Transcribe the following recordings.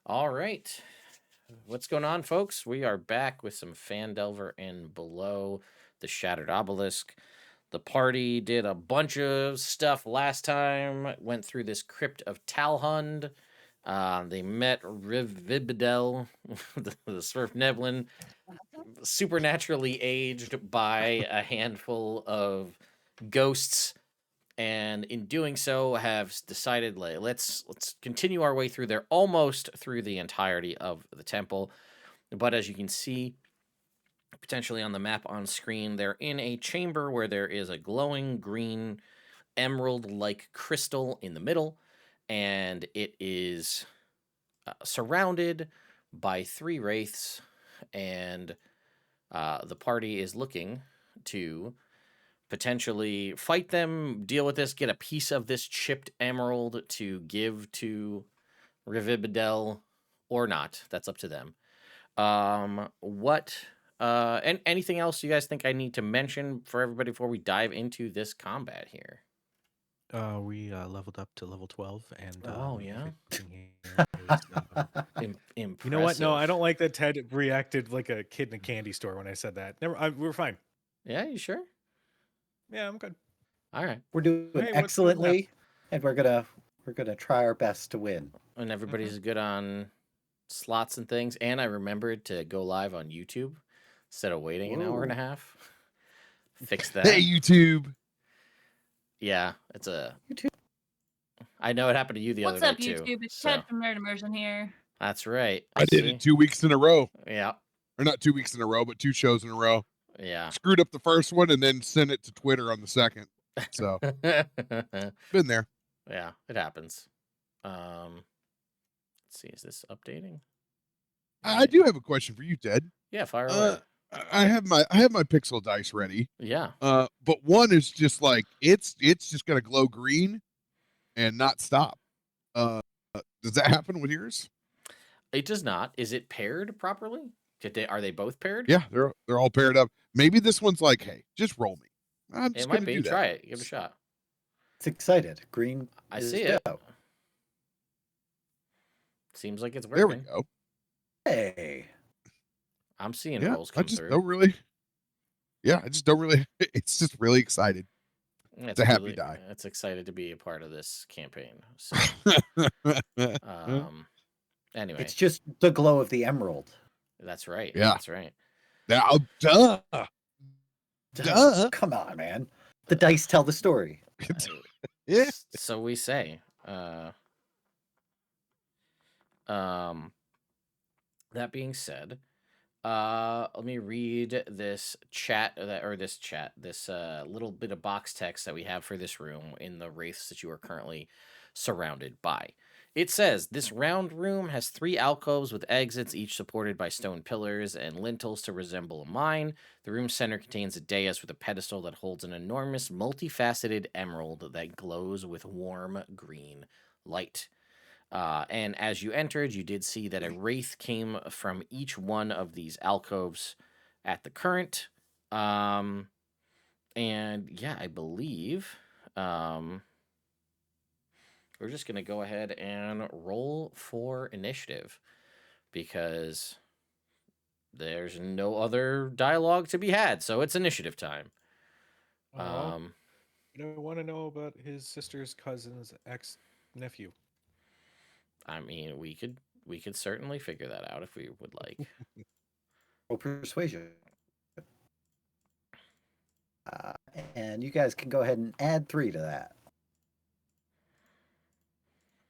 All right. What's going on, folks? We are back with some Phandelver and Below the Shattered Obelisk. The party did a bunch of stuff last time, went through this Crypt of Talhund. They met Rivibidel, the Swerf Neblin, supernaturally aged by a handful of ghosts, and in doing so have decided let's continue our way through. They're almost through the entirety of the temple, but as you can see potentially on the map on screen, they're in a chamber where there is a glowing green emerald like crystal in the middle, and it is surrounded by 3 wraiths, and the party is looking to potentially fight them, deal with this, get a piece of this chipped emerald to give to Rivibidel or not. That's up to them. And anything else you guys think I need to mention for everybody before we dive into this combat here? We leveled up to level 12, and Oh, yeah? everything here is, Impressive. you know what? No, I don't like that Ted reacted like a kid in a candy store when I said that. We're fine. Yeah, you sure? Yeah, I'm good. All right. We're doing Hey, what's excellently, and we're gonna try our best to win. And everybody's good on slots and things. And I remembered to go live on YouTube instead of waiting an hour and a half. Fix that. Hey, YouTube. Yeah, it's a. YouTube. I know it happened to you the What's other up, day too. YouTube? It's so- Ted from Nerd Immersion here. That's right. I did See? it 2 weeks in a row. Yeah, Or not 2 weeks in a row, but 2 shows in a row. yeah. Screwed up the first one and then sent it to Twitter on the second. So, been there. Yeah, it happens. Let's see, is this updating? I do have a question for you, Ted. Yeah, fire away. I have my pixel dice ready. Yeah. But one is just like it's just gonna glow green and not stop. Does that happen with yours? It does not. Is it paired properly? Are they both paired? Yeah, they're all paired up. Maybe this one's like, hey, just roll me. I'm just It might gonna be. do that. Try it. Give it a shot. It's excited. Green. I is see it. go. Seems like it's There we working. go. Hey. I'm seeing Yeah, rolls I come just through. don't really. Yeah, I just don't really. It's just really excited. It's a happy die. It's excited to be a part of this campaign. So, anyway, It's just the glow of the emerald. that's right. Yeah. That's right. Now, duh. Come on, man. The dice tell the story. Yeah. So we say. That being said, let me read this this little bit of box text that we have for this room in the wraiths that you are currently surrounded by. It says, this round room has 3 alcoves with exits, each supported by stone pillars and lintels to resemble a mine. The room's center contains a dais with a pedestal that holds an enormous, multifaceted emerald that glows with warm green light. And as you entered, you did see that a wraith came from each one of these alcoves at the current. And yeah, I believe we're just going to go ahead and roll for initiative because there's no other dialogue to be had. So it's initiative time. I want to know about his sister's cousin's ex-nephew. I mean, we could certainly figure that out if we would like. Roll persuasion. And you guys can go ahead and add 3 to that.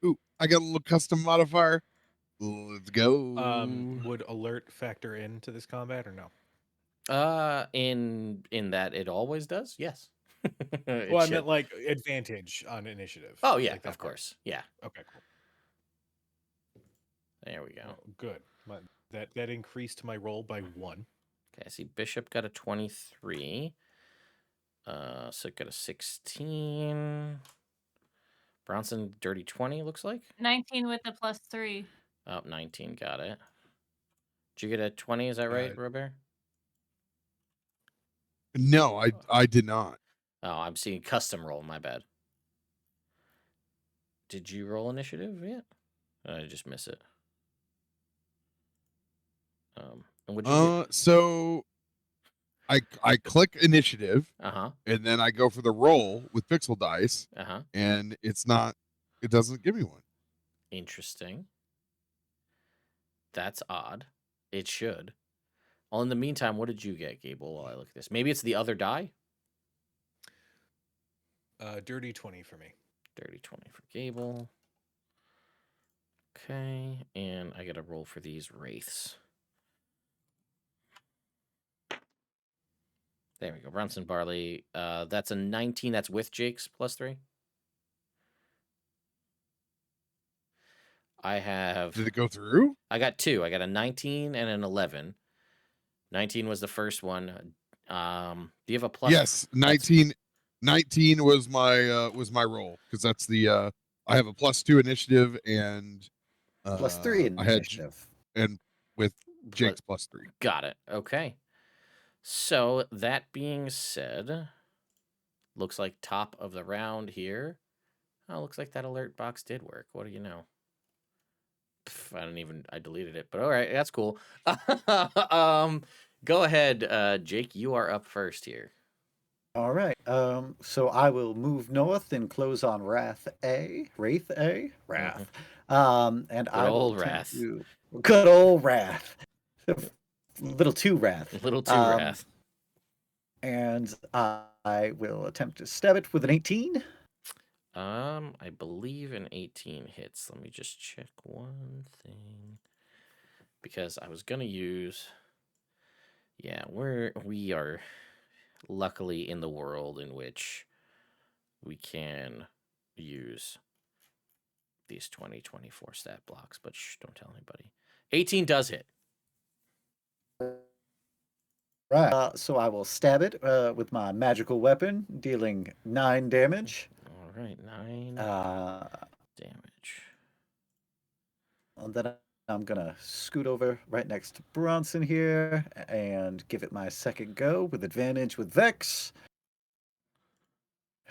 Ooh, I got a little custom modifier. Let's go. Would alert factor into this combat or no? In that it always does. Yes. Well, I meant like advantage on initiative. Oh yeah, like that of part. course. Yeah. Okay, cool. There we go. Oh, good. That increased my roll by 1. Okay, I see Bishop got a 23. Soot got a 16. Bronson dirty 20 looks like. 19 with the +3. Oh, 19, got it. Did you get a 20? Is that right, Robert? No, I did not. Oh, I'm seeing custom roll. My bad. Did you roll initiative yet? Or did I just miss it? And would you So I click initiative, Uh-huh. and then I go for the roll with pixel dice, Uh-huh. and it doesn't give me one. Interesting. That's odd. It should. Well, in the meantime, what did you get, Gable, while I look at this? Maybe it's the other die? Dirty 20 for me. Dirty 20 for Gable. Okay, and I get a roll for these wraiths. There we go. Brunson Barley. That's a 19. That's with Jake's +3. I have. Did it go through? I got 2. I got a 19 and an 11. 19 was the first one. Do you have a plus? Yes, 19. 19 was my roll, because that's the I have a +2 initiative and +3 I had initiative. and with Jake's +3. Got it. Okay. So that being said, looks like top of the round here. Oh, looks like that alert box did work. What do you know? I deleted it, but all right, that's cool. Go ahead, Jake. You are up first here. All right. So I will move north and close on Wraith A. Wrath. And I will old attempt Wrath. to good old Wrath. Little too Wrath. Little too Wrath. And I will attempt to stab it with an 18. I believe an 18 hits. Let me just check one thing. Because I was gonna use. Yeah, we are luckily in the world in which we can use these 2024 stat blocks, but shh, don't tell anybody. 18 does hit. Right. So I will stab it with my magical weapon, dealing 9 damage. All right, 9 damage. And then I'm gonna scoot over right next to Bronson here and give it my second go with advantage with Vex.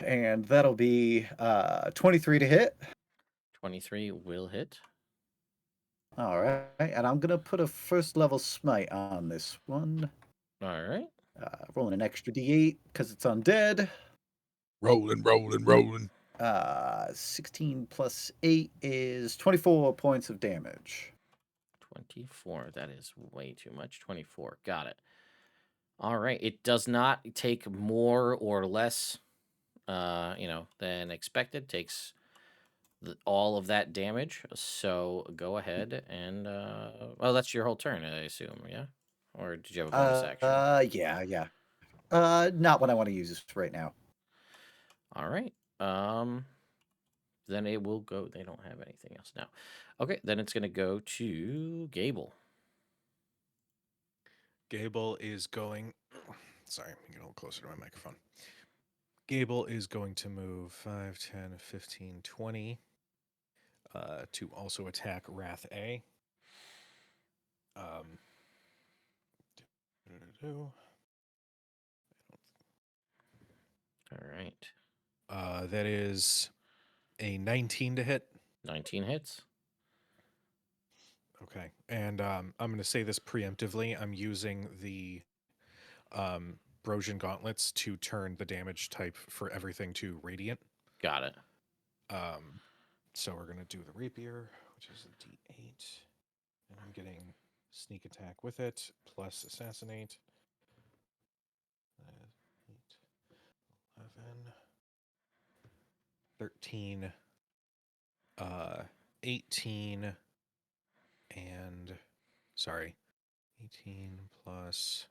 And that'll be 23 to hit. 23 will hit. All right, and I'm gonna put a first level smite on this one. All right. Rolling an extra D8 because it's undead. Rolling. 16 plus 8 is 24 points of damage. 24. That is way too much. 24. Got it. All right. It does not take more or less, than expected. Takes all of that damage. So go ahead and, that's your whole turn, I assume. Yeah. Or did you have a bonus action? Yeah. Not what I want to use right now. All right. Then it will go. They don't have anything else now. Okay, then it's gonna go to Gable. Gable is going. Sorry, I'm getting a little closer to my microphone. Gable is going to move 5, 10, 15, 20 to also attack Wrath A. All right. That is a 19 to hit. 19 hits. Okay, and I'm going to say this preemptively. I'm using the Brosian gauntlets to turn the damage type for everything to radiant. Got it. So we're going to do the rapier, which is a D8, and I'm getting sneak attack with it plus assassinate. 8, 11, 13, 18, and 18 plus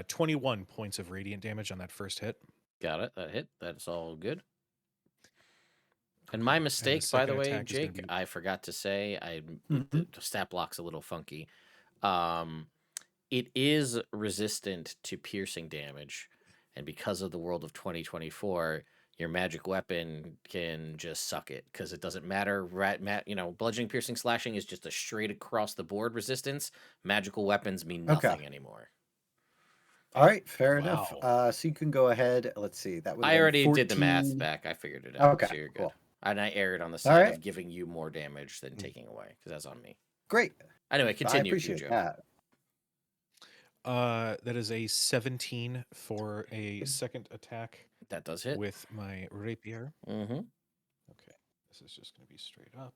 21 points of radiant damage on that first hit. Got it. That hit. That's all good. And my mistake, by second the way, attack is gonna Jake, be- I forgot to say, the stat block's a little funky. It is resistant to piercing damage, and because of the world of 2024, your magic weapon can just suck it because it doesn't matter. Bludgeoning, piercing, slashing is just a straight across the board resistance. Magical weapons mean nothing anymore. All right, fair Wow. enough. So you can go ahead. Let's see. That would. I already did the math 14. back. I figured it out. Okay, So you're good. cool. And I erred on the side right. of giving you more damage than taking away because that's on me. Great. Anyway, I continue, appreciate Cujo. that. That is a 17 for a second attack That does hit. with my rapier. Mm-hmm. Okay, this is just going to be straight up.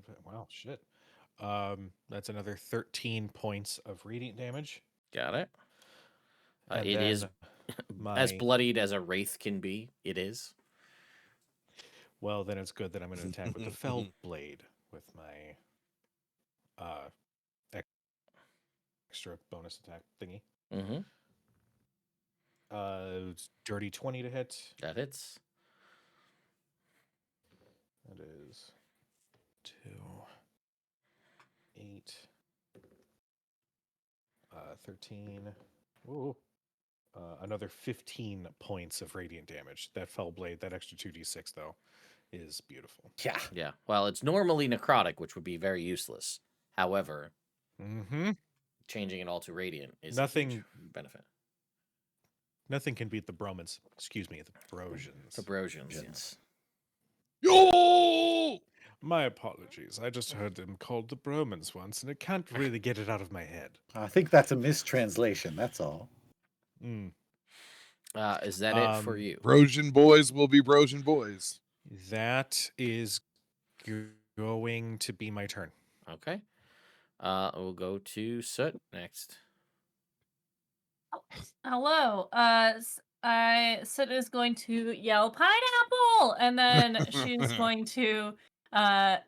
There. Wow, shit. That's another 13 points of radiant damage. Got it. And It then is as bloodied as a wraith can be. It is. Well, then it's good that I'm going to attack with the fell blade with my extra bonus attack thingy. Mm-hmm. It's dirty 20 to hit. That hits. That is 2, 8, 13. Ooh. Another 15 points of radiant damage. That fell blade, that extra 2d6 though, is beautiful. Yeah. Yeah. Well, it's normally necrotic, which would be very useless. However, changing it all to radiant is a huge benefit. Nothing can beat the Bromans. Excuse me, the Brosians. The Brosians. Yes. Yo! My apologies. I just heard them called the Bromans once, and I can't really get it out of my head. I think that's a mistranslation. That's all. Is that it for you? Brosian boys will be Brosian boys. That is going to be my turn. Okay. We'll go to Soot next. Hello. Soot is going to yell pineapple, and then she's going to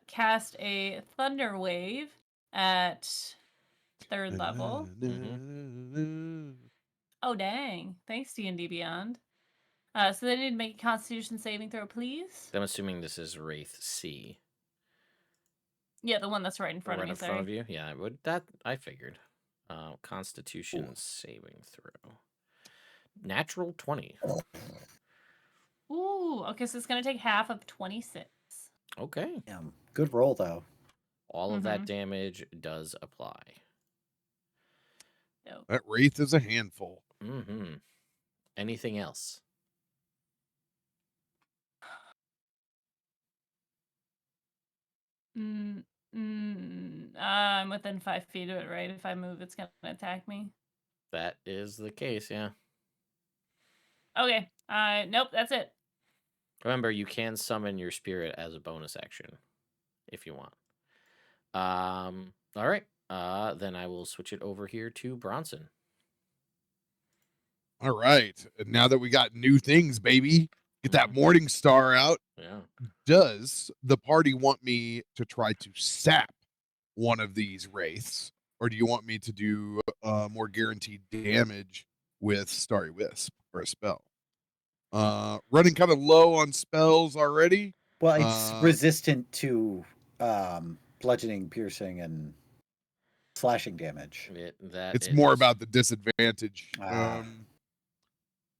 cast a thunder wave at 3rd level. Oh dang! Thanks, D&D Beyond. So they need to make a Constitution saving throw, please. I'm assuming this is Wraith C. Yeah, the one that's right in front of me. Right in front of you. Yeah, I would. That I figured. Constitution saving throw. Natural 20. Ooh. Okay, so it's gonna take half of 26. Okay. Damn. Good roll though. All of that damage does apply. Nope. That Wraith is a handful. Mm-hmm. Anything else? I'm within 5 feet of it, right? If I move, it's gonna attack me. That is the case, yeah. Okay. Nope, that's it. Remember, you can summon your spirit as a bonus action if you want. All right. Then I will switch it over here to Bronson. All right. And now that we got new things, baby, get that Morning Star out. Yeah. Does the party want me to try to sap one of these wraiths, or do you want me to do more guaranteed damage with Starry Wisp or a spell? Running kind of low on spells already. Well, it's resistant to bludgeoning, piercing, and slashing damage. It's more about the disadvantage.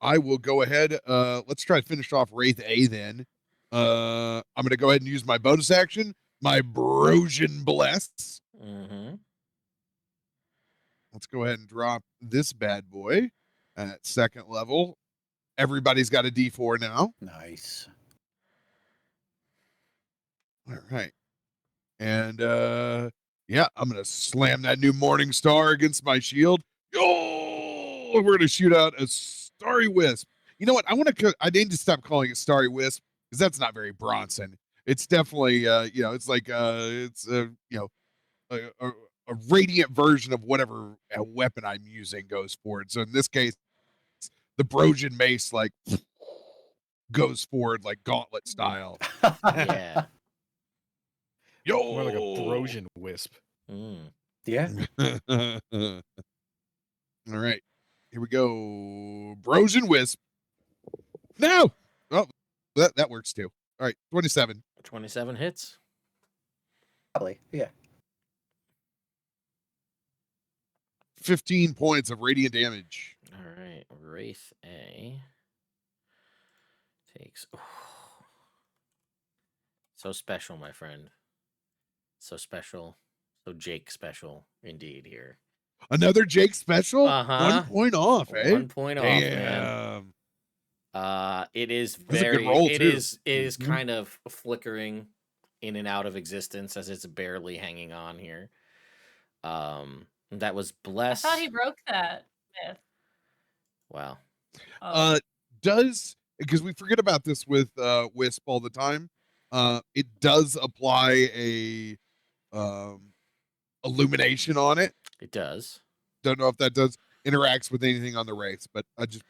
I will go ahead. Let's try to finish off Wraith A then. I'm going to go ahead and use my bonus action, my Brosian Bless. Let's go ahead and drop this bad boy at 2nd level. Everybody's got a D4 now. Nice. All right. And yeah, I'm going to slam that new Morning Star against my shield. Yo! We're going to shoot out a Starry Wisp. You know what? I need to stop calling it Starry Wisp because that's not very Bronson. It's definitely, it's like, it's a radiant version of whatever weapon I'm using goes forward. So in this case, the Brosian mace like goes forward like gauntlet style. Yeah. Yo, more like a Brosian wisp. Yeah. All right, here we go. Brosian wisp. No. Oh, that works too. All right, 27. 27 hits. Probably. Yeah. 15 points of radiant damage. All right, Wraith A takes. So special, my friend. So special. So Jake special indeed here. Another Jake special? Uh-huh. 1 point off, eh? 1 point off, man. It is very. It is kind of flickering in and out of existence as it's barely hanging on here. That was I bless. thought he broke that myth. Wow. Oh. Does, because we forget about this with Wisp all the time. It does apply a illumination on it. It does. Don't know if that does interacts with anything on the wraiths, but I just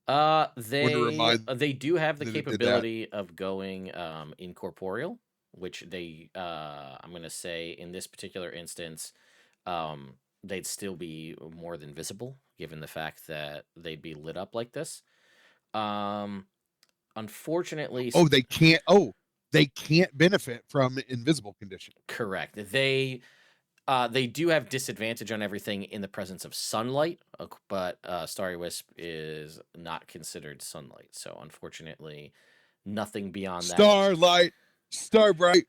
They do have the that it did that. capability of going incorporeal, which they I'm gonna say in this particular instance, they'd still be more than visible given the fact that they'd be lit up like this. Unfortunately, they can't. Oh, they can't benefit from invisible condition. correct. They do have disadvantage on everything in the presence of sunlight, but Starry Wisp is not considered sunlight. So unfortunately, nothing beyond that. Starlight, Starbright.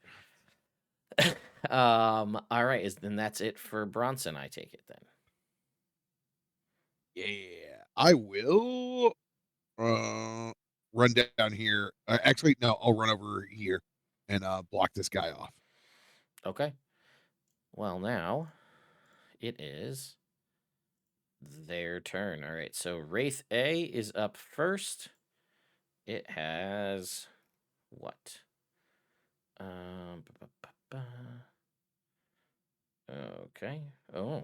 All right, then that's it for Bronson. I take it then. Yeah, I will run down here. Actually, no, I'll run over here and block this guy off. Okay. Well, now it is their turn. All right, so Wraith A is up first. It has what? Okay. Oh,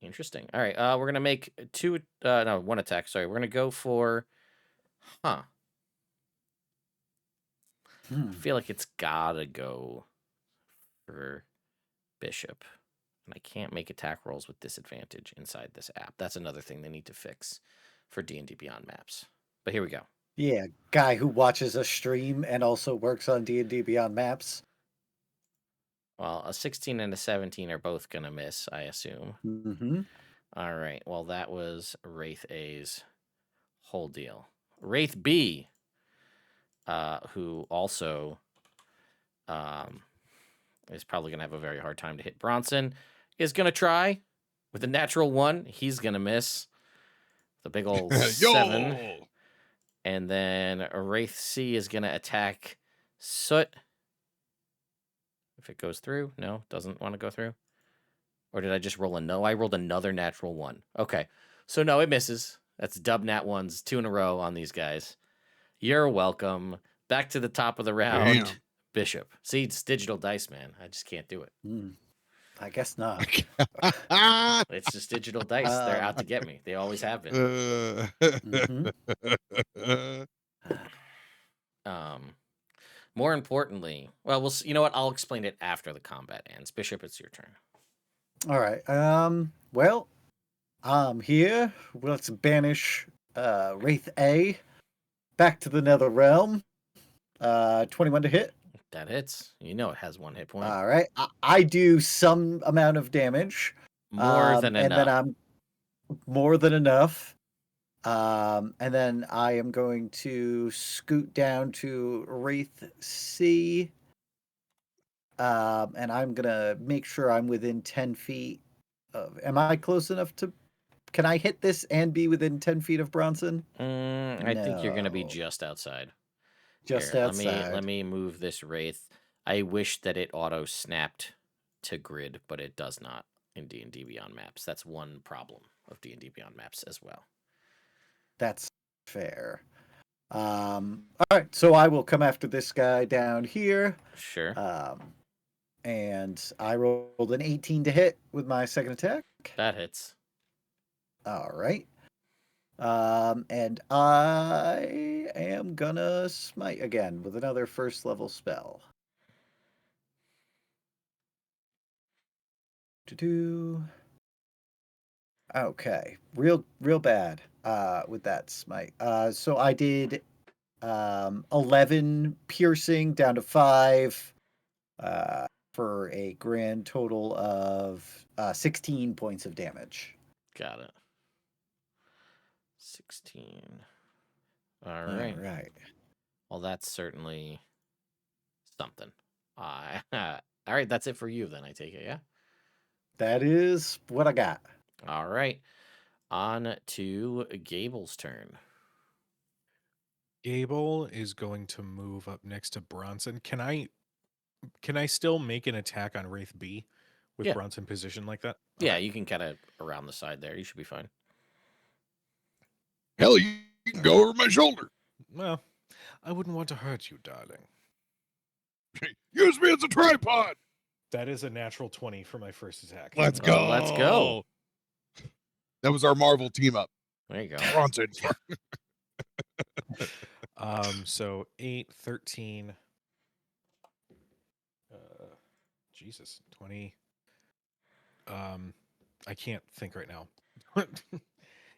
interesting. All right. We're gonna make one attack. Sorry, we're gonna go for. I feel like it's gotta go for Bishop, and I can't make attack rolls with disadvantage inside this app. That's another thing they need to fix for D&D Beyond maps. But here we go. Yeah, guy who watches a stream and also works on D&D Beyond maps. Well, a 16 and a 17 are both gonna miss, I assume. Mm-hmm. All right. Well, that was Wraith A's whole deal. Wraith B, who also is probably going to have a very hard time to hit Bronson, is going to try with a natural 1. He's going to miss the big old 7. And then Wraith C is going to attack Soot. If it goes through. No, doesn't want to go through. Or did I just roll a no? I rolled another natural 1. Okay. So no, it misses. That's dub nat 1s, 2 in a row on these guys. You're welcome. Back to the top of the round. Damn. Bishop. See, it's digital dice, man. I just can't do it. I guess not. It's just digital dice. They're out to get me. They always have been. More importantly, well, we'll see. You know what? I'll explain it after the combat ends. Bishop, it's your turn. All right. Well, here. Let's banish Wraith A back to the Nether Realm. 21 to hit. That hits. You know it has 1 hit point. All right. I do some amount of damage. More than enough. And then I'm more than enough. And then I am going to scoot down to Wraith C. And I'm going to make sure I'm within 10 feet of... Am I close enough to... Can I hit this and be within 10 feet of Bronson? I think you're going to be just outside. Just Here, outside. Let me move this Wraith. I wish that it auto-snapped to grid, but it does not in D&D Beyond maps. That's one problem of D&D Beyond maps as well. That's fair. All right, so I will come after this guy down here. Sure. And I rolled an 18 to hit with my second attack. That hits. All right. And I am gonna smite again with another first level spell. Okay, real bad with that smite. So I did 11 piercing down to 5 for a grand total of 16 points of damage. Got it. 16. All right. All right. Well, that's certainly something. All right, that's it for you then, I take it, yeah? That is what I got. All right. On to Gable's turn. Gable is going to move up next to Bronson. Can I Can I still make an attack on Wraith B with Yeah. Bronson position like that? Yeah, Okay. you can kind of around the side there. You should be fine. Hell, you can go over my shoulder. Well, I wouldn't want to hurt you, darling. Use me as a tripod. That is a natural 20 for my first attack. Let's go. Let's go. That was our Marvel team up. There you go. Bronson. So 8, 13. Jesus, 20. I can't think right now.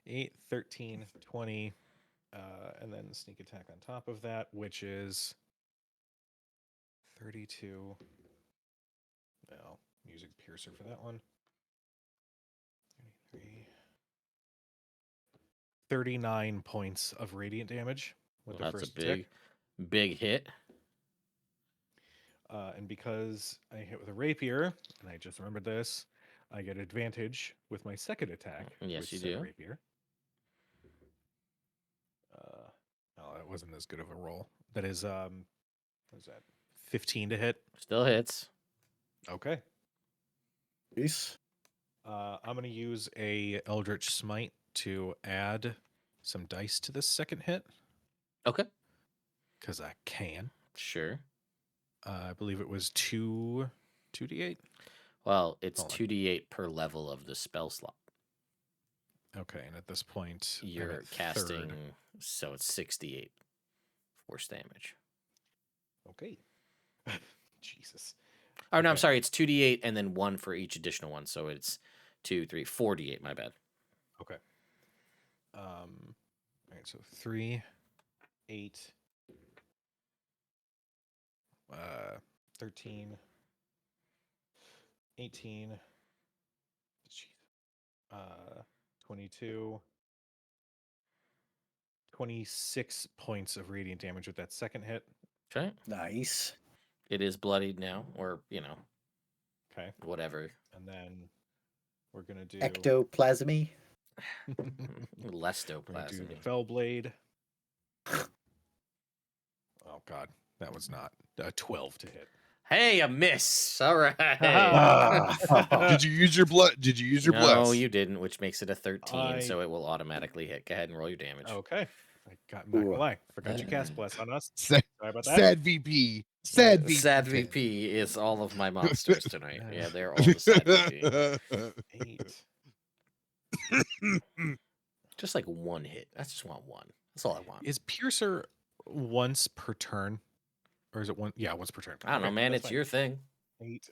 8, 13, 20, and then sneak attack on top of that, which is 32. No, music piercer for that one. 33. 39 points of radiant damage with the That's first a big hit. And because I hit with a rapier, and I just remembered this, I get advantage with my second attack. Yes, with you said do. Rapier. Oh, that wasn't as good of a roll. That is, what is that? 15 to hit. Still hits. Okay. Peace. I'm going to use a Eldritch Smite to add some dice to this second hit. Okay. Because I can. Sure. I believe it was 2d8. Well, it's Hold on. 2d8 per level of the spell slot. Okay, and at this point, I'm You're at casting, third. so it's 68 force damage. Okay. Jesus. Oh, no, I'm Okay. sorry. It's 2d8 and then 1 for each additional one. So it's 2, 3, 4d8. My bad. Okay. All right, so 3, 8, 13, 18, 22, 26 points of radiant damage with that second hit. Okay. Nice. It is bloodied now, or, Okay. whatever. And then we're going to do Ectoplasmy. we're gonna do Lestoplasmy. Fell Blade. Oh god, that was not 12 to hit. Hey, a miss. All right. Ah. Did you use your blood? Did you use your No, bless? you didn't, which makes it a 13, so it will automatically hit. Go ahead and roll your damage. Okay. I got not gonna Ooh. lie. Forgot you cast bless on us. Sad, Sorry about that. sad VP. Sad VP. Sad VP is all of my monsters tonight. Yeah, they're all the sad VP. 8. Just like one hit. I just want one. That's all I want. Is Piercer once per turn? Or is it one? Yeah, once per turn. I don't know, Okay, man. that's It's fine. your thing. 8.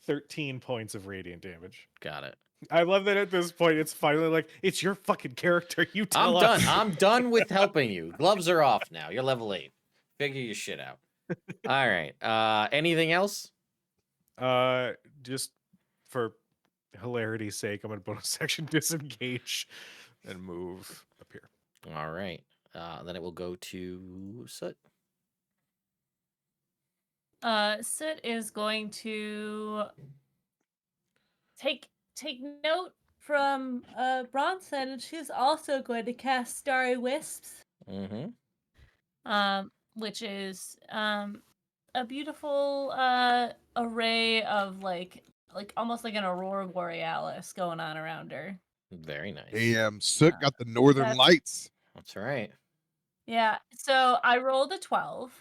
13 points of radiant damage. Got it. I love that at this point it's finally like, it's your fucking character. You tell I'm us. done. I'm done with helping you. Gloves are off now. You're level 8. Figure your shit out. All right. Anything else? Just for hilarity's sake, I'm gonna bonus action disengage and move up here. All right. Then it will go to Soot. Soot is going to take note from Bronson, and she's also going to cast Starry Wisps. Mm-hmm. Which is a beautiful array of like almost like an aurora borealis going on around her. Very nice. Damn, Soot got the northern that's- lights. That's right. Yeah. So I rolled a 12,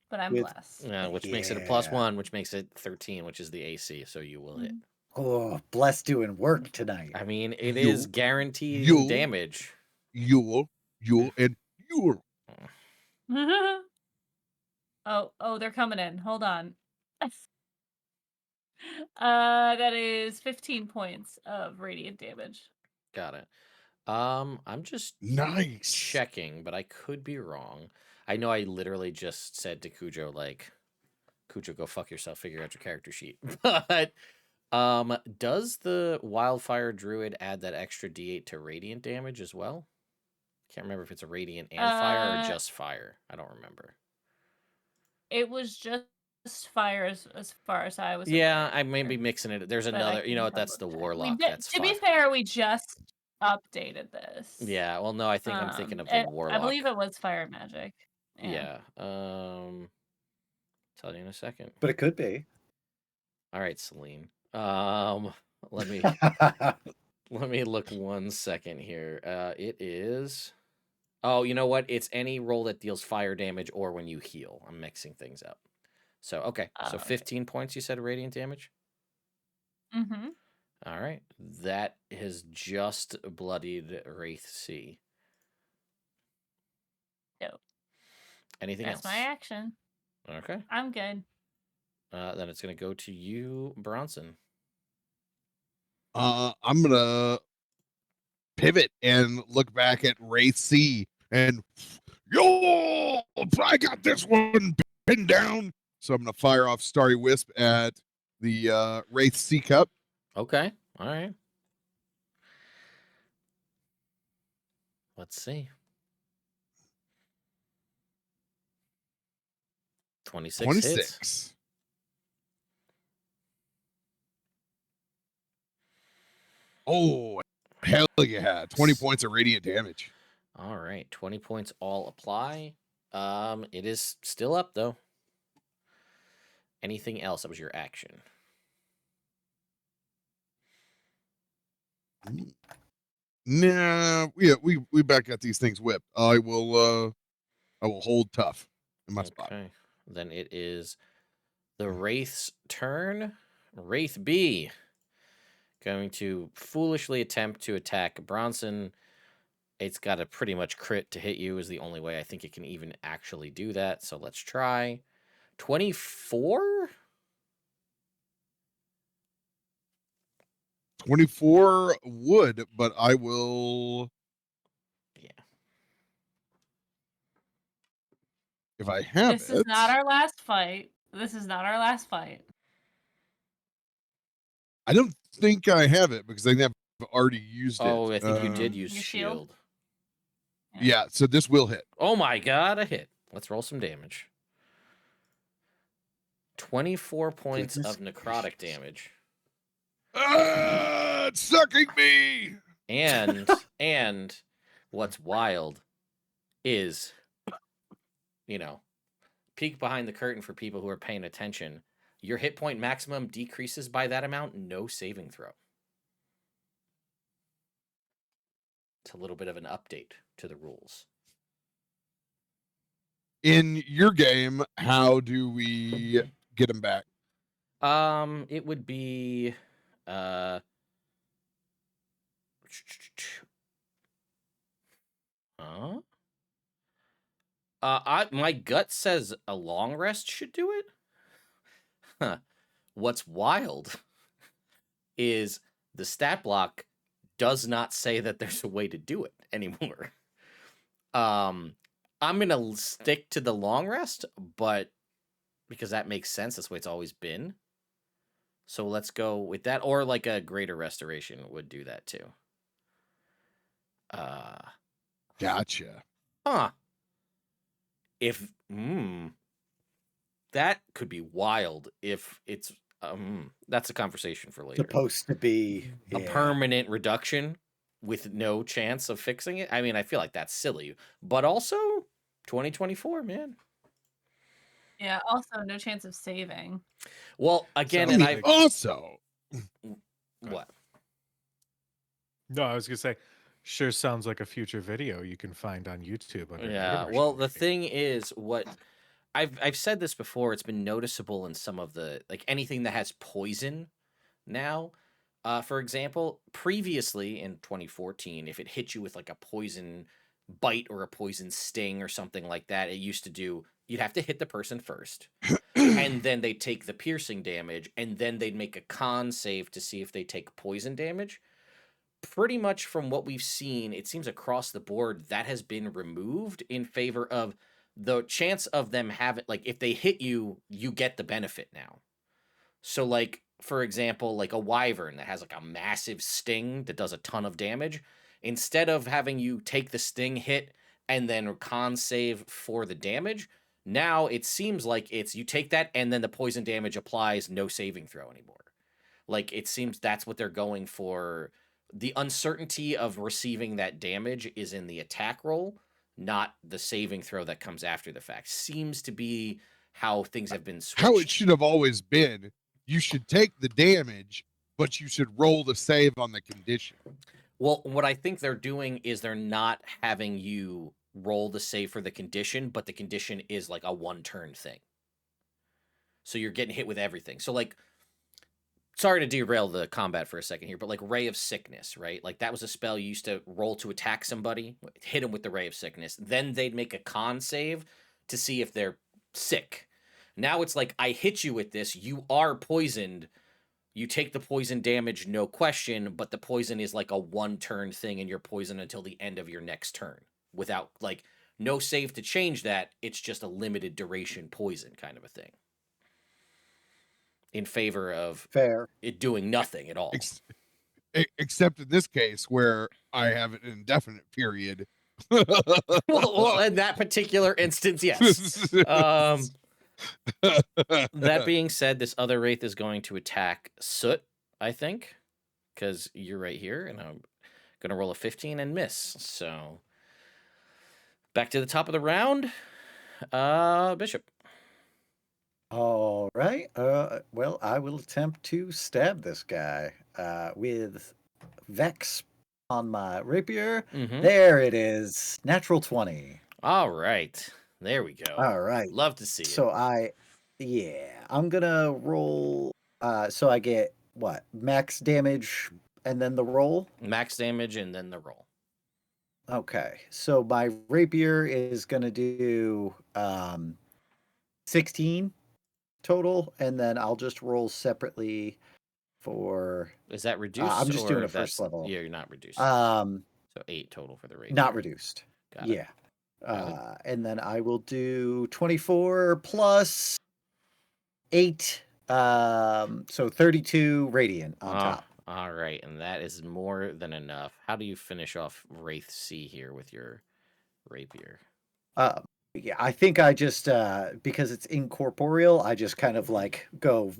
but I'm With- blessed. Which makes it a +1, which makes it 13, which is the AC, so you will hit. Oh, blessed doing work tonight. I mean, it You- is guaranteed you- damage. Yule, and Yule. Oh, they're coming in. Hold on. That is 15 points of radiant damage. Got it. I'm just Nice. checking, but I could be wrong. I know I literally just said to Cujo, like, Cujo, go fuck yourself, figure out your character sheet. But does the wildfire druid add that extra D8 to radiant damage as well? Can't remember if it's a radiant and fire or just fire. I don't remember. It was just fire as far as I was. Yeah, aware. I may be mixing it. There's But I another. You know can what? That's the double check. warlock. That's to be 5. fair, we just updated this. Yeah. Well, no, I think I'm thinking of the I warlock. believe it was fire magic. Yeah. Tell you in a second. But it could be. All right, Celine. Let me look 1 second here. It is. Oh, you know what? It's any roll that deals fire damage or when you heal. I'm mixing things up. So okay. So Okay. 15 points. You said radiant damage. Mm-hmm. All right. That has just bloodied Wraith C. Dope. Anything That's else? my action. Okay. I'm good. Then it's gonna go to you, Bronson. I'm gonna pivot and look back at Wraith C and yo, I got this one pinned down. So I'm gonna fire off Starry Wisp at the Wraith C cup. Okay. All right. Let's see. 26 hits. 26. Oh, hell yeah. 20 points of radiant damage. All right. 20 points all apply. It is still up though. Anything else? That was your action. Nah, we back got these things whipped. I will hold tough in my spot. Okay. Then it is the Wraith's turn. Wraith B going to foolishly attempt to attack Bronson. It's got a pretty much crit to hit you is the only way I think it can even actually do that. So let's try. 24? 24 would, but I will. Yeah. If I have This it. is not our last fight. This is not our last fight. I don't think I have it because I think I've already used it. Oh, I think you did use Your shield. shield? Yeah, so this will hit. Oh my god, a hit. Let's roll some damage. 24 points Goodness of necrotic gracious. damage. It's sucking me. And what's wild is, peek behind the curtain for people who are paying attention. Your hit point maximum decreases by that amount, no saving throw. It's a little bit of an update to the rules. In your game, how do we get him back? It would be my gut says a long rest should do it. Huh. What's wild is the stat block does not say that there's a way to do it anymore. I'm gonna stick to the long rest, but because that makes sense, that's the way it's always been. So let's go with that, or like a greater restoration would do that too. Gotcha. Huh. If that could be wild if it's that's a conversation for later. Supposed to be A permanent reduction with no chance of fixing it. I mean, I feel like that's silly, but also 2024, man. Yeah, also no chance of saving. Well, again, Sounds and like- I Also, what? No, I was gonna say, sure sounds like a future video you can find on YouTube. Under Yeah. Immersion Well, the maybe. thing is, what I've said this before. It's been noticeable in some of the anything that has poison now. For example, previously in 2014, if it hit you with like a poison bite or a poison sting or something like that, it used to do. You'd have to hit the person first, and then they'd take the piercing damage, and then they'd make a con save to see if they take poison damage. Pretty much from what we've seen, it seems across the board that has been removed in favor of the chance of them having, if they hit you, you get the benefit now. So, for example, like a wyvern that has a massive sting that does a ton of damage, instead of having you take the sting hit and then con save for the damage, now it seems like it's you take that and then the poison damage applies, no saving throw anymore. It seems that's what they're going for. The uncertainty of receiving that damage is in the attack roll, not the saving throw that comes after the fact. Seems to be how things have been switched. How it should have always been. You should take the damage, but you should roll the save on the condition. Well, what I think they're doing is they're not having you roll the save for the condition, but the condition is like a 1-turn thing. So you're getting hit with everything. So like, sorry to derail the combat for a second here, but like Ray of Sickness, right? Like that was a spell you used to roll to attack somebody, hit them with the Ray of Sickness. Then they'd make a con save to see if they're sick. Now it's like, I hit you with this, you are poisoned. You take the poison damage, no question, but the poison is like a 1-turn thing and you're poisoned until the end of your next turn. Without, like, no save to change that, it's just a limited duration poison kind of a thing. In favor of Fair. it doing nothing at all. Except in this case where I have an indefinite period. well, in that particular instance, yes. That being said, this other Wraith is going to attack Soot, I think, because you're right here, and I'm going to roll a 15 and miss. So, back to the top of the round. Bishop. All right. Well, I will attempt to stab this guy with Vex on my rapier. Mhm. There it is. Natural 20. All right. There we go. All right. Love to see it. So I'm gonna roll. So I get what? Max damage and then the roll. Max damage and then the roll. Okay. So my rapier is gonna do 16 total, and then I'll just roll separately for. Is that reduced? I'm just or doing a that's- first level. Yeah, you're not reduced. So 8 total for the Wraith. not reduced. Got it. Yeah. Got And then I will do 24 plus 8. So 32 radiant on top. All right, and that is more than enough. How do you finish off Wraith C here with your rapier? Yeah, I think I just because it's incorporeal, I just kind of like go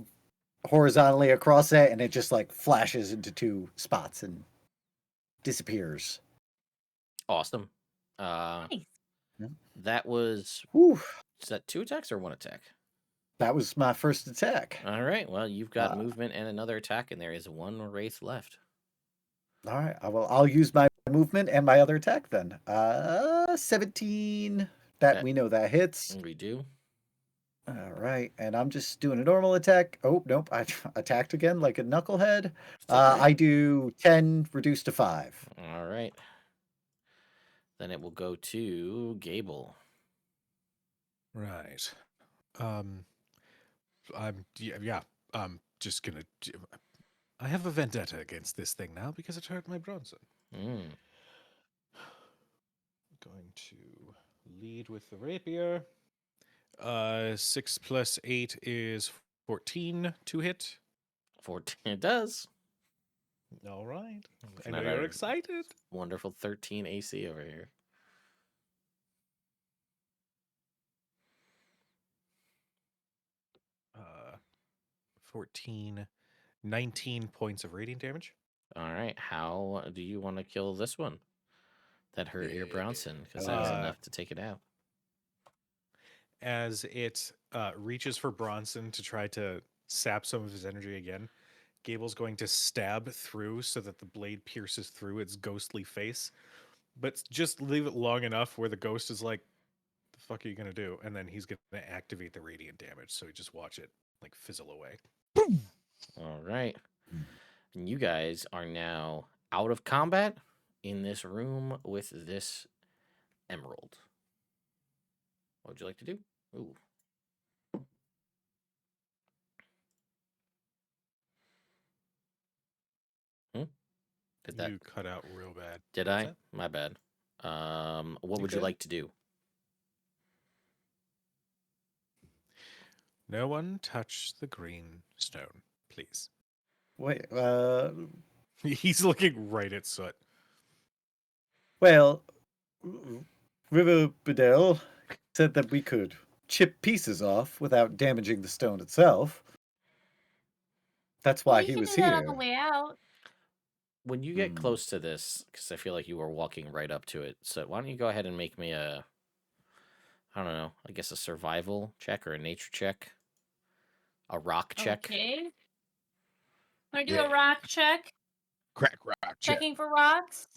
horizontally across it, and it just like flashes into 2 spots and disappears. Awesome. Nice. That was. Whew, Is that 2 attacks or 1 attack? that was my first attack. All right. Well, you've got movement and another attack, and there is 1 Wraith left. All right, I'll use my movement and my other attack then. 17. That we know that hits. We do. All right, and I'm just doing a normal attack. Oh, nope, I attacked again like a knucklehead. Okay. I do 10 reduced to 5. All right. Then it will go to Gable. Right. I'm just gonna. I have a vendetta against this thing now because it hurt my Bronson. Mm. Going to lead with the rapier. 6 plus 8 is 14 to hit. 14. It does. All right. It's I know not you're a excited. Wonderful 13 AC over here. Uh, 14, 19 points of radiant damage. All right. How do you want to kill this one that hurt your Bronson? Because that was enough to take it out. As it reaches for Bronson to try to sap some of his energy again, Gable's going to stab through so that the blade pierces through its ghostly face. But just leave it long enough where the ghost is like, the fuck are you going to do? And then he's going to activate the radiant damage. So you just watch it like fizzle away. All right. And you guys are now out of combat in this room with this emerald. What would you like to do? Ooh. Did that? You cut out real bad. Did What's I? that? My bad. What would you Okay. like to do? No one touch the green stone, please. Wait, He's looking right at Soot. well, River Bedell said that we could chip pieces off without damaging the stone itself. That's why You he can was do that on the here. way out. When you get Hmm. close to this, because I feel like you were walking right up to it, so why don't you go ahead and make me a, I don't know, I guess a survival check or a nature check, a rock check. Okay. I'm gonna do Yeah. a rock check. Crack rock check. Checking for rocks.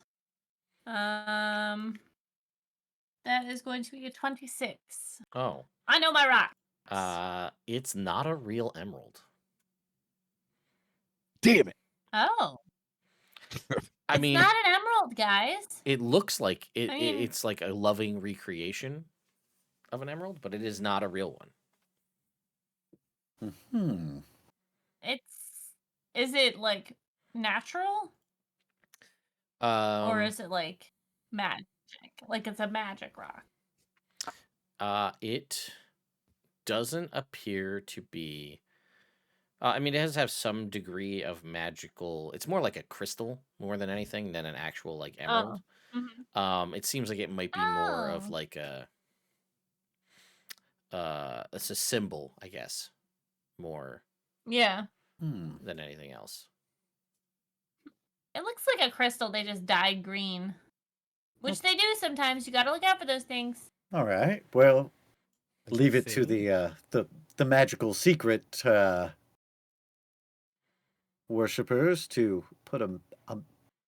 That is going to be a 26. Oh, I know my rocks. it's not a real emerald. Damn it. Oh, I it's mean, not an emerald, guys. it looks like I mean- it's like a loving recreation of an emerald, but it is not a real one. Hmm. Is it like natural or is it like magic? Like it's a magic rock. It doesn't appear to be. I mean, it has to have some degree of magical. It's more like a crystal more than anything than an actual like emerald. Mhm. It seems like it might be more of Oh. like it's a symbol, I guess, more Yeah. Hmm. than anything else. It looks like a crystal they just dyed green. Which they do sometimes. You gotta look out for those things. All right. Well, That's leave a it to thing. the magical secret worshippers to put a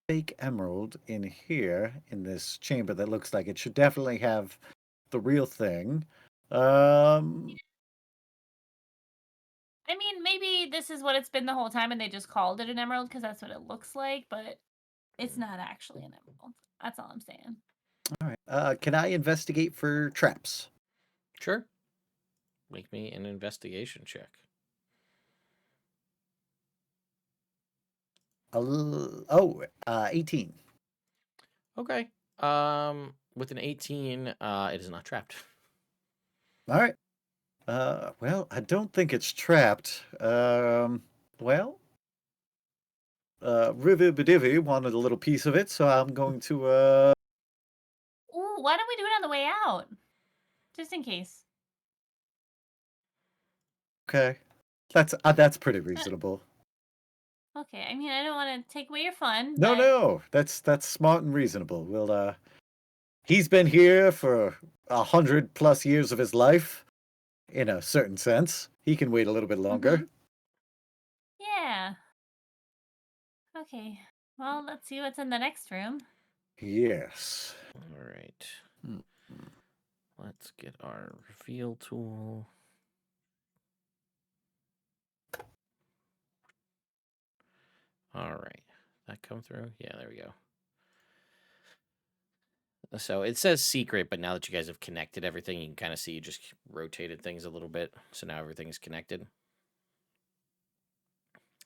fake emerald in here in this chamber that looks like it should definitely have the real thing. I mean, maybe this is what it's been the whole time and they just called it an emerald because that's what it looks like, but it's not actually an emerald. That's all I'm saying. All right. Can I investigate for traps? Sure. Make me an investigation check. 18. Okay. With an 18, it is not trapped. All right. Well, I don't think it's trapped. Well, River Badivi wanted a little piece of it, so I'm going to, Ooh, why don't we do it on the way out? Just in case. okay. That's pretty reasonable. Okay, I mean, I don't want to take away your fun. No, but... no, that's smart and reasonable. We'll, he's been here for 100+ years of his life, in a certain sense. He can wait a little bit longer. Mhm. Yeah. Okay. Well, let's see what's in the next room. Yes. All right. Hmm. Let's get our reveal tool. All right. That come through? Yeah, there we go. So it says secret, but now that you guys have connected everything, you can kind of see you just rotated things a little bit. So now everything's connected.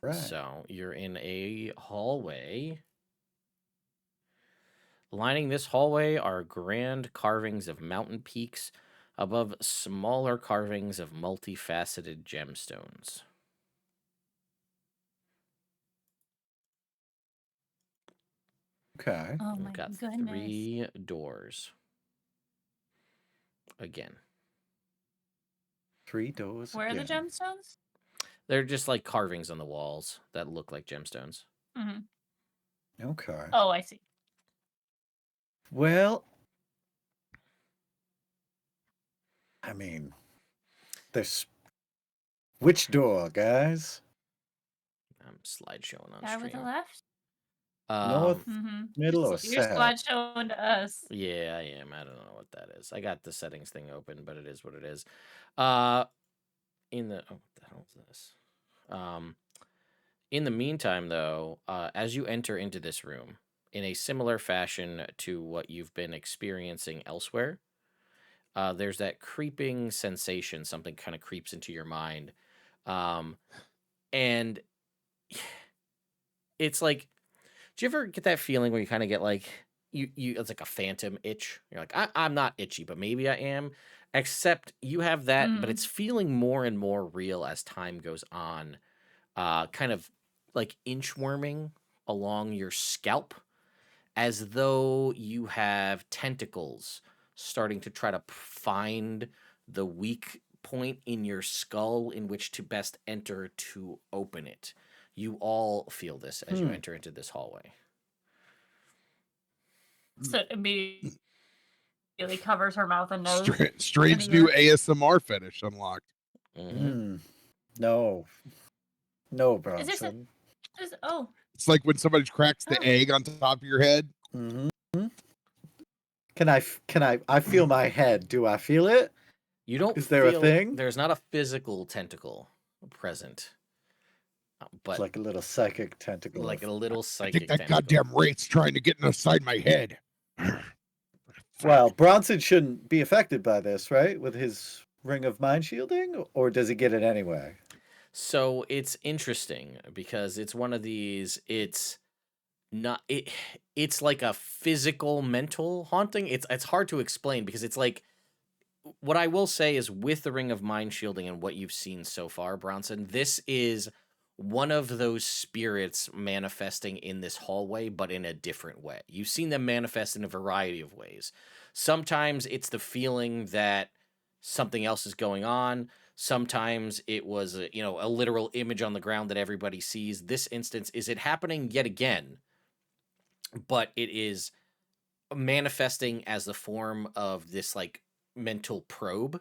Right. So you're in a hallway. Lining this hallway are grand carvings of mountain peaks above smaller carvings of multifaceted gemstones. Okay. Oh We've my got goodness. 3 doors. Again. 3 doors. Where are the again. gemstones? They're just like carvings on the walls that look like gemstones. Mm-hmm. Okay. Oh, I see. Well, I mean, there's which door, guys? I'm slideshowing on Guy with the stream. left? North, Mm-hmm. middle, or You're south? slideshowing to us. Yeah, I am. I don't know what that is. I got the settings thing open, but it is what it is. In the what the hell is this? In the meantime, though, as you enter into this room, in a similar fashion to what you've been experiencing elsewhere, there's that creeping sensation. Something kind of creeps into your mind, and it's like, do you ever get that feeling where you kind of get like you it's like a phantom itch? You're like, I'm not itchy, but maybe I am. Except you have that, but Mhm. it's feeling more and more real as time goes on. Kind of like inchworming along your scalp, as though you have tentacles starting to try to find the weak point in your skull in which to best enter to open it. You all feel this as you enter into this hallway. So immediately covers her mouth and nose. Strange and new ears. ASMR fetish unlocked. Mhm. No. No, Is this a, Bronson. oh, It's like when somebody cracks the Oh. egg on top of your head. Hmm. Can I feel my head? Do I feel it? You don't Is there a feel thing? there's not a physical tentacle present, but It's like a little psychic tentacle. like a little I psychic think that tentacle. goddamn wraith's trying to get inside my head. Well, Bronson shouldn't be affected by this, right? With his ring of mind shielding, or does he get it anyway? So it's interesting because it's one of these. It's not it. It's like a physical, mental haunting. It's hard to explain because it's like what I will say is with the ring of mind shielding and what you've seen so far, Bronson. This is one of those spirits manifesting in this hallway, but in a different way. You've seen them manifest in a variety of ways. Sometimes it's the feeling that something else is going on. Sometimes it was a literal image on the ground that everybody sees. This instance is it happening yet again, but it is manifesting as the form of this like mental probe,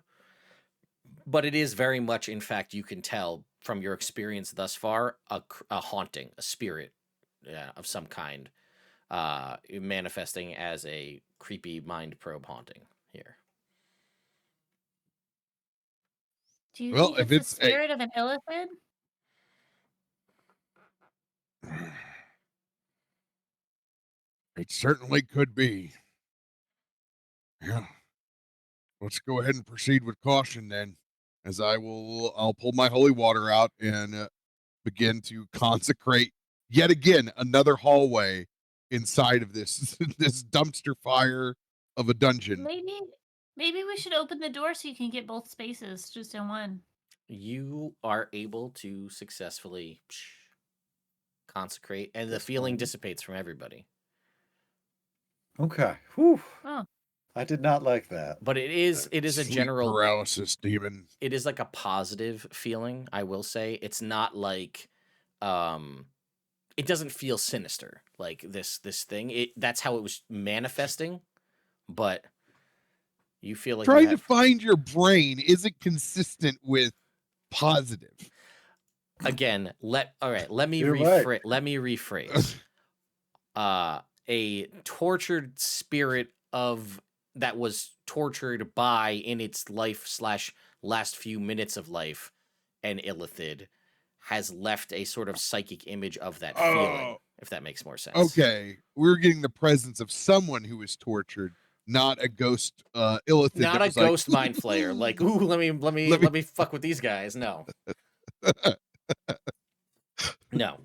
but it is very much, in fact, you can tell from your experience thus far, a haunting, a spirit of some kind, manifesting as a creepy mind probe haunting here. do you Well, think if it's it's the spirit of an illithid? It certainly could be. Yeah. Let's go ahead and proceed with caution then, as I'll pull my holy water out and begin to consecrate yet again another hallway inside of this this dumpster fire of a dungeon. Maybe we should open the door so you can get both spaces just in one. You are able to successfully consecrate, and the This feeling one. dissipates from everybody. Okay. Whew. Oh, I did not like that. But it is a Sleep general paralysis demon. it is like a positive feeling, I will say. It's not like it doesn't feel sinister like this thing. That's how it was manifesting, but you feel like Trying to find your brain isn't consistent with positive. again, let me You're right. let me rephrase. A tortured spirit of that was tortured by in its life / last few minutes of life, an illithid has left a sort of psychic image of that feeling, if that makes more sense. Okay, we're getting the presence of someone who was tortured, not a ghost illithid. Not that a was ghost like, mind flayer, like, ooh, let me fuck with these guys. No. No.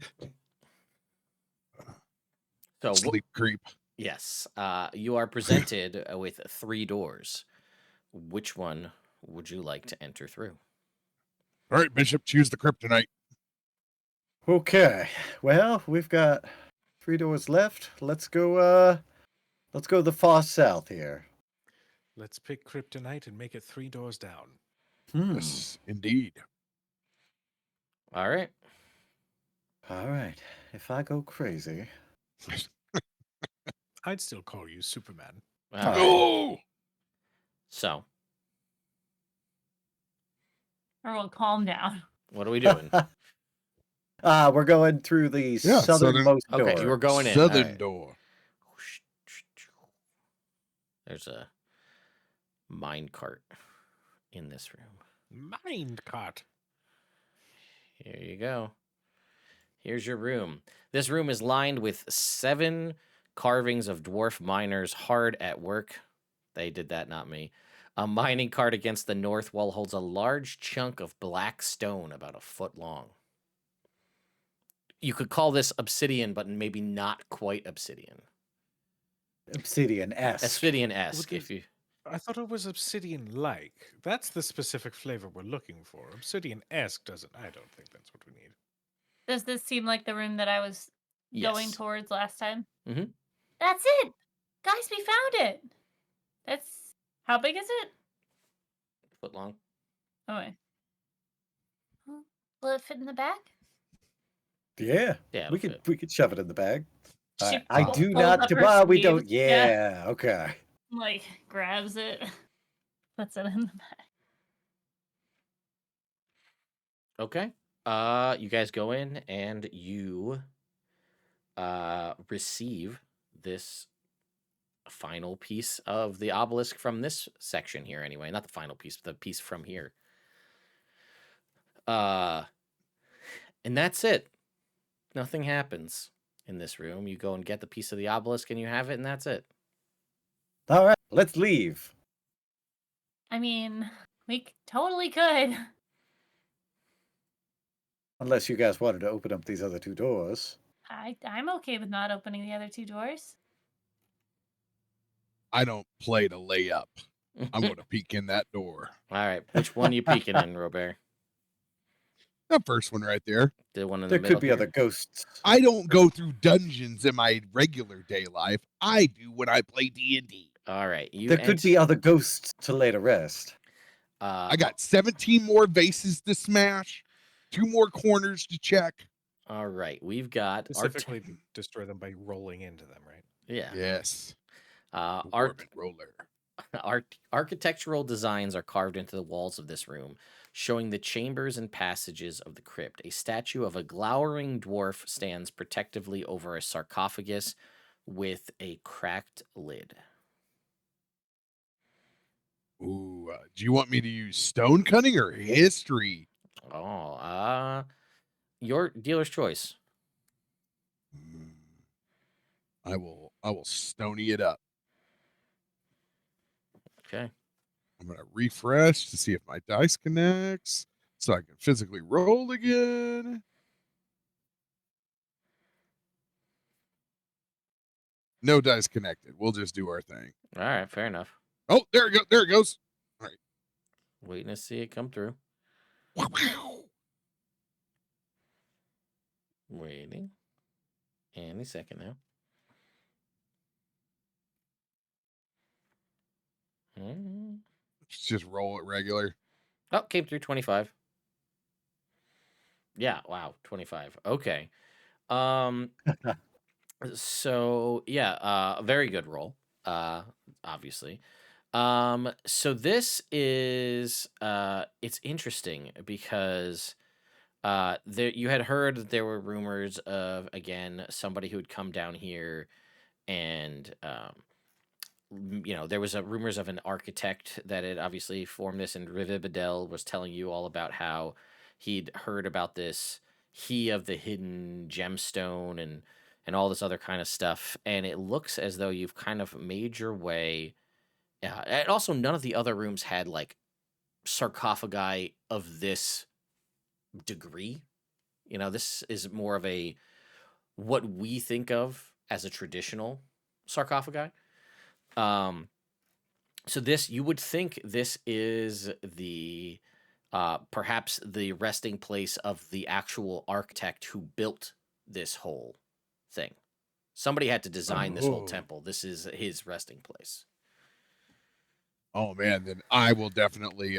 So sleep creep. yes, you are presented with 3 doors. Which one would you like to enter through? All right, Bishop, choose the kryptonite. Okay. Well, we've got 3 doors left. Let's go the far south here. Let's pick kryptonite and make it 3 doors down. Yes, indeed. All right. All right. If I go crazy. I'd still call you Superman. All right. Oh, So, everyone, calm down. what are we doing? We're going through the Yeah, southernmost Okay, door. you were going in. All southern right. door. There's a mine cart in this room. Mind cart. Here you go. Here's your room. This room is lined with 7 carvings of dwarf miners hard at work. They did that, not me. A mining cart against the north wall holds a large chunk of black stone about a foot long. You could call this obsidian, but maybe not quite obsidian. Obsidian-esque. Obsidian-esque, Would if you... I thought it was obsidian-like. That's the specific flavor we're looking for. Obsidian-esque doesn't. I don't think that's what we need. Does this seem like the room that I was going Yes. towards last time? Mhm. That's it! Guys, we found it! That's... How big is it? Foot long. Oh, wait. Will it fit in the back? Yeah. Yeah, We it'll could shove it in the bag. She I pulls do not. up her Well, we sleeve. don't. Yeah. Okay. Like grabs it, puts it in the bag. Okay. You guys go in and you receive this final piece of the obelisk from this section here anyway. Not the final piece, but the piece from here. And that's it. Nothing happens in this room. You go and get the piece of the obelisk and you have it, and that's it. All right. Let's leave. I mean, we totally could. Unless you guys wanted to open up these other two doors. I'm okay with not opening the other two doors. I don't play to lay up. I'm going to peek in that door. All right. Which one you peeking in, Robert? The first one right there. The one in the There middle could be here? other ghosts. I don't go through dungeons in my regular day life. I do when I play D&D. All right. There could be other ghosts to lay to rest. I got 17 more vases to smash, 2 more corners to check. All right. We've got Specifically destroy them by rolling into them, right? Yeah. Yes. Art roller. architectural designs are carved into the walls of this room, showing the chambers and passages of the crypt. A statue of a glowering dwarf stands protectively over a sarcophagus with a cracked lid. Ooh, do you want me to use stone cutting or history? Oh, your dealer's choice. I will stony it up. Okay. I'm gonna refresh to see if my dice connects so I can physically roll again. No dice connected. We'll just do our thing. All right. Fair enough. Oh, there it goes. There it goes. All right. Waiting to see it come through. Waiting. Any second now. Let's just roll it regular. Oh, came through 25. Yeah, wow, 25. Okay. So yeah, very good roll. Obviously. So this is it's interesting because there you had heard that there were rumors of, again, somebody who would come down here and there was rumors of an architect that had obviously formed this, and Rivibedel was telling you all about how he'd heard about this he of the hidden gemstone and all this other kind of stuff, and it looks as though you've kind of made your way. And also, none of the other rooms had like sarcophagi of this degree. This is more of a what we think of as a traditional sarcophagi. So this, you would think this is the perhaps the resting place of the actual architect who built this whole thing. Somebody had to design this whole Oh. temple. This is his resting place. Oh man, then I will definitely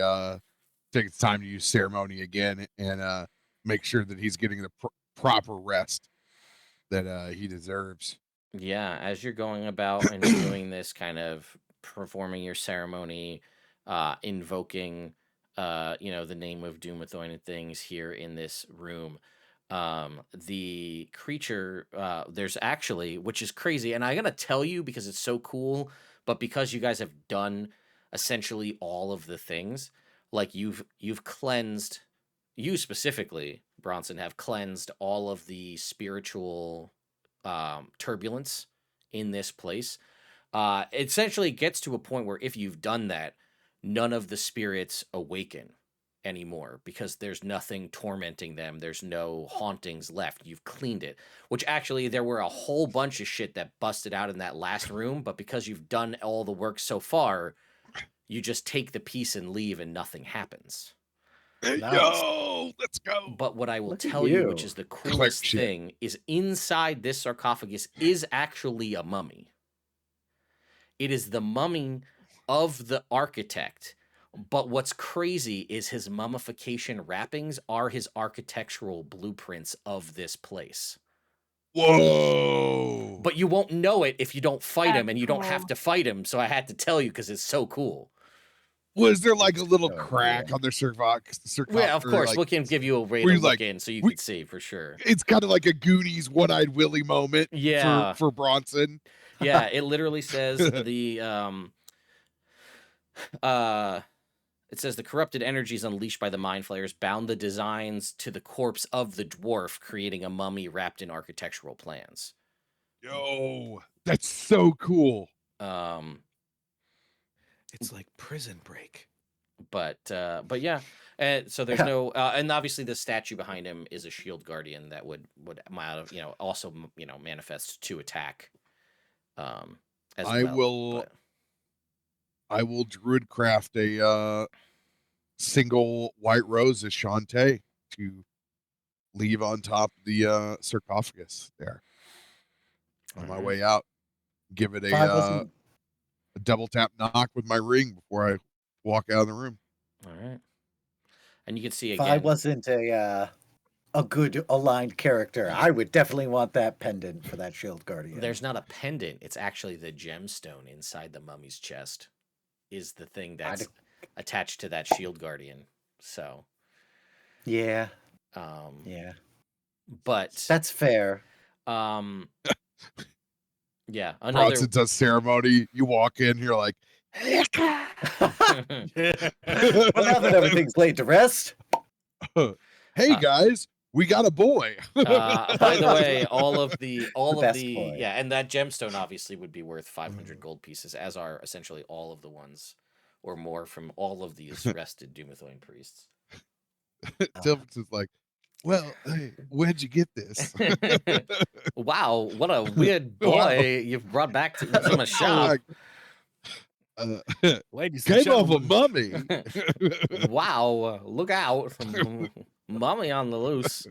take the time to use ceremony again and make sure that he's getting the proper rest that he deserves. Yeah, as you're going about and doing this, kind of performing your ceremony, invoking, the name of Doomethorn and things here in this room, the creature, there's actually, which is crazy, and I'm gonna tell you because it's so cool, but because you guys have done essentially all of the things, like you've cleansed, you specifically, Bronson, have cleansed all of the spiritual turbulence in this place. It essentially gets to a point where if you've done that, none of the spirits awaken anymore because there's nothing tormenting them. There's no hauntings left. You've cleaned it, which actually there were a whole bunch of shit that busted out in that last room, but because you've done all the work so far, you just take the piece and leave and nothing happens. Hey, Nice. yo, let's go. But what I will Look at tell you, which you. is the Clerk coolest shit. thing, is inside this sarcophagus is actually a mummy. It is the mummy of the architect. But what's crazy is his mummification wrappings are his architectural blueprints of this place. Whoa! But you won't know it if you don't fight him, That's and you don't have cool. to fight him. So I had to tell you because it's so cool. Was there like a little So crack cool. on their sarcophagus? Well, of course, Like, we can give you a way were to you look like, in so you we- can see for sure. it's kind of like a Goonies one-eyed Willie moment Yeah. for Bronson. Yeah, it literally says the it says the corrupted energies unleashed by the mind flayers bound the designs to the corpse of the dwarf, creating a mummy wrapped in architectural plans. Yo, that's so cool. It's like Prison Break. But yeah, so there's no and obviously the statue behind him is a shield guardian that would also manifest to attack as I well. will I will druid craft a single white rose as Shantae to leave on top of the sarcophagus there on my way out. Give it If I wasn't a double tap knock with my ring before I walk out of the room. All right. And you can see if again. I wasn't a good aligned character, I would definitely want that pendant for that shield guardian. There's not a pendant. It's actually the gemstone inside the mummy's chest is the thing that's attached to that shield guardian. So yeah. Yeah. But that's fair. Yeah. Bronson does ceremony. You walk in, you're like, well, now that everything's laid to rest. Hey guys, we got a boy. By the way, all of the boy. yeah, and that gemstone obviously would be worth 500 gold pieces, as are essentially all of the ones or more from all of these rested Doomethroin priests. Dilfix is like, well, hey, where'd you get this? Wow, what a weird boy you've brought back from a shop. Ladies came off a mummy. Wow, look out from mummy on the loose.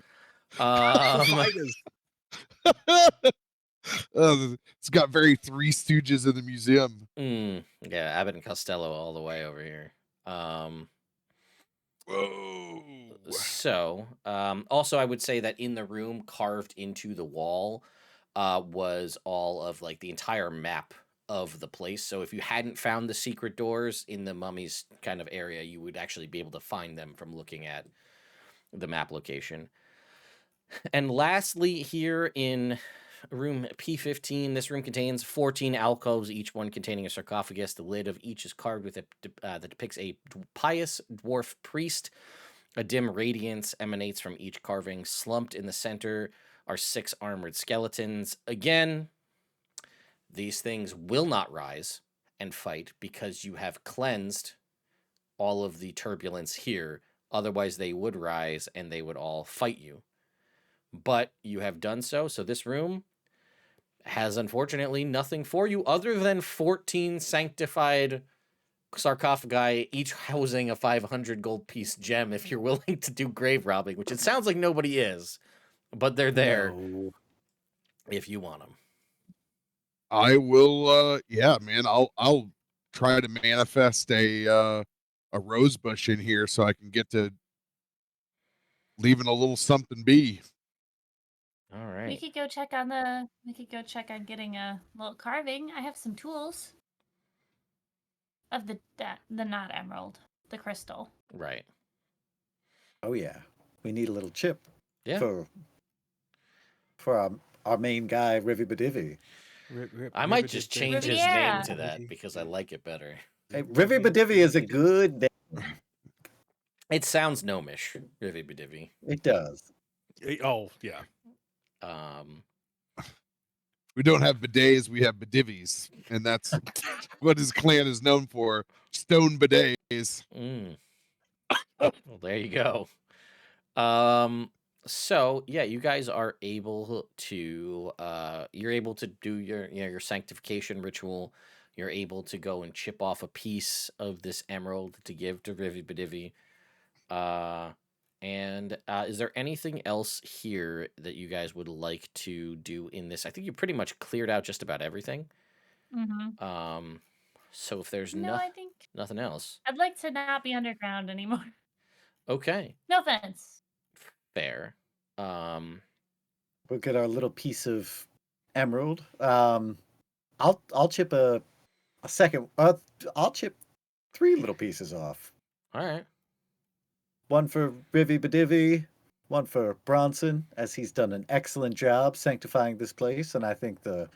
It's got very Three Stooges in the museum. Yeah, Abbott and Costello all the way over here. Whoa. So, also I would say that in the room, carved into the wall, was all of like the entire map of the place. So if you hadn't found the secret doors in the mummy's kind of area, you would actually be able to find them from looking at the map location. And lastly, here in room P15, this room contains 14 alcoves, each one containing a sarcophagus. The lid of each is carved with that depicts a pious dwarf priest. A dim radiance emanates from each carving. Slumped in the center are 6 armored skeletons. Again, these things will not rise and fight because you have cleansed all of the turbulence here. Otherwise, they would rise and they would all fight you. But you have done so. So this room has unfortunately nothing for you other than 14 sanctified sarcophagi, each housing a 500 gold piece gem if you're willing to do grave robbing, which it sounds like nobody is, but they're there if you want them. I will yeah, man, I'll try to manifest a rose bush in here so I can get to leaving a little something be. All right. We could go check on getting a little carving. I have some tools. Of the not emerald, the crystal. Right. Oh yeah, we need a little chip. Yeah. For our main guy, Rivy Badivi. I might just change his name to that because I like it better. Hey, Rivy Badivi is a good name. It sounds gnomish, Rivy Badivi. It does. Oh yeah. We don't have bidets, we have badivies, and that's what his clan is known for. Stone bidets. Well, there you go. So yeah, you guys are able to you're able to do your sanctification ritual. You're able to go and chip off a piece of this emerald to give to Rivy Badivi. And is there anything else here that you guys would like to do in this? I think you pretty much cleared out just about everything. Mm-hmm. So if there's I think nothing else, I'd like to not be underground anymore. Okay. No offense. Fair. We'll get our little piece of emerald. I'll chip a second. I'll chip 3 little pieces off. All right. One for Rivy Badivy, one for Bronson, as he's done an excellent job sanctifying this place, and I think the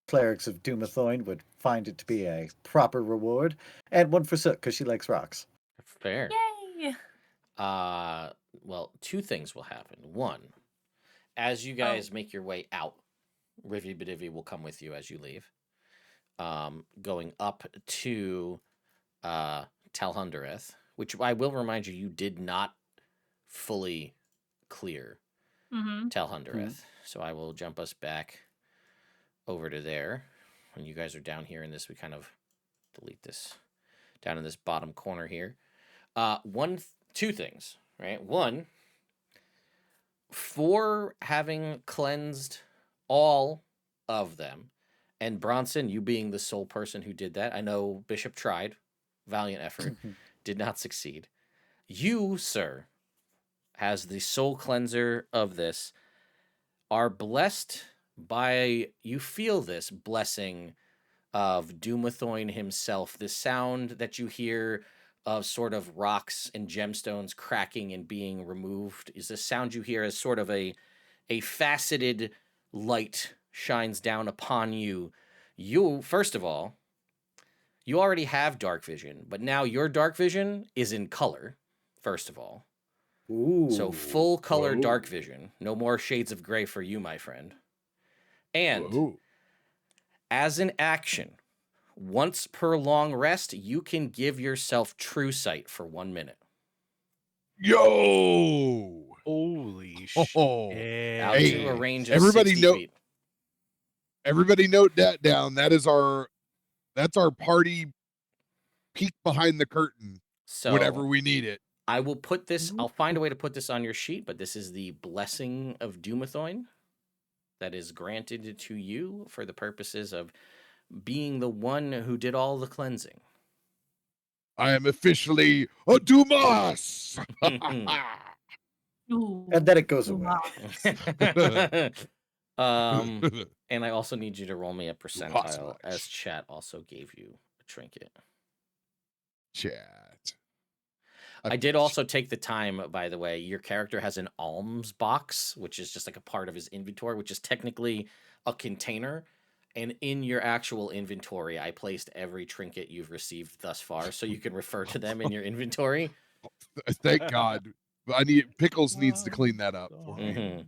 clerics of Dumathoin would find it to be a proper reward. And one for Soot, because she likes rocks. Fair. Yay! Well, 2 things will happen. One, as you guys make your way out, Rivy Badivy will come with you as you leave. Going up to Talhund, which I will remind you, you did not fully clear Mm-hmm. Talhund. So I will jump us back over to there. When you guys are down here in this, we kind of delete this down in this bottom corner here. 2 things, right? One, for having cleansed all of them, and Bronson, you being the sole person who did that, I know Bishop tried, valiant effort, did not succeed. You, sir, as the sole cleanser of this, are blessed by, you feel this blessing of Dumathoin himself, the sound that you hear of sort of rocks and gemstones cracking and being removed is the sound you hear as sort of a faceted light shines down upon you. You, first of all, you already have dark vision, but now your dark vision is in color, first of all. Ooh. So full color Whoa. dark vision. No more shades of gray for you, my friend. And Whoa. as an action, once per long rest, you can give yourself true sight for 1 minute. Yo! Holy Oh. shit. Out Hey, to a range of everybody 60 know- feet. Everybody note that down. That's our party peek behind the curtain So whenever we need it. I will put this, I'll find a way to put this on your sheet, but this is the blessing of Dumathoin that is granted to you for the purposes of being the one who did all the cleansing. I am officially a Dumas. Ooh. And then it goes away. Wow. And I also need you to roll me a percentile Awesome. as chat also gave you a trinket. Chat. I did also take the time, by the way, your character has an alms box, which is just like a part of his inventory, which is technically a container. And in your actual inventory, I placed every trinket you've received thus far, so you can refer to them in your inventory. Thank God. Pickles needs to clean that up for me. Mhm.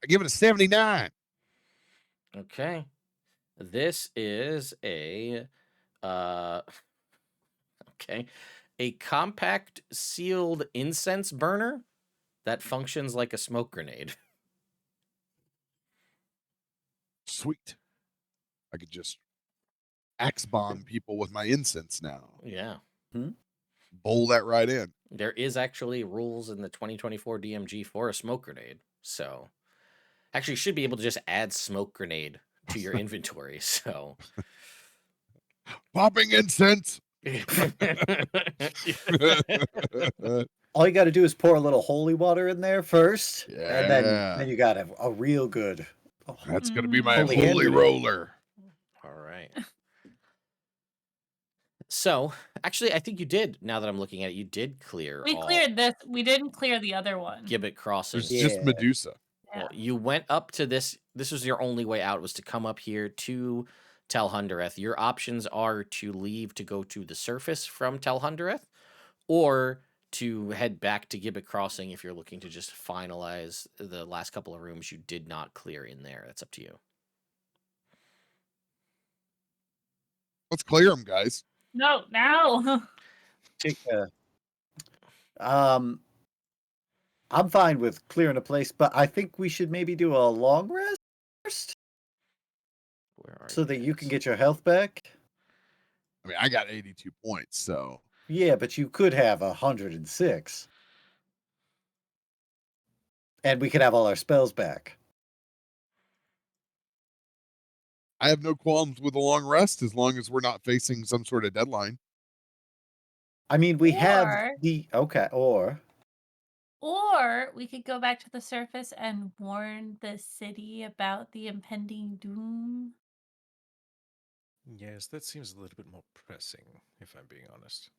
I give it a 79. Okay. This is a okay. A compact sealed incense burner that functions like a smoke grenade. Sweet. I could just axe bomb people with my incense now. Yeah. Bowl that right in. There is actually rules in the 2024 DMG for a smoke grenade. So actually you should be able to just add smoke grenade to your inventory. So Popping incense. All you got to do is pour a little holy water in there first, and Yeah. then you got a real good. That's going to be my Holy holy hand grenade. roller. all right. So actually I think you did, now that I'm looking at it, you did clear We all cleared this. We didn't clear the other one. Gibbet crossing. There's just Yeah. Medusa. Well, you went up to this. This was your only way out, was to come up here to Talhund. Your options are to leave to go to the surface from Talhund, or to head back to Gibbet Crossing if you're looking to just finalize the last couple of rooms you did not clear in there. That's up to you. Let's clear them, guys. No, now. Take I'm fine with clearing a place, but I think we should maybe do a long rest first, Where are so that you can guys? get your health back. I mean, I got 82 points, so Yeah, but you could have 106, and we could have all our spells back. I have no qualms with a long rest as long as we're not facing some sort of deadline. I mean, we have Or- the okay, or Or we could go back to the surface and warn the city about the impending doom. Yes, that seems a little bit more pressing, if I'm being honest.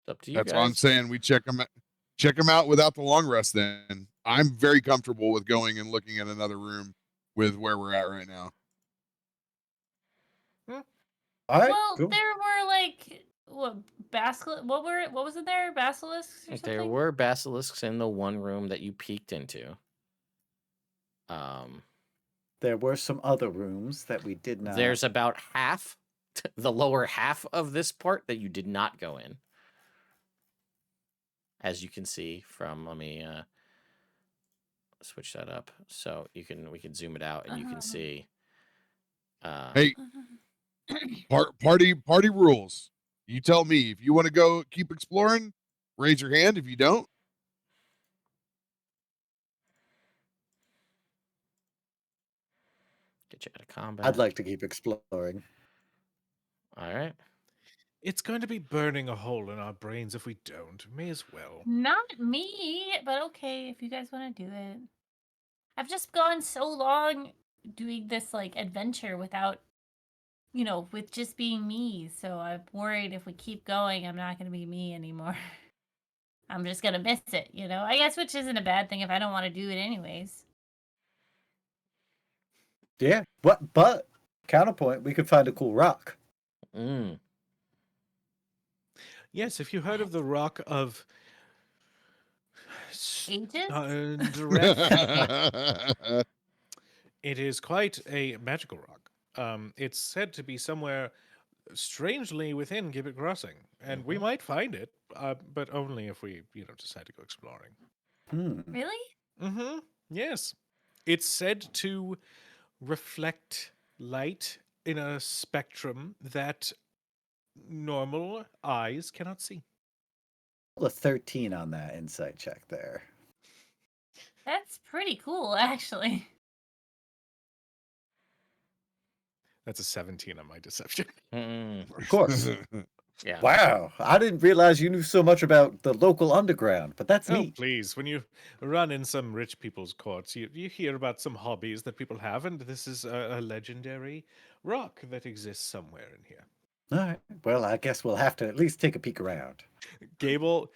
It's up to you That's guys. all I'm saying. We check them out without the long rest. Then I'm very comfortable with going and looking at another room with where we're at right now. All right, Well, cool. there were like what what was it there? Basilisks or something? There were basilisks in the one room that you peeked into. There were some other rooms that we did not. There's about half, the lower half of this part that you did not go in. As you can see from, let me switch that up so we can zoom it out and you can see. Hey, party rules. You tell me if you want to go keep exploring. Raise your hand if you don't. Get you out of combat. I'd like to keep exploring. All right. It's going to be burning a hole in our brains if we don't. May as well. Not me, but okay, if you guys want to do it. I've just gone so long doing this like adventure without, with just being me. So I'm worried if we keep going, I'm not going to be me anymore. I'm just going to miss it, I guess, which isn't a bad thing if I don't want to do it anyways. Yeah. But counterpoint, we could find a cool rock. Yes, if you heard of the rock of Ages? It is quite a magical rock. It's said to be somewhere strangely within Gibbet Crossing, and we might find it, but only if we, decide to go exploring. Really? Mm-hmm. Yes. It's said to reflect light in a spectrum that normal eyes cannot see. A 13 on that insight check there. That's pretty cool, actually. That's a 17 on my deception. Of course. Yeah. Wow. I didn't realize you knew so much about the local underground, but that's Oh, neat. please. When you run in some rich people's courts, you hear about some hobbies that people have, and this is a legendary rock that exists somewhere in here. All right. Well, I guess we'll have to at least take a peek around. Gable,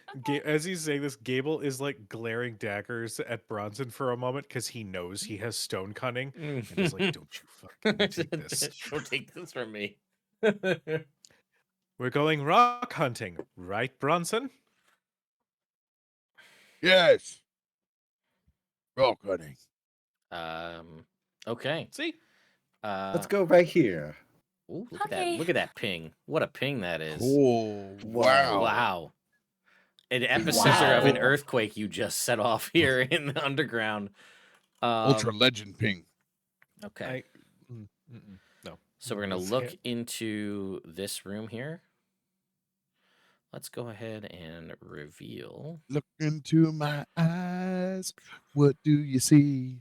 as he's saying this, Gable is like glaring daggers at Bronson for a moment because he knows he has stone cunning. And he's like, don't you fucking take this. Don't take this from me. We're going rock hunting, right, Bronson? Yes. Rock hunting. Okay. See? Let's go right here. Ooh, look at that. Okay. Look at that ping. What a ping that is. Oh, wow. Wow. An epicenter of an Wow. earthquake you just set off here in the underground. Ultra legend ping. Okay. No. So we're going to Let's look hit- into this room here. Let's go ahead and reveal. Look into my eyes. What do you see?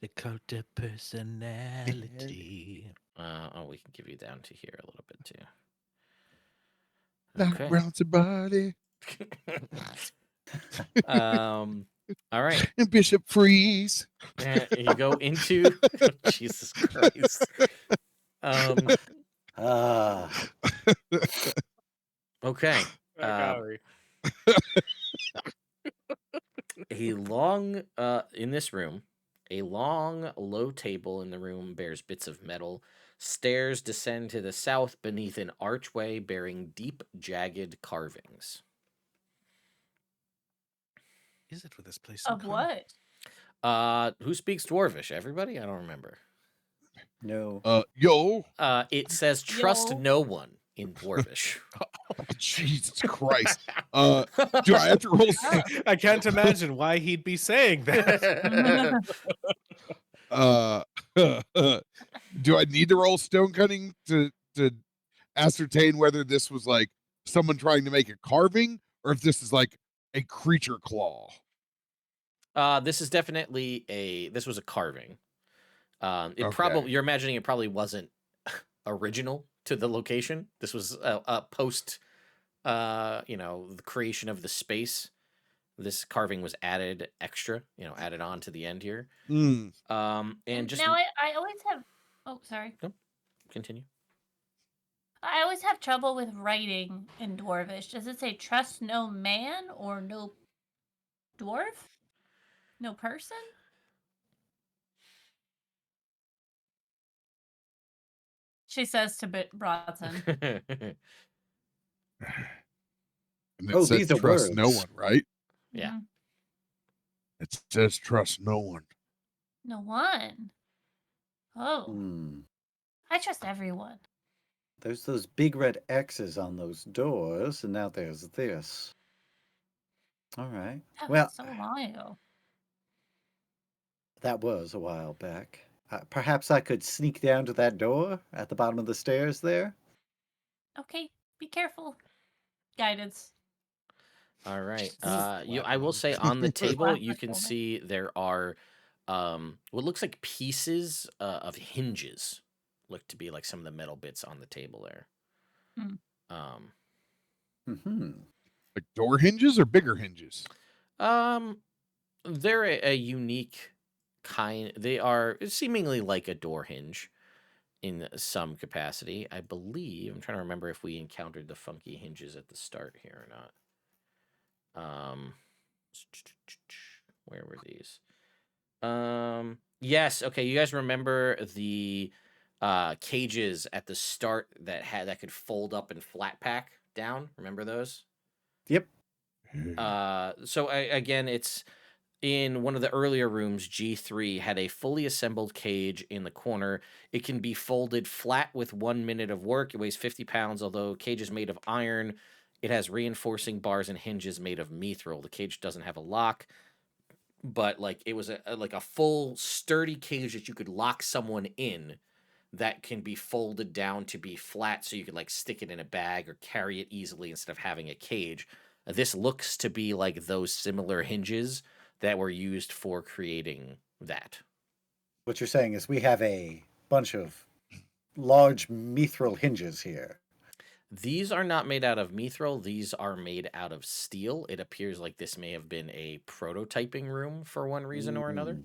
The cult of personality. We can give you down to here a little bit too. Like Okay. rounds of body. All right. And Bishop Freeze. You go into Jesus Christ. Okay. In this room, a long, low table in the room bears bits of metal. Stairs descend to the south beneath an archway bearing deep, jagged carvings. Is it with this place? Of what? Who speaks Dwarvish? Everybody? I don't remember. No. Yo. It says trust Yo. no one in Dwarvish. Jesus Christ. Do I have to roll? I can't imagine why he'd be saying that. Do I need to roll stone cutting to ascertain whether this was like someone trying to make a carving or if this is like a creature claw? This is definitely this was a carving. It Okay. probably, you're imagining it probably wasn't original to the location. This was a post, the creation of the space. This carving was added extra, added on to the end here. Mm. And just now I always have. Oh, sorry. continue. I always have trouble with writing in Dwarvish. Does it say trust no man or no dwarf? No person? She says to Bronson. And it Oh, said these are trust no words. one, right? Yeah. Mhm. It says trust no one. No one. Oh, Hmm. I trust everyone. There's those big red X's on those doors, and now there's this. All right. That Well, was so long ago. that was a while back. Perhaps I could sneak down to that door at the bottom of the stairs there. Okay, be careful. Guidance. All right. Ooh, I will say flat on the table Flat you can shoulder. see there are what looks like pieces of hinges. Look to be like some of the metal bits on the table there. Hmm. Hmm. Like door hinges or bigger hinges? They're a unique kind. They are seemingly like a door hinge in some capacity. I believe. I'm trying to remember if we encountered the funky hinges at the start here or not. Where were these? Yes. Okay. You guys remember the cages at the start that could fold up and flat pack down? Remember those? Yep. So again, it's in one of the earlier rooms. G3 had a fully assembled cage in the corner. It can be folded flat with 1 minute of work. It weighs 50 pounds, although cage is made of iron. It has reinforcing bars and hinges made of mithril. The cage doesn't have a lock, but like it was like a full sturdy cage that you could lock someone in, that can be folded down to be flat so you could like stick it in a bag or carry it easily instead of having a cage. This looks to be like those similar hinges that were used for creating that. What you're saying is we have a bunch of large mithril hinges here. These are not made out of mithril. These are made out of steel. It appears like this may have been a prototyping room for one reason or another.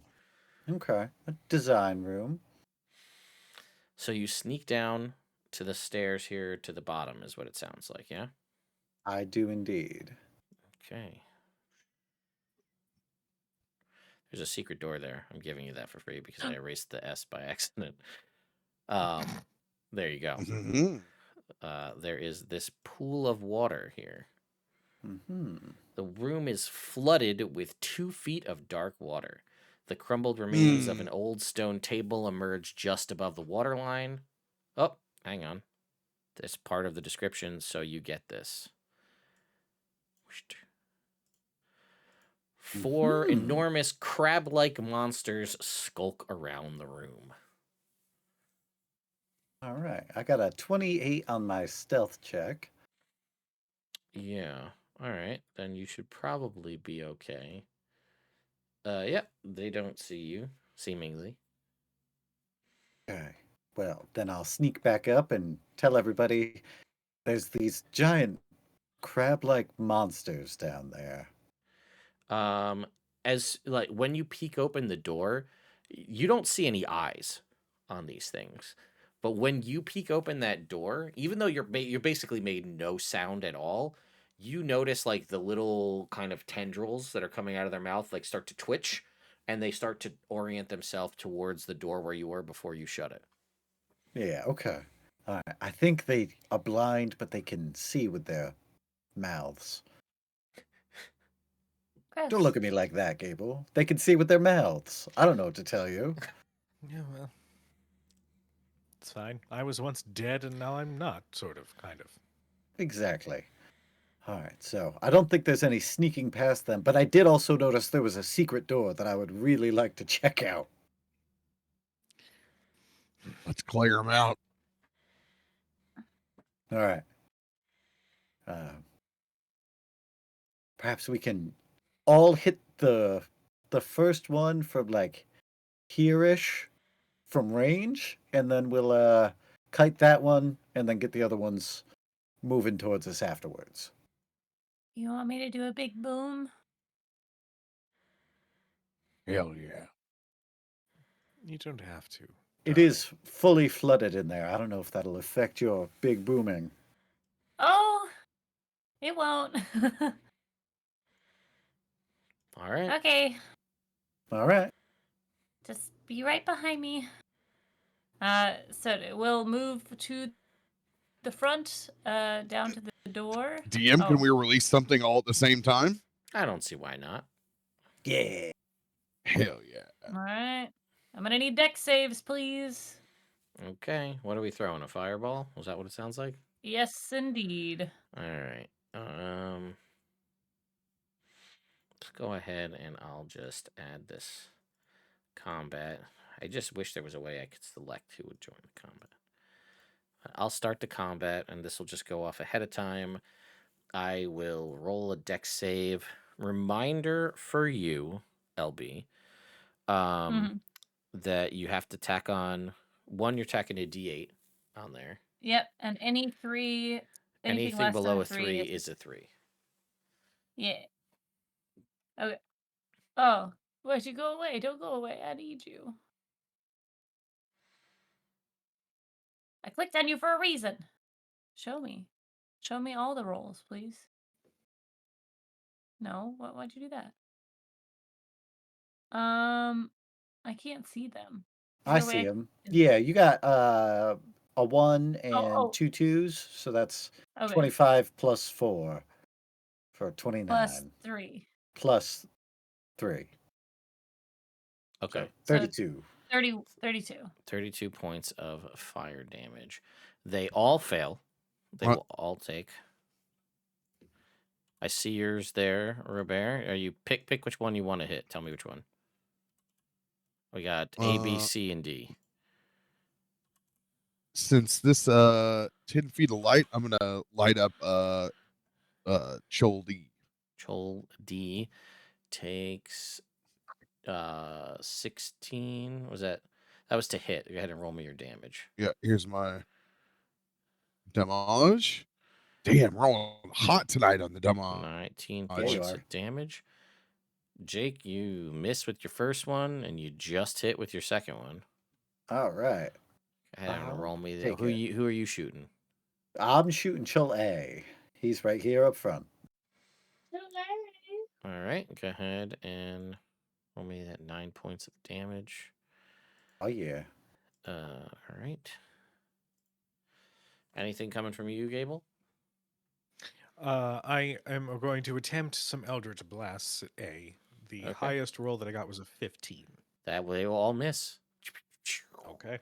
Okay. A design room. So you sneak down to the stairs here to the bottom is what it sounds like, yeah? I do indeed. Okay. There's a secret door there. I'm giving you that for free because I erased the S by accident. There you go. Mhm. There is this pool of water here. Hmm. The room is flooded with 2 feet of dark water. The crumbled remains of an old stone table emerge just above the waterline. Oh, hang on. This part of the description, so you get this. 4 enormous crab-like monsters skulk around the room. All right. I got a 28 on my stealth check. Yeah. All right. Then you should probably be okay. Yeah, they don't see you, seemingly. Okay. Well, then I'll sneak back up and tell everybody there's these giant crab-like monsters down there. As like when you peek open the door, you don't see any eyes on these things. But when you peek open that door, even though you're basically made no sound at all, you notice like the little kind of tendrils that are coming out of their mouth like start to twitch, and they start to orient themselves towards the door where you were before you shut it. Yeah, okay. All right. I think they are blind, but they can see with their mouths. Gross. Don't look at me like that, Gable. They can see with their mouths. I don't know what to tell you. Yeah, well, it's fine. I was once dead and now I'm not, sort of, kind of. Exactly. All right, so I don't think there's any sneaking past them, but I did also notice there was a secret door that I would really like to check out. Let's clear them out. All right. Perhaps we can all hit the first one from like here-ish from range, and then we'll kite that one and then get the other ones moving towards us afterwards. You want me to do a big boom? Hell yeah. You don't have to. It darling. is fully flooded in there. I don't know if that'll affect your big booming. Oh, it won't. All right. Okay, All right. just be right behind me. So we'll move to the front, down to the door. DM, can Oh. we release something all at the same time? I don't see why not. Yeah. Hell yeah. All right. I'm gonna need deck saves, please. Okay. What are we throwing? A fireball? Was that what it sounds like? Yes, indeed. All right. Let's go ahead and I'll just add this combat. I just wish there was a way I could select who would join the combat. I'll start the combat, and this will just go off ahead of time. I will roll a deck save. Reminder for you, LB, Mhm. that you have to tack on one. You're tacking a D8 on there. Yep, and anything less below than a 3 3 is a 3. yeah. Okay. Oh, why'd you go away? Don't go away. I need you. I clicked on you for a reason. Show me. Show me all the rolls, please. No? Why'd you do that? I can't see them. Is I there a way see I them. can- Yeah, you got a 1 and Oh, 2 twos, so that's okay. 25 plus 4 for 29 Plus 3. plus 3. Okay. So So 32. 32. 32 points of fire damage. They all fail. They What? will all take. I see yours there, Robert. Are you pick which one you want to hit? Tell me which one. We got A, B, C, and D. Since this 10 feet of light, I'm gonna light up Choll D. Choll D takes 16. Was that was to hit? Go ahead and roll me your damage. Yeah, here's my damage. Damn, we're all hot tonight on the damage. 19 Yeah, you points are. of damage. Jake, you missed with your first one, and you just hit with your second one. All right. Go ahead and I'll roll me. take Who it. who are you shooting? I'm shooting Chill A. He's right here up front. All right, go ahead and roll me that 9 points of damage. Oh, yeah. All right. Anything coming from you, Gable? I am going to attempt some Eldritch Blasts at A. The Okay. highest roll that I got was a 15. That way, will all miss. Okay.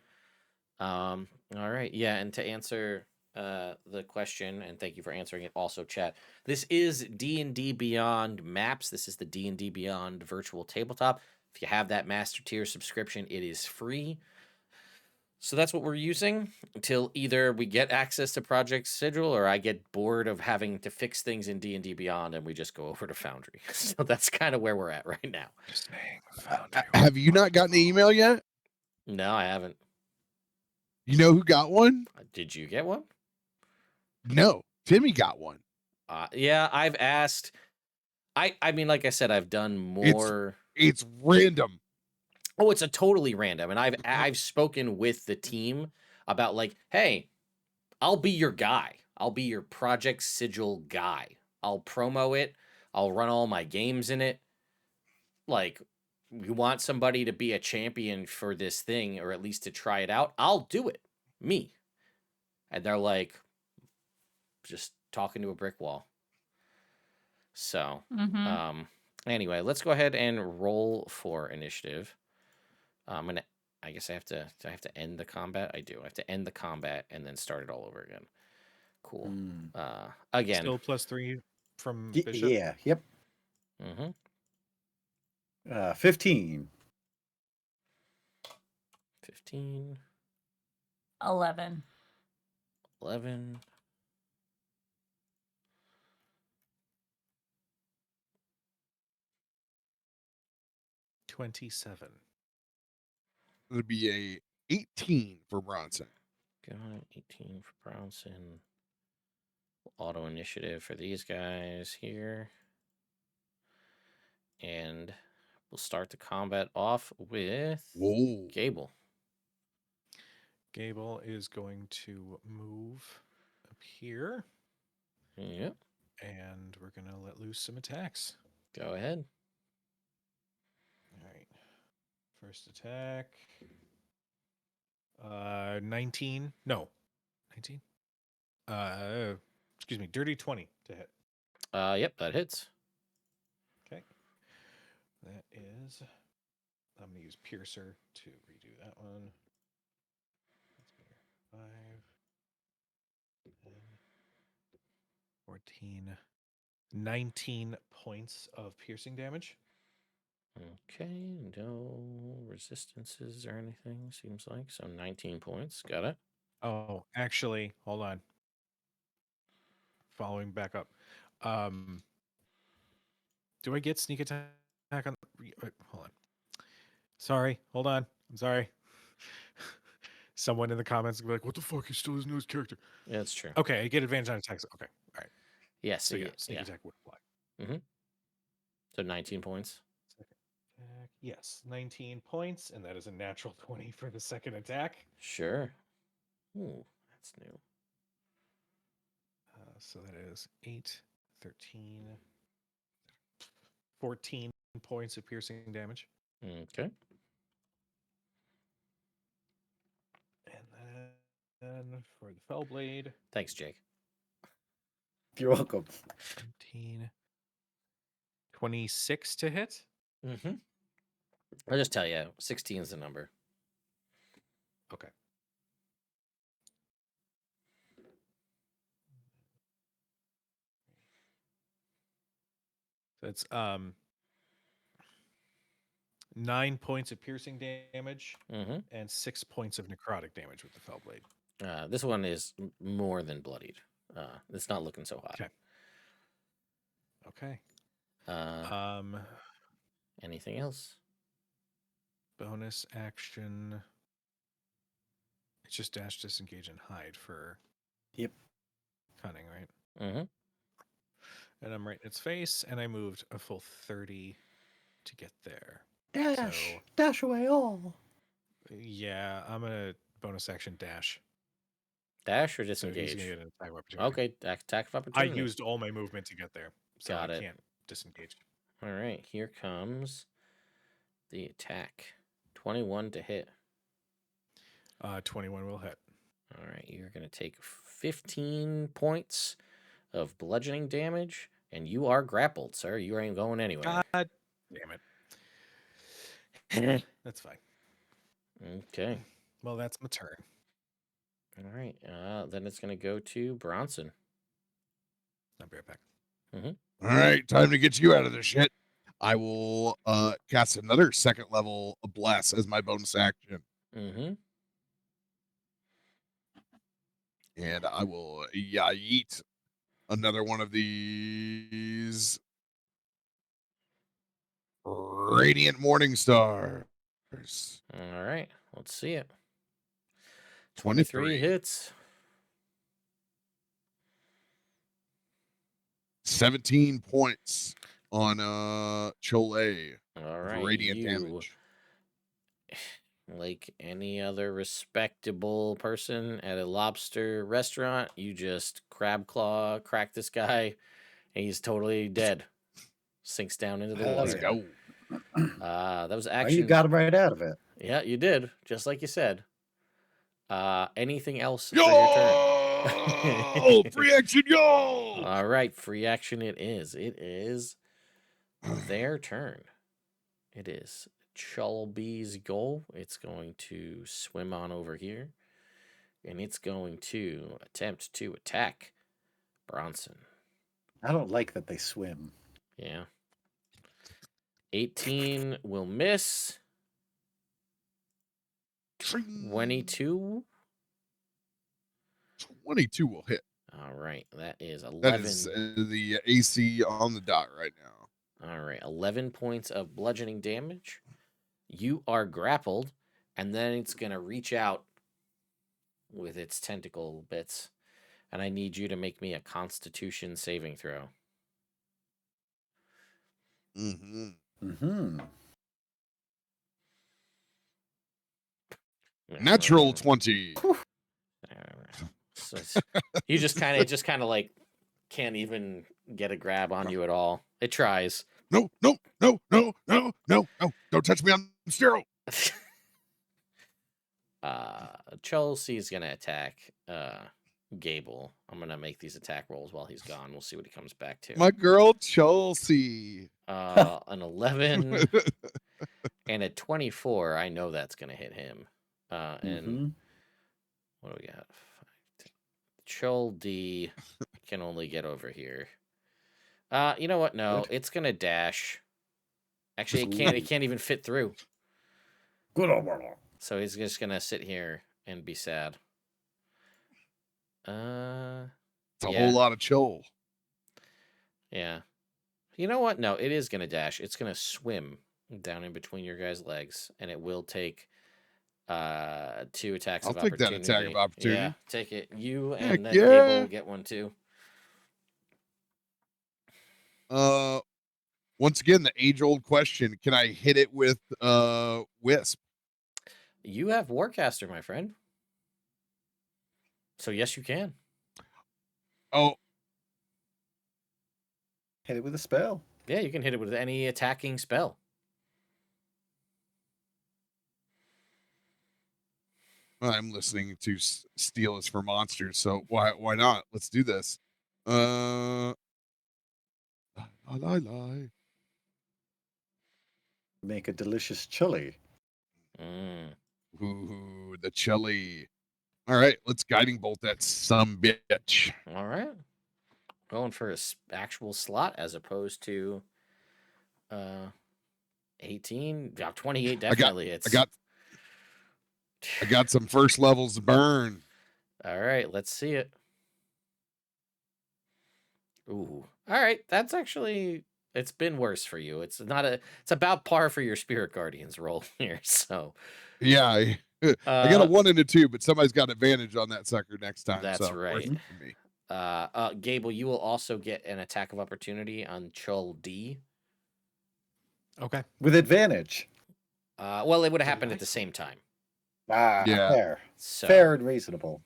All right, yeah, and to answer the question, and thank you for answering it also, chat. This is D&D Beyond Maps. This is the D&D Beyond virtual tabletop. If you have that master tier subscription, it is free. So that's what we're using until either we get access to Project Sigil or I get bored of having to fix things in D&D Beyond and we just go over to Foundry. So that's kind of where we're at right now. Just saying. Foundry. Have you not gotten the email yet? No, I haven't. You know who got one? Did you get one? No, Timmy got one. Yeah, I've asked. I mean, like I said, I've done more. It's random. Oh, it's a totally random, and I've spoken with the team about like, hey, I'll be your guy. I'll be your Project Sigil guy. I'll promo it. I'll run all my games in it. Like, you want somebody to be a champion for this thing, or at least to try it out? I'll do it. Me. And they're like, just talking to a brick wall. So, Mm-hmm. anyway, let's go ahead and roll for initiative. I guess I have to end the combat. I do. I have to end the combat and then start it all over again. Cool. Again. Still +3 from Bishop. Yeah. Yep. Mm-hmm. 15. 15. 11. 11. 27. It'd be a 18 for Bronson. Got 18 for Brownson. Auto initiative for these guys here. And We'll start the combat off with Whoa. Gable. Gable is going to move up here, Yep. and we're going to let loose some attacks. Go ahead. All right. First attack. 19. No. 19? Excuse me. Dirty 20 to hit. Yep, that hits. Okay. That is... I'm going to use Piercer to redo that one. That's better. 5, 10, 14, 19 points of piercing damage. Okay, no resistances or anything, seems like. So 19 points. Got it. Oh, actually, hold on. Following back up. Do I get sneak attack on... hold on. Sorry, hold on. I'm sorry. Someone in the comments will be like, what the fuck? He still doesn't know his character. Yeah, that's true. Okay, I get advantage on attacks. Okay, all right. Yes. So yeah, sneak attack would apply. So 19 points. Second attack. Yes, 19 points, and that is a natural 20 for the second attack. Sure. Ooh, that's new. So that is 8, 13, 14 points of piercing damage. Okay. And then for the fell blade, Thanks, Jake. You're welcome. 17, 26 to hit. Mm-hmm. I'll just tell you, 16 is the number. Okay. So it's 9 points of piercing damage Mm-hmm. and 6 points of necrotic damage with the fell blade. This one is more than bloodied. It's not looking so hot. Okay. Uh, anything else? Bonus action. It's just dash, disengage, and hide for cunning, right? Mm-hmm. And I'm right in its face, and I moved a full 30 to get there. Dash. So- Dash away all. Yeah, I'm gonna bonus action dash. Dash or So he's disengage? gonna get an attack of opportunity. Okay, attack of I opportunity. used all my movement to get there, so Got I it. can't disengage. All right, here comes the attack. 21 to hit. 21 will hit. All right, you're going to take 15 points of bludgeoning damage, and you are grappled, sir. You ain't going anywhere. God damn it. That's fine. Okay. Well, that's my turn. All right. Then it's going to go to Bronson. I'll be right back. All right, time to get you out of this shit. I will cast another second level bless as my bonus action. Mm-hmm. And I will yeet another one of these radiant morning stars. All right. Let's see it. 23 hits. 17 points on Choll All of right. radiant you, damage. like any other respectable person at a lobster restaurant, you just crab claw crack this guy, and he's totally dead. Sinks down into the Hell Let's water. yeah. go. That was Oh, action. you got him right out of it. Yeah, you did, just like you said. Anything else for your turn? Yo! Free action, yo! All right, free action it is. It is their turn. It is Cholby's goal. It's going to swim on over here, and it's going to attempt to attack Bronson. I don't like that they swim. Yeah. 18 will miss. 22. 22 will hit. All right, that is 11. That is the AC on the dot right now. All right, 11 points of bludgeoning damage. You are grappled, and then it's going to reach out with its tentacle bits. And I need you to make me a Constitution saving throw. Mm-hmm. Mm-hmm. Natural 20. So you just kind of like can't even get a grab on you at all. It tries. No. Don't touch me. I'm sterile. Chelsea is gonna attack Gable. I'm gonna make these attack rolls while he's gone. We'll see what he comes back to. My girl Chelsea. An 11 and a 24. I know that's gonna hit him. And what do we got? Choll D can only get over here. You know what? No, it's gonna dash. Actually, it can't even fit through. So he's just gonna sit here and be sad. It's a whole lot of Choll. Yeah. You know what? No, it is gonna dash. It's gonna swim down in between your guys' legs, and it will take 2 attacks of opportunity. I'll take that attack of opportunity. Yeah, take it. You Heck and then yeah. Gable will get one too. Once again, the age-old question: can I hit it with Wisp? You have Warcaster, my friend. So yes, you can. Oh, Hit it with a spell. Yeah, you can hit it with any attacking spell. I'm listening to Steel is for Monsters, so why not? Let's do this. Lie. Make a delicious chili. Ooh, the chili. All right, let's guiding bolt that some bitch. All right. Going for an actual slot as opposed to 18. Yeah, 28 definitely hits. I got some first levels to burn. All right, let's see it. Ooh. All right, that's actually, it's been worse for you. It's about par for your Spirit Guardians roll here. So yeah, I got a 1 and a 2, but somebody's got advantage on that sucker next time. That's so right. For me. Gable, you will also get an attack of opportunity on Choll D. Okay. With advantage. Well, it would have happened at the same time. Ah, Yeah. fair. So, Fair and reasonable.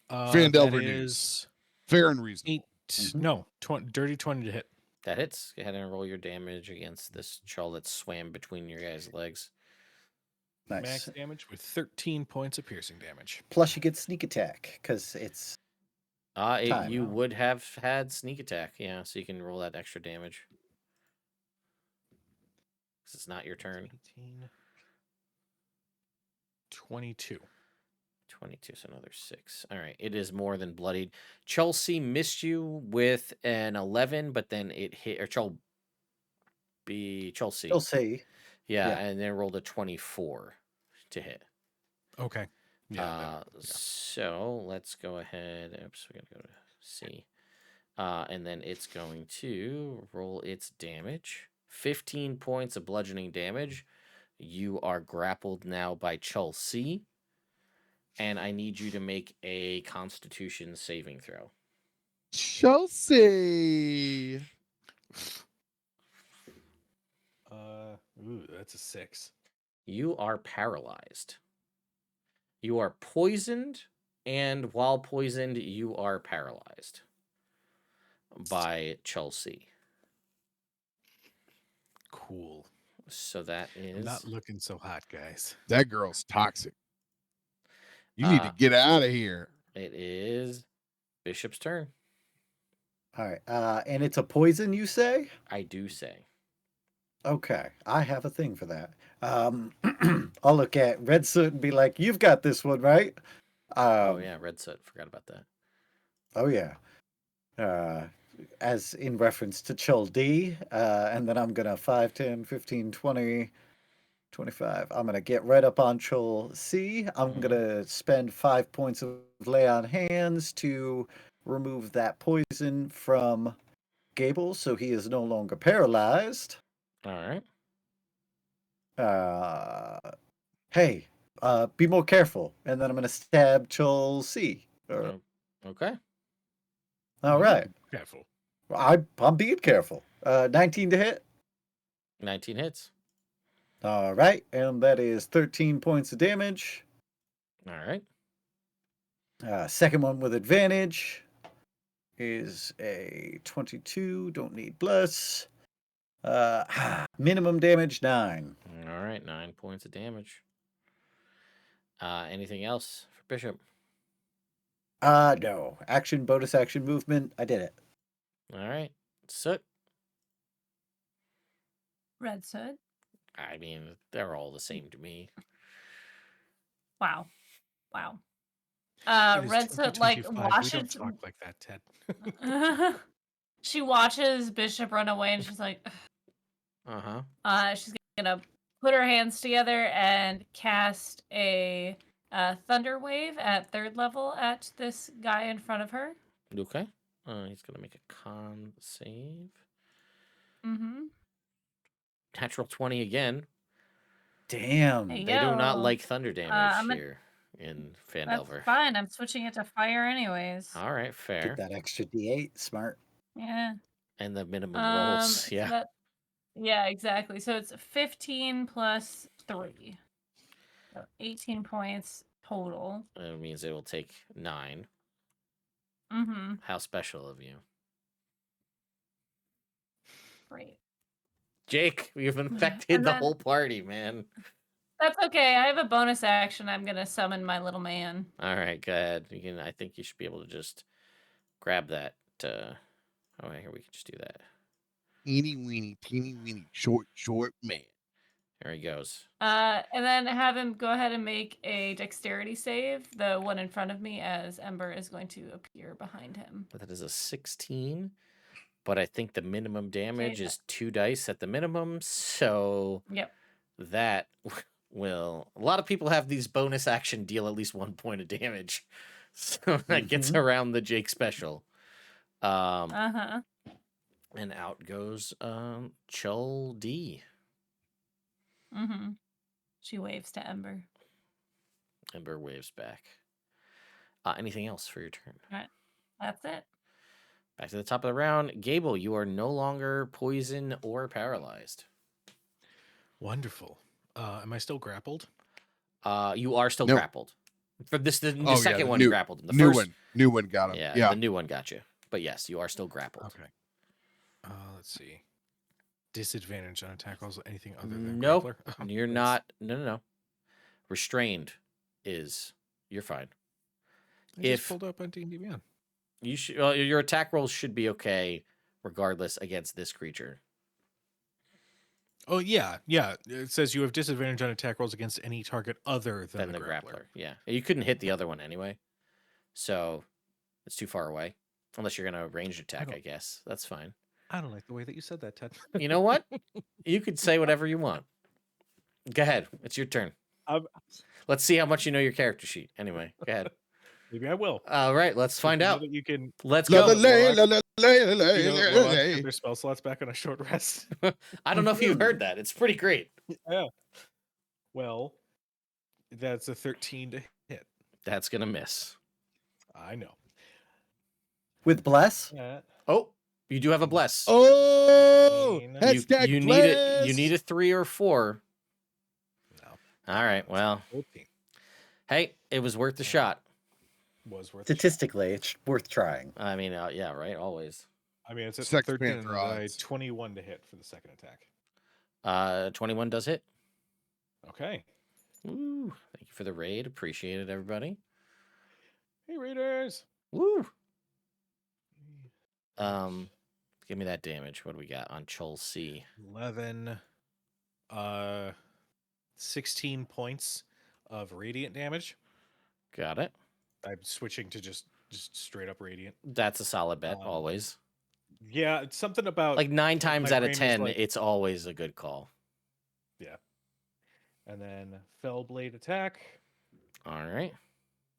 That Phandelver news. is Fair and reasonable. 8. No, dirty 20 to hit. that hits. Go ahead and roll your damage against this Choll that swam between your guys' legs. Nice. Max damage with 13 points of piercing damage. Plus you get sneak attack because it's time, You huh? would have had sneak attack, yeah, so you can roll that extra damage. 'Cause it's not your turn. 18, 22. 22, so another 6. All right, it is more than bloodied. Chelsea missed you with an 11, but then it hit, or Chelsea. You'll see. Yeah, and then rolled a 24 to hit. Okay. Yeah. So let's go ahead. Oops, we're gonna go to C. And then it's going to roll its damage. 15 points of bludgeoning damage. You are grappled now by Chelsea. And I need you to make a Constitution saving throw. Chelsea. That's a 6. You are paralyzed. You are poisoned, and while poisoned, you are paralyzed by Chelsea. Cool. So that is Not looking so hot, guys. That girl's toxic. You need to get out of here. It is Bishop's turn. All right. And it's a poison, you say? I do say. Okay. I have a thing for that. I'll look at Red Soot and be like, you've got this one, right? Oh, yeah. Red Soot. Forgot about that. Oh, yeah. As in reference to Choll D. And then I'm going to 5, 10, 15, 20, 25. I'm going to get right up on Choll C. I'm going to spend 5 points of lay on hands to remove that poison from Gable so he is no longer paralyzed. All right. Hey, be more careful. And then I'm going to stab Choll C. Okay. All right. Careful. I'm being careful. 19 to hit. 19 hits. All right, and that is 13 points of damage. All right. Second one with advantage is a 22. Don't need bless. Minimum damage 9. All right. 9 points of damage. Anything else for Bishop? No. Action, bonus action, movement. I did it. All right. Soot. Red Soot. I mean, they're all the same to me. Wow. Wow. It is Red Soot like 2025. We don't watches. talk like that, Ted. She watches Bishop run away, and she's like, Uh-huh. she's gonna put her hands together and cast a thunder wave at 3rd level at this guy in front of her. Okay. He's going to make a con save. Mm-hmm. Natural 20 again. Damn. There you They do not go. like thunder damage I'm here in Phandelver. That's fine. I'm switching it to fire anyways. All right, fair. Get that extra D8. Smart. Yeah. And the minimum rolls. So Yeah. yeah, exactly. So it's 15 plus 3. So 18 points total. That means it will take 9. Mm-hmm. How special of you. Great. Jake, you've infected the whole party, man. That's okay. I have a bonus action. I'm gonna summon my little man. All right, go ahead. You can. I think you should be able to just grab that. Oh, here we can just do that. Eeny weeny, teeny weeny, short man. There he goes. And then have him go ahead and make a dexterity save, the one in front of me, as Ember is going to appear behind him. But that is a 16. But I think the minimum damage Okay. is 2 dice at the minimum. So Yep. that will. A lot of people have these bonus action deal at least 1 point of damage. So that gets around the Jake special. Uh-huh. And out goes Choll D. Mm-hmm. She waves to Ember. Ember waves back. Anything else for your turn? All right. That's it. Back to the top of the round. Gable, you are no longer poisoned or paralyzed. Wonderful. Am I still grappled? You are still Nope. grappled. For this, the Oh, yeah, second the one new- grappled. The New first, new one got him. yeah, Yeah. the new one got you. But yes, you are still grappled. Okay. Let's see. Disadvantage on attack rolls. Anything other than Nope, grappler? Oh, you're that's- not. No. Restrained is you're fine. I if- just pulled up on D&D Beyond. You should. Your attack rolls should be okay, regardless against this creature. Oh yeah. It says you have disadvantage on attack rolls against any target other than Than the grappler. Yeah, you couldn't hit the other one anyway, so it's too far away. Unless you're gonna ranged attack, I don't- guess that's fine. I don't like the way that you said that, Ted. You know what? You could say whatever you want. Go ahead. It's your turn. Let's see how much you know your character sheet. Anyway, go ahead. Maybe I will. All right, let's find You know out. that you can. Let's La, go. la, la, la, la, la, You know la, that la, warlocks la. get their spell slots back on a short rest. I don't know if you've heard that. It's pretty great. Yeah. Well, that's a 13 to hit. That's gonna miss. I know. With bless? Yeah. Oh, you do have a bless. Oh, You- hashtag you need it. You bless. need a 3 or 4. No. All right. Well, 14 hey, it was worth the shot. was worth. a shot. Statistically, it's worth trying. I mean, yeah, right. Always. I mean, it's a Sex 13 and Panther I odds. 21 to hit for the second attack. 21 does hit. Okay. Woo! Thank you for the raid. Appreciate it, everybody. Hey, Raiders. Woo! Give me that damage. What do we got on Choll C? 11, 16 points of radiant damage. Got it. I'm switching to just straight up radiant. That's a solid bet. Always. Yeah, it's something about Like 9 times my out of brain was 10, like- it's always a good call. yeah. And then fell blade attack. All right.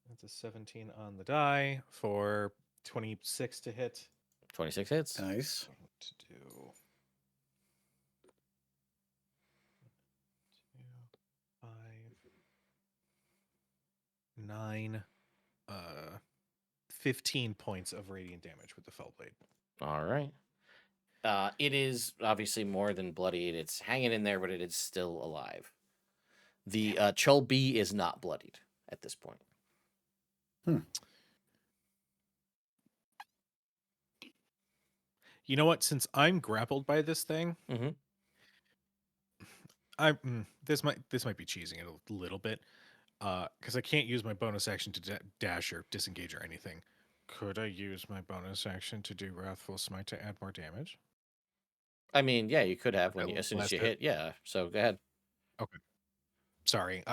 That's a 17 on the die for 26 to hit. 26 hits. Nice. To do 5, 9, 15 points of radiant damage with the fell blade. All right. It is obviously more than bloodied. It's hanging in there, but it is still alive. The Choll B is not bloodied at this point. You know what? Since I'm grappled by this thing, Mhm. this might be cheesing it a little bit, because I can't use my bonus action to dash or disengage or anything. Could I use my bonus action to do Wrathful Smite to add more damage? I mean, yeah, you could have Okay, as soon as last you hit. hit. Yeah. So go ahead. Okay. Sorry,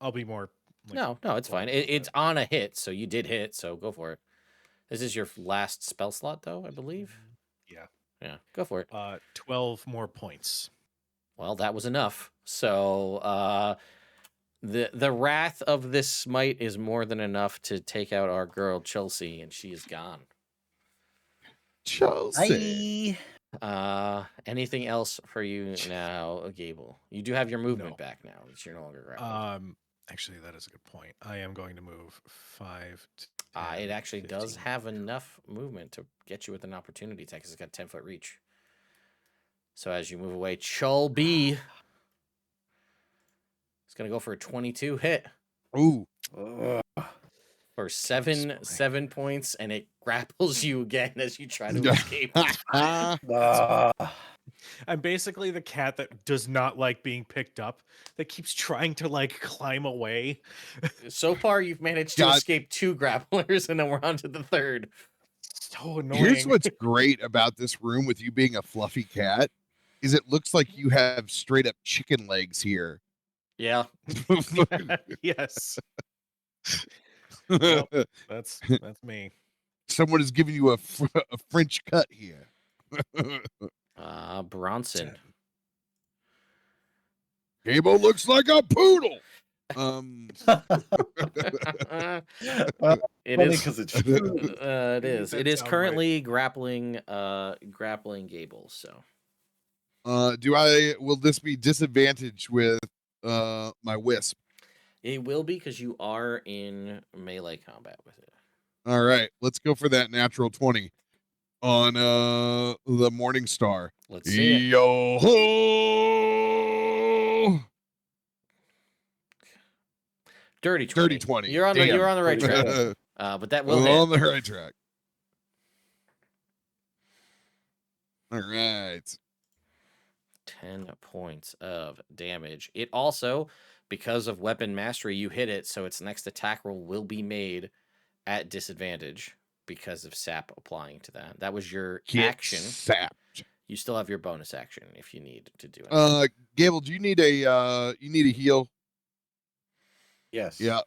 I'll be more. No, it's fine. blunt about It's that. on a hit, so you did hit. So go for it. This is your last spell slot, though, I believe. Yeah. Yeah, go for it. 12 more points. Well, that was enough. So the wrath of this smite is more than enough to take out our girl Chelsea, and she is gone. Chelsea. Anything else for you now, Gable? You do have your movement back now. That you're no longer grappled. Actually, that is a good point. I am going to move 5. 10, It actually does 15. have enough movement to get you with an opportunity attack. 'Cause it's got 10-foot reach. So as you move away, Choll B is going to go for a 22 hit Ooh. for 7 points, and it grapples you again as you try to escape. I'm basically the cat that does not like being picked up, that keeps trying to like climb away. So far, you've managed to God. escape 2 grapplers, and then we're on to the third. So annoying. Here's what's great about this room with you being a fluffy cat is it looks like you have straight up chicken legs here. Yeah. Yes. Yep, that's me. Someone is giving you a French cut here. Bronson. Gable looks like a poodle. It Funny is 'cause it's it It is. did It is sound currently grappling Gable. So will this be disadvantaged with my wisp? it will be because you are in melee combat with it. All right, let's go for that natural 20 on the Morning Star. Let's see it. Yo ho! Dirty 20. Dirty 20. You're on the right track. But that will hit. On the right track. All right. 10 points of damage. It also, because of weapon mastery, you hit it, so its next attack roll will be made at disadvantage because of sap applying to that. That was your action. Sapped. You still have your bonus action if you need to do it. Gable, do you need a heal? Yes. Yeah.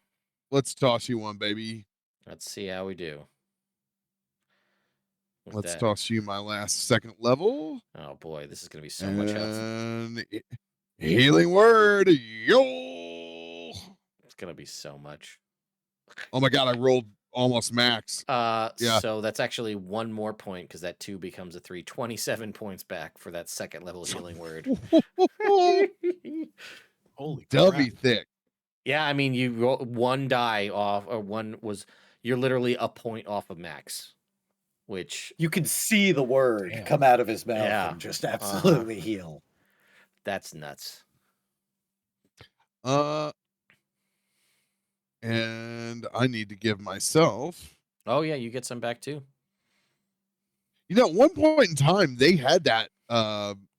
Let's toss you one, baby. Let's see how we do. with Let's that. toss you my last second level. Oh boy, this is gonna be so much health. And healing word. Yo. It's gonna be so much. Oh my god, I rolled almost max. Yeah. So that's actually 1 more point because that 2 becomes a 3. 27 points back for that second level healing word. Holy Dubby crap. thick. Yeah, I mean, you roll 1 die off, or you're literally a point off of max, which You can see the word Damn. come out of his mouth Yeah. and just absolutely heal. that's nuts. And I need to give myself. Oh yeah, you get some back too. You know, at one point in time, they had that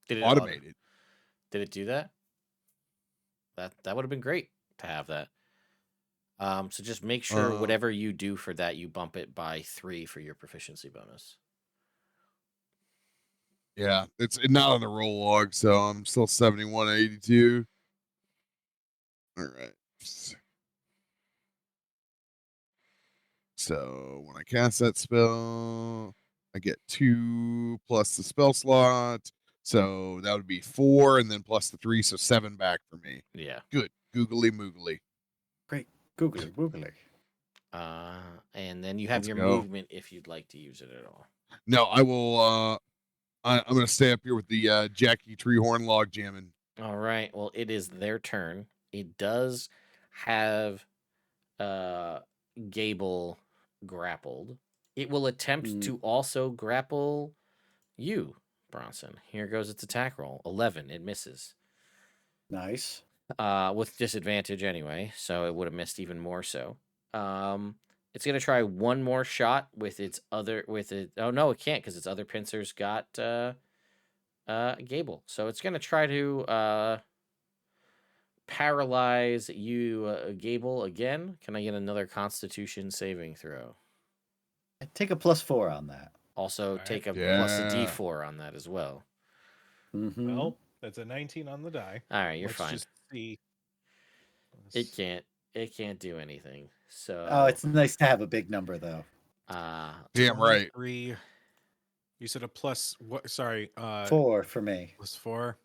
Did it automated. Did it do that? That would have been great to have that. So just make sure whatever you do for that, you bump it by 3 for your proficiency bonus. Yeah, it's not on the roll log, so I'm still 71 82. All right. So when I cast that spell, I get 2 plus the spell slot. So that would be 4, and then plus the 3, so 7 back for me. Yeah. Good. Googly moogly. Great. Googly woogly. And then you have Let's your go. movement if you'd like to use it at all. No, I will. I'm going to stay up here with the Jackie Treehorn log jamming. All right. Well, it is their turn. It does have Gable grappled. It will attempt to also grapple you, Bronson. Here goes its attack roll. 11. It misses. Nice. With disadvantage anyway, so it would have missed even more so. It's gonna try one more shot with its other oh no, it can't because its other pincers got Gable. So it's gonna try to paralyze you, Gable, again. Can I get another Constitution saving throw? I take a +4 on that. Also Alright. take a Yeah. plus a D4 on that as well. Mm-hmm. Well, that's a 19 on the die. All right, you're Let's fine. just see. It can't do anything. So Oh, it's nice to have a big number though. Damn right. 23. You said a plus what? Sorry, 4 for me. +4.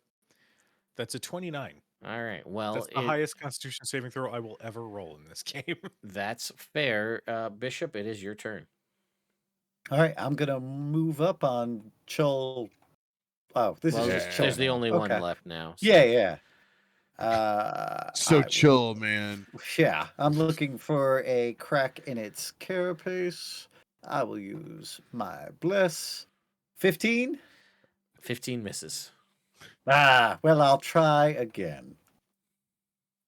That's a 29. all right. Well, That's the highest Constitution saving throw I will ever roll in this game. that's fair. Bishop, it is your turn. All right, I'm gonna move up on Choll. Oh, this Well, is there's, just Choll. there's the now. only Okay. one left now. so- Yeah, yeah. So I- chill, man. Yeah, I'm looking for a crack in its carapace. I will use my bless. 15? 15 misses. Well, I'll try again.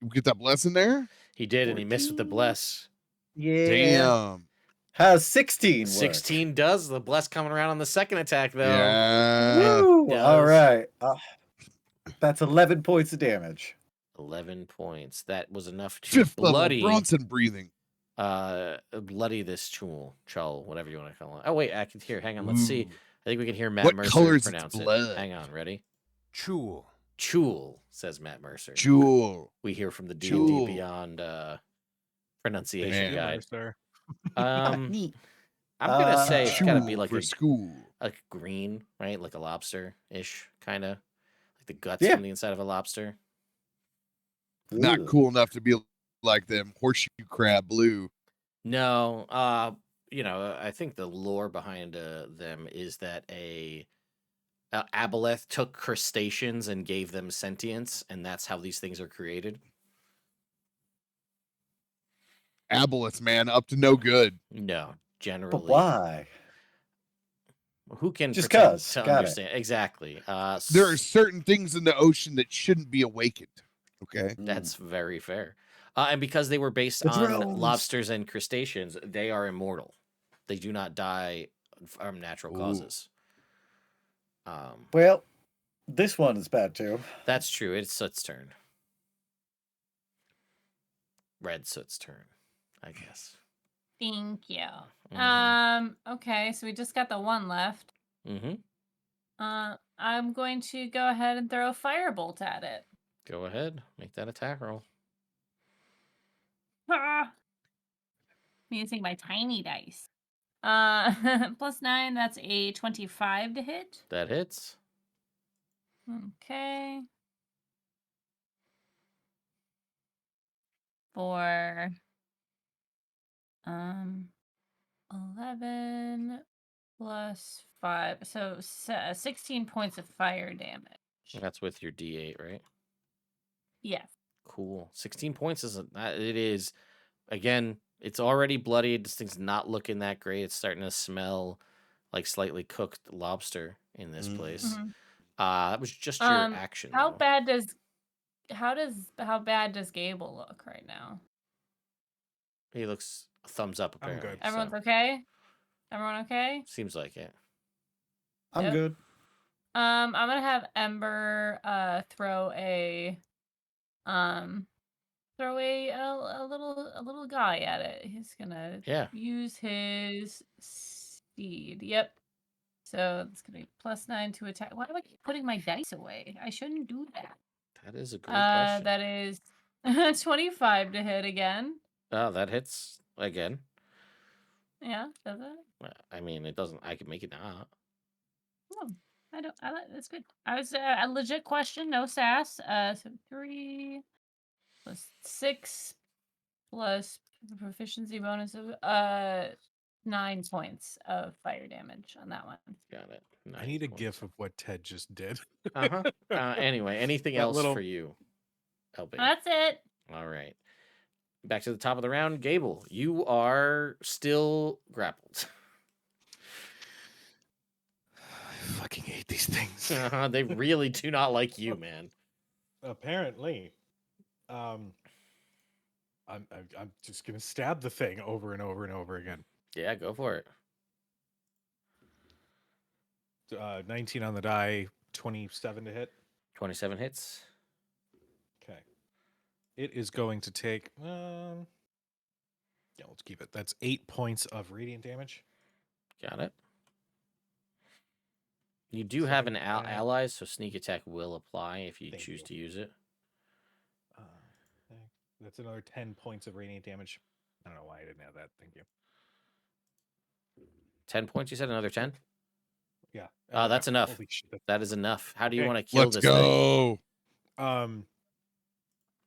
You get that blessing there? He did, and he missed with the 14. bless. Yeah. Damn. How's 16 work? 16 does. The bless coming around on the second attack, though. Yeah. Woo! Does. All right. That's 11 points of damage. 11 points. That was enough to Fifth bloody, level Bronson breathing. bloody this Choll, whatever you want to call it. Oh wait, I can hear. Hang on, let's see. Ooh. I think we can hear Matt What Mercer color is its pronounce it. blood? Hang on, ready? Chool. Chool, says Matt Mercer. Jewel. We hear from the D&D Chool. Beyond pronunciation Man. guide. Sir. Neat. I'm gonna say it's gotta be Chool like for a school. green, right? Like a lobster-ish, kind of. Like the guts Yeah. from the inside of a lobster. Not Ugh. cool enough to be like them horseshoe crab blue. No, I think the lore behind them is that a Obelisk took crustaceans and gave them sentience, and that's how these things are created. Obelisk, man, up to no good. No, generally. But why? Who can Just pretend 'cause. to Got it. understand? Exactly. There are certain things in the ocean that shouldn't be awakened. Okay. That's very fair. And because they were based The on drones. lobsters and crustaceans, they are immortal. They do not die from natural Ooh. causes. Well, this one is bad too. That's true. It's Soot's turn. Red Soot's turn, I guess. Thank you. Mhm. Okay, so we just got the one left. Mm-hmm. I'm going to go ahead and throw a firebolt at it. Go ahead. Make that attack roll. Ah! I'm using my tiny dice. +9, that's a 25 to hit. That hits. Okay. For 11 plus 5, so 16 points of fire damage. That's with your D8, right? Yes. Cool. 16 points it is, again, it's already bloodied. This thing's not looking that great. It's starting to smell like slightly cooked lobster in this place. Mhm. That was just your action. How though. bad does Gable look right now? He looks thumbs up, I'm apparently. good. Everyone's so okay? Everyone okay? seems like it. I'm Yep. good. I'm gonna have Ember throw a little guy at it. He's gonna Yeah. use his speed. Yep. So it's gonna be +9 to attack. Why do I keep putting my dice away? I shouldn't do that. That is a great question. That is 25 to hit again. Oh, that hits again. Yeah, does it? I mean, it doesn't. I could make it not. Oh, that's good. I was a legit question, no sass. So 3 plus 6 plus proficiency bonus of 9 points of fire damage on that one. Got it. I need a 9 points. gif of what Ted just did. Uh-huh. Anyway, anything That else little- for you, LB? That's it. All right. Back to the top of the round. Gable, you are still grappled. I fucking hate these things. They really do not like you, man. Apparently. I'm just gonna stab the thing over and over and over again. Yeah, go for it. 19 on the die, 27 to hit. 27 hits. Okay. It is going to take. Yeah, let's keep it. That's 8 points of radiant damage. Got it. You do have an Second attack. ally, so sneak attack will apply if you Thank choose you. to use it. That's another 10 points of radiant damage. I don't know why I didn't have that. Thank you. 10 points, you said? Another 10? Yeah. That's enough. Holy shit. That is enough. How do you Okay. want to kill Let's this thing? go.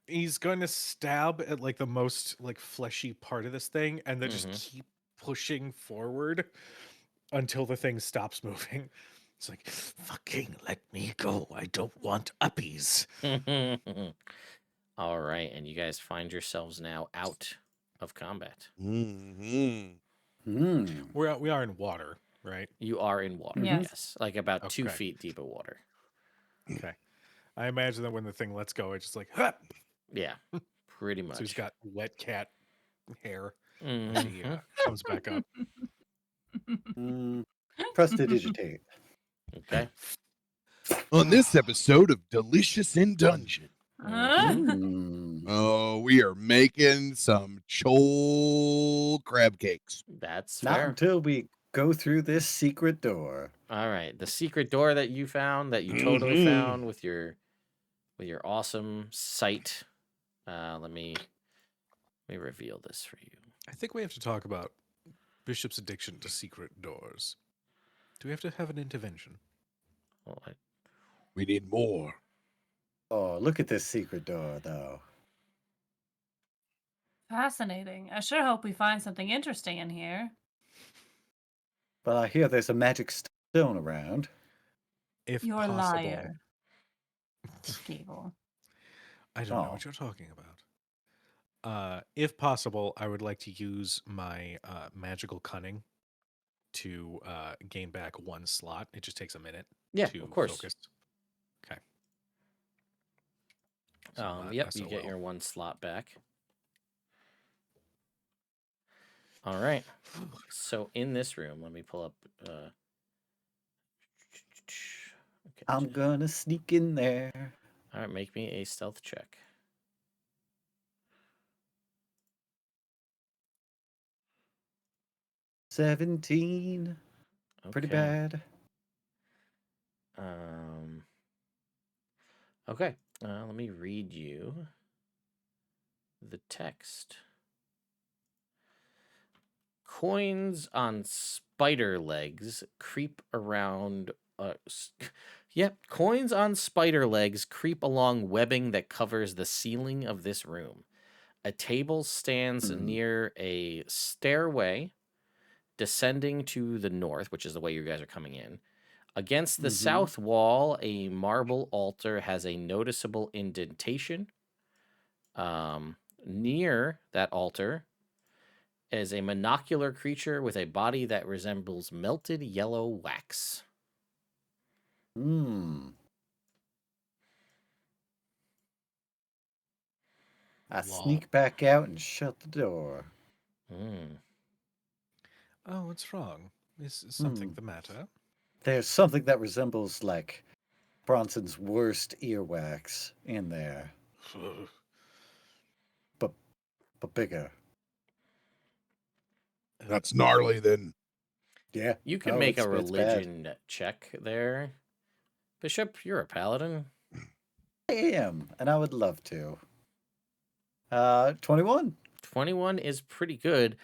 He's going to stab at like the most like fleshy part of this thing and then Mhm. just keep pushing forward until the thing stops moving. It's like, fucking let me go. I don't want uppies. All right, and you guys find yourselves now out of combat. Mm-hmm. We are in water, right? You are in water, Yes. yes. Like about 2 Okay. feet deep of water. Okay. I imagine that when the thing lets go, it's just like, "Huh!" Yeah, pretty much. So he's got wet cat hair as Mhm. he comes back up. Prestidigitate. Okay. On this episode of Delicious in Dungeon, Mm. oh, we are making some Choll crab cakes. That's Not fair. until we go through this secret door. All right, the secret door that you found, that you totally Mhm. found with your awesome sight. Let me reveal this for you. I think we have to talk about Bishop's addiction to secret doors. Do we have to have an intervention? Well, We need more. Oh, look at this secret door, though. Fascinating. I sure hope we find something interesting in here. But I hear there's a magic stone around. If You're a possible. liar. Gable. I don't know Oh. what you're talking about. If possible, I would like to use my magical cunning to gain back 1 slot. It just takes a minute Yeah, to of course. focus. Okay. Yep, you get your 1 slot back. All right. So in this room, let me pull up. Okay. I'm gonna sneak in there. All right, make me a stealth check. $17. Pretty Okay. bad. Okay. Let me read you the text. Coins on spider legs creep around. Coins on spider legs creep along webbing that covers the ceiling of this room. A table stands near a stairway descending to the north, which is the way you guys are coming in. Against the south wall, a marble altar has a noticeable indentation. Near that altar is a monocular creature with a body that resembles melted yellow wax. I sneak back out and shut the door. Oh, what's wrong? Is something the matter? There's something that resembles, like, Bronson's worst earwax in there. But bigger. That's gnarly then. Yeah. You can Oh, make a it's bad. religion check there. Bishop, you're a paladin. I am, and I would love to. 21. 21 is pretty good.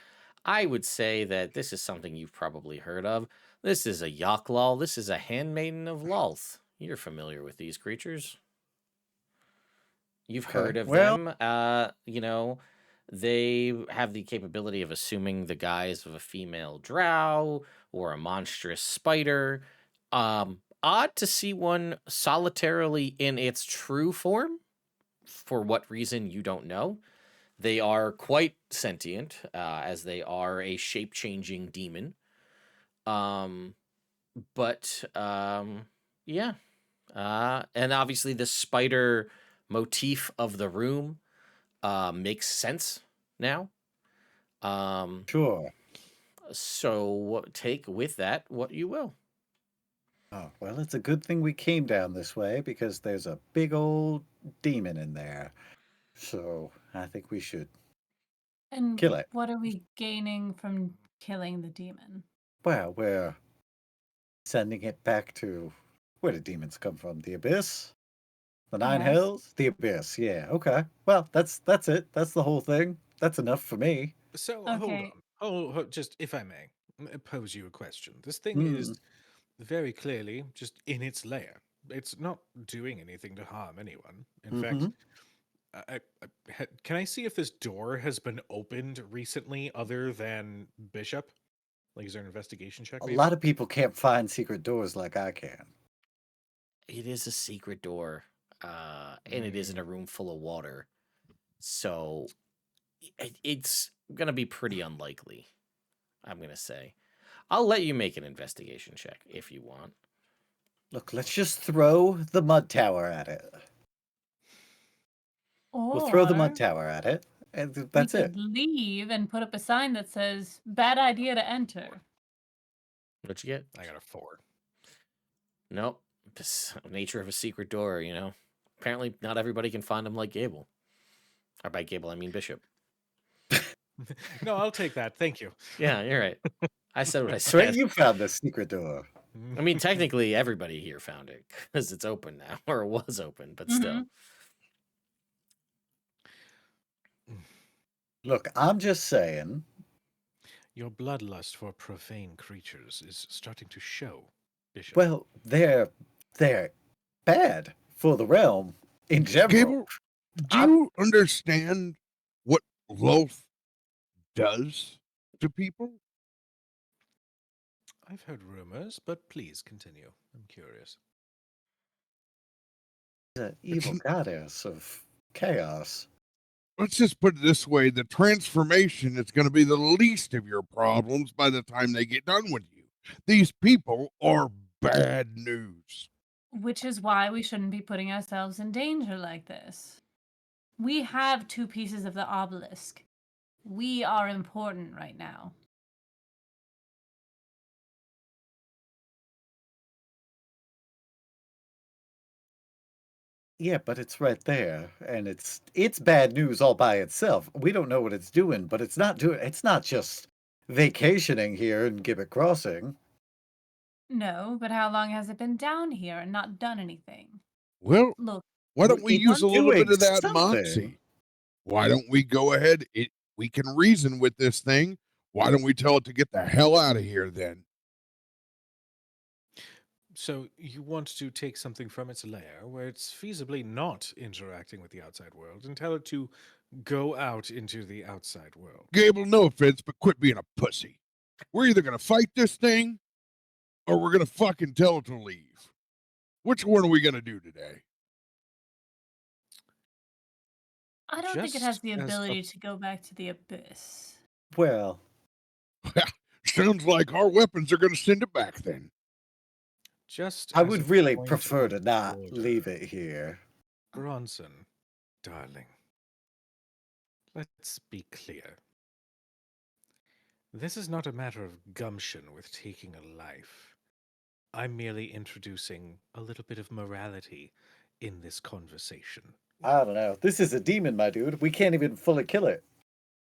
I would say that this is something you've probably heard of. This is a yak-la. This is a handmaiden of Lolth. You're familiar with these creatures. You've heard of them. They have the capability of assuming the guise of a female drow or a monstrous spider. Odd to see one solitarily in its true form. For what reason, you don't know. They are quite sentient, as they are a shape-changing demon. Yeah. And obviously the spider motif of the room makes sense now. Sure. So take with that what you will. Oh, well, it's a good thing we came down this way because there's a big old demon in there. So I think we should And kill it. what are we gaining from killing the demon? Well, we're sending it back to where do demons come from? The abyss? The Nine Yes. Hells? The abyss, yeah. Okay. Well, that's it. That's the whole thing. That's enough for me. So Okay. hold on. Just if I may pose you a question. This thing Mm. is very clearly just in its lair. It's not doing anything to harm anyone. In fact, Mhm. can I see if this door has been opened recently other than Bishop? Like, is there an investigation check? A Maybe. lot of people can't find secret doors like I can. It is a secret door, and it is in a room full of water. So it's going to be pretty unlikely, I'm going to say. I'll let you make an investigation check if you want. Look, let's just throw the mud tower at it. We'll throw the mud Or tower at it, and we that's it. could leave and put up a sign that says, bad idea to enter. What'd you get? I got a 4. Nope. Nature of a secret door, you know. Apparently, not everybody can find them like Gable. Or by Gable, I mean Bishop. No, I'll take that. Thank you. Yeah, you're right. I said what I Right, said. you found the secret door. I mean, technically, everybody here found it because it's open now, or it was open, but still. Look, I'm just saying. Your bloodlust for profane creatures is starting to show, Bishop. Well, they're bad for the realm in general. Gable, do you understand what loaf does to people? I've heard rumors, but please continue. I'm curious. The evil goddess of chaos. Let's just put it this way, the transformation is going to be the least of your problems by the time they get done with you. These people are bad news. Which is why we shouldn't be putting ourselves in danger like this. We have 2 pieces of the obelisk. We are important right now. Yeah, but it's right there, and it's bad news all by itself. We don't know what it's doing, but it's not just vacationing here in Gibbet Crossing. No, but how long has it been down here and not done anything? Well, Look, why don't we It's use a little bit doing of that something. moxie? Why don't we go ahead? We can reason with this thing. Why don't we tell it to get the hell out of here then? So you want to take something from its lair where it's feasibly not interacting with the outside world and tell it to go out into the outside world. Gable, no offense, but quit being a pussy. We're either going to fight this thing or we're going to fucking tell it to leave. Which one are we going to do today? I don't think it has Just the as a- ability to go back to the abyss. Well, Sounds like our weapons are going to send it back then. Just I as would a really point prefer of to not order, leave it here. Bronson, darling. Let's be clear. This is not a matter of gumption with taking a life. I'm merely introducing a little bit of morality in this conversation. I don't know. This is a demon, my dude. We can't even fully kill it.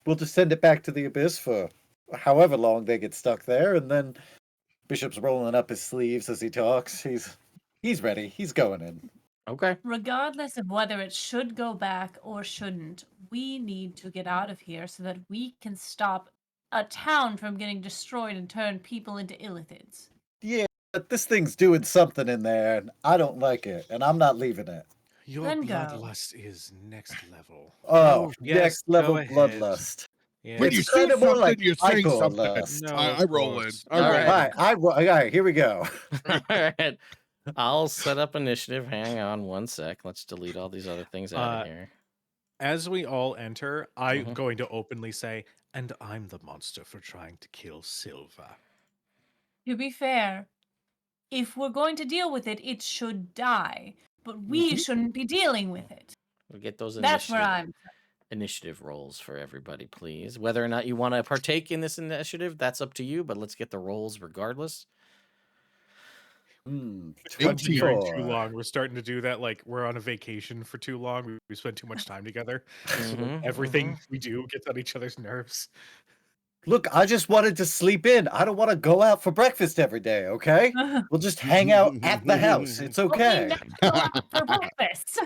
We'll just send it back to the abyss for however long they get stuck there, and then Bishop's rolling up his sleeves as he talks. He's ready. He's going in. Okay. Regardless of whether it should go back or shouldn't, we need to get out of here so that we can stop a town from getting destroyed and turn people into illithids. Yeah, but this thing's doing something in there, and I don't like it, and I'm not leaving it. Your Then go. bloodlust is next level. Oh, yes, next level go ahead. bloodlust. Yes. When It's you see kinda more like something, you're saying Michael something. lust. No, I of roll in. course. I All roll right. in. All right, here we go. All right. I'll set up initiative. Hang on one sec. Let's delete all these other things out of here. As we all enter, I'm Mhm. going to openly say, and I'm the monster for trying to kill Silva. To be fair, if we're going to deal with it, it should die. But we shouldn't be dealing with it. We'll get those That's where initiative rolls for everybody, please. Whether or not you want to partake in this initiative, that's up to you, but let's get the rolls regardless. Been here 24. too long. We're starting to do that. Like we're on a vacation for too long. We spend too much time together. So Mhm, everything we do gets on each other's nerves. Look, I just wanted to sleep in. I don't want to go out for breakfast every day, okay? We'll just hang out at the house. It's okay. Go out for breakfast.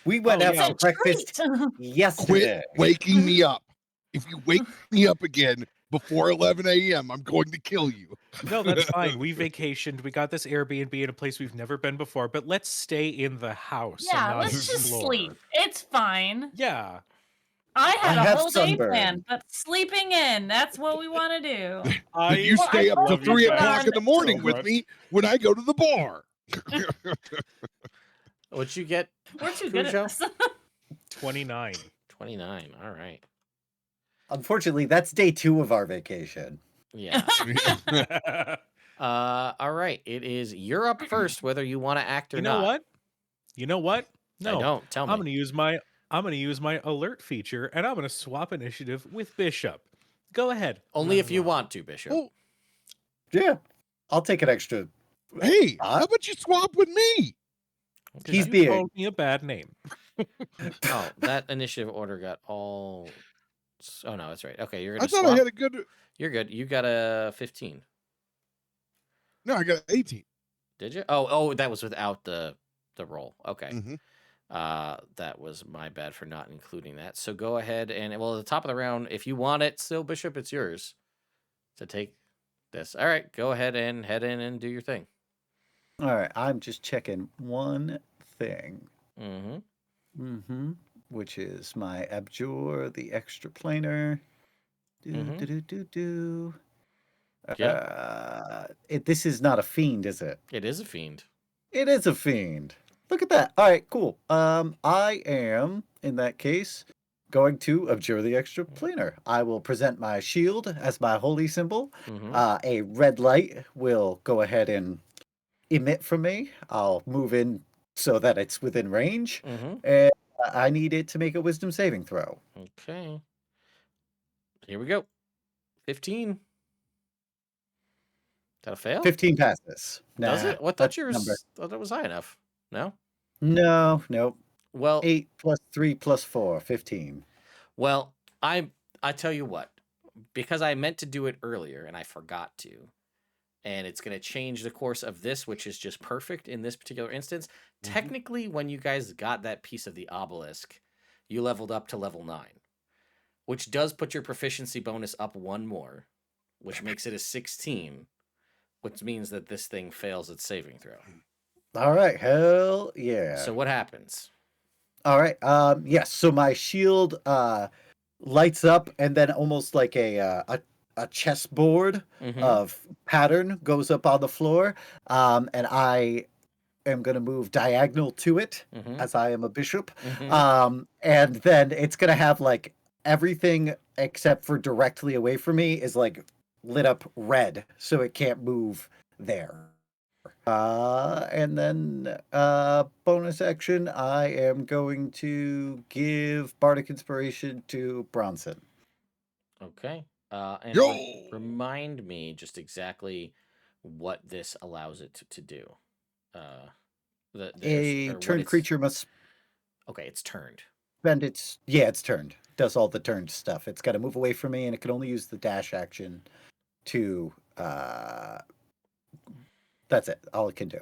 We went out yeah. for breakfast Quit yesterday. waking me up. If you wake me up again before 11 a.m., I'm going to kill you. No, that's fine. We vacationed. We got this Airbnb in a place we've never been before, but let's stay in the house. and Yeah, not let's just explore. sleep. It's fine. Yeah. I had a have whole day sunburn. planned, but sleeping in, that's what we want to do. Then you I stay up till love you 3 guys o'clock in the morning so with much. me when I go to the bar. What'd you get? We're too good at Cujo? this. 29. 29. All right. Unfortunately, that's day 2 of our vacation. Yeah. All right. It is you're up first, whether you want to act or You know not. what? You know what? No. I don't. Tell me. I'm gonna use my alert feature, and I'm gonna swap initiative with Bishop. Go ahead. Only if you want to, Bishop. Oh, Yeah. I'll take an extra. hey, how about you swap with me? He's You being. called me a bad name. Oh, that initiative order got all. Oh no, that's right. Okay, you're gonna I thought swap. I had a good. You're good. You got a 15. No, I got 18. Did you? Oh, that was without the roll. Okay. Mhm. That was my bad for not including that. So go ahead and well, at the top of the round, if you want it, still Bishop, it's yours to take this. All right, go ahead and head in and do your thing. All right. I'm just checking one thing. Mm-hmm. Which is my Abjure, the extra planar. This is not a fiend, is it? It is a fiend. It is a fiend. Look at that. All right, cool. I am, in that case, going to abjure the extra planar. I will present my shield as my holy symbol. A red light will go ahead and emit from me. I'll move in so that it's within range. And I need it to make a wisdom saving throw. Okay. Here we go. 15. That a fail? 15 passes. Does Nah, it? What that's thought the number. thought that was high enough? No? No, nope. Well, 8 plus 3 plus 4, 15. Well, I tell you what, because I meant to do it earlier and I forgot to, and it's going to change the course of this, which is just perfect in this particular instance. Technically, when you guys got that piece of the obelisk, you leveled up to level 9, which does put your proficiency bonus up 1 more, which makes it a 16, which means that this thing fails its saving throw. All right, hell yeah. So what happens? All right. Yes. So my shield lights up, and then almost like a chessboard of pattern goes up on the floor, and I am going to move diagonal to it as I am a bishop, and then it's going to have like everything except for directly away from me is like lit up red, so it can't move there. And then bonus action, I am going to give Bardic Inspiration to Bronson. Okay. And Yo! remind me just exactly what this allows it to do. A turned creature must Okay, it's turned. spend its... Yeah, it's turned. Does all the turned stuff. It's got to move away from me, and it can only use the dash action to... That's it. All it can do.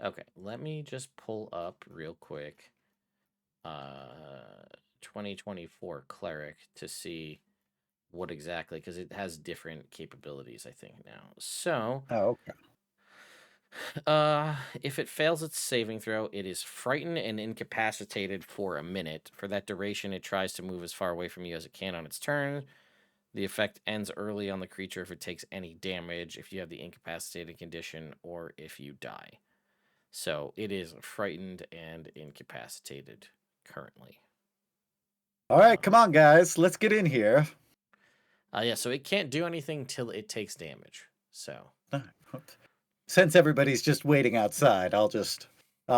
Okay, let me just pull up real quick 2024 Cleric to see what exactly, because it has different capabilities, I think, now. So, Oh, okay. if it fails its saving throw, it is frightened and incapacitated for a minute. For that duration, it tries to move as far away from you as it can on its turn. The effect ends early on the creature if it takes any damage, if you have the incapacitated condition, or if you die. So it is frightened and incapacitated currently. All right, come on, guys. Let's get in here. Yeah, so it can't do anything till it takes damage. So. since everybody's just waiting outside, I'll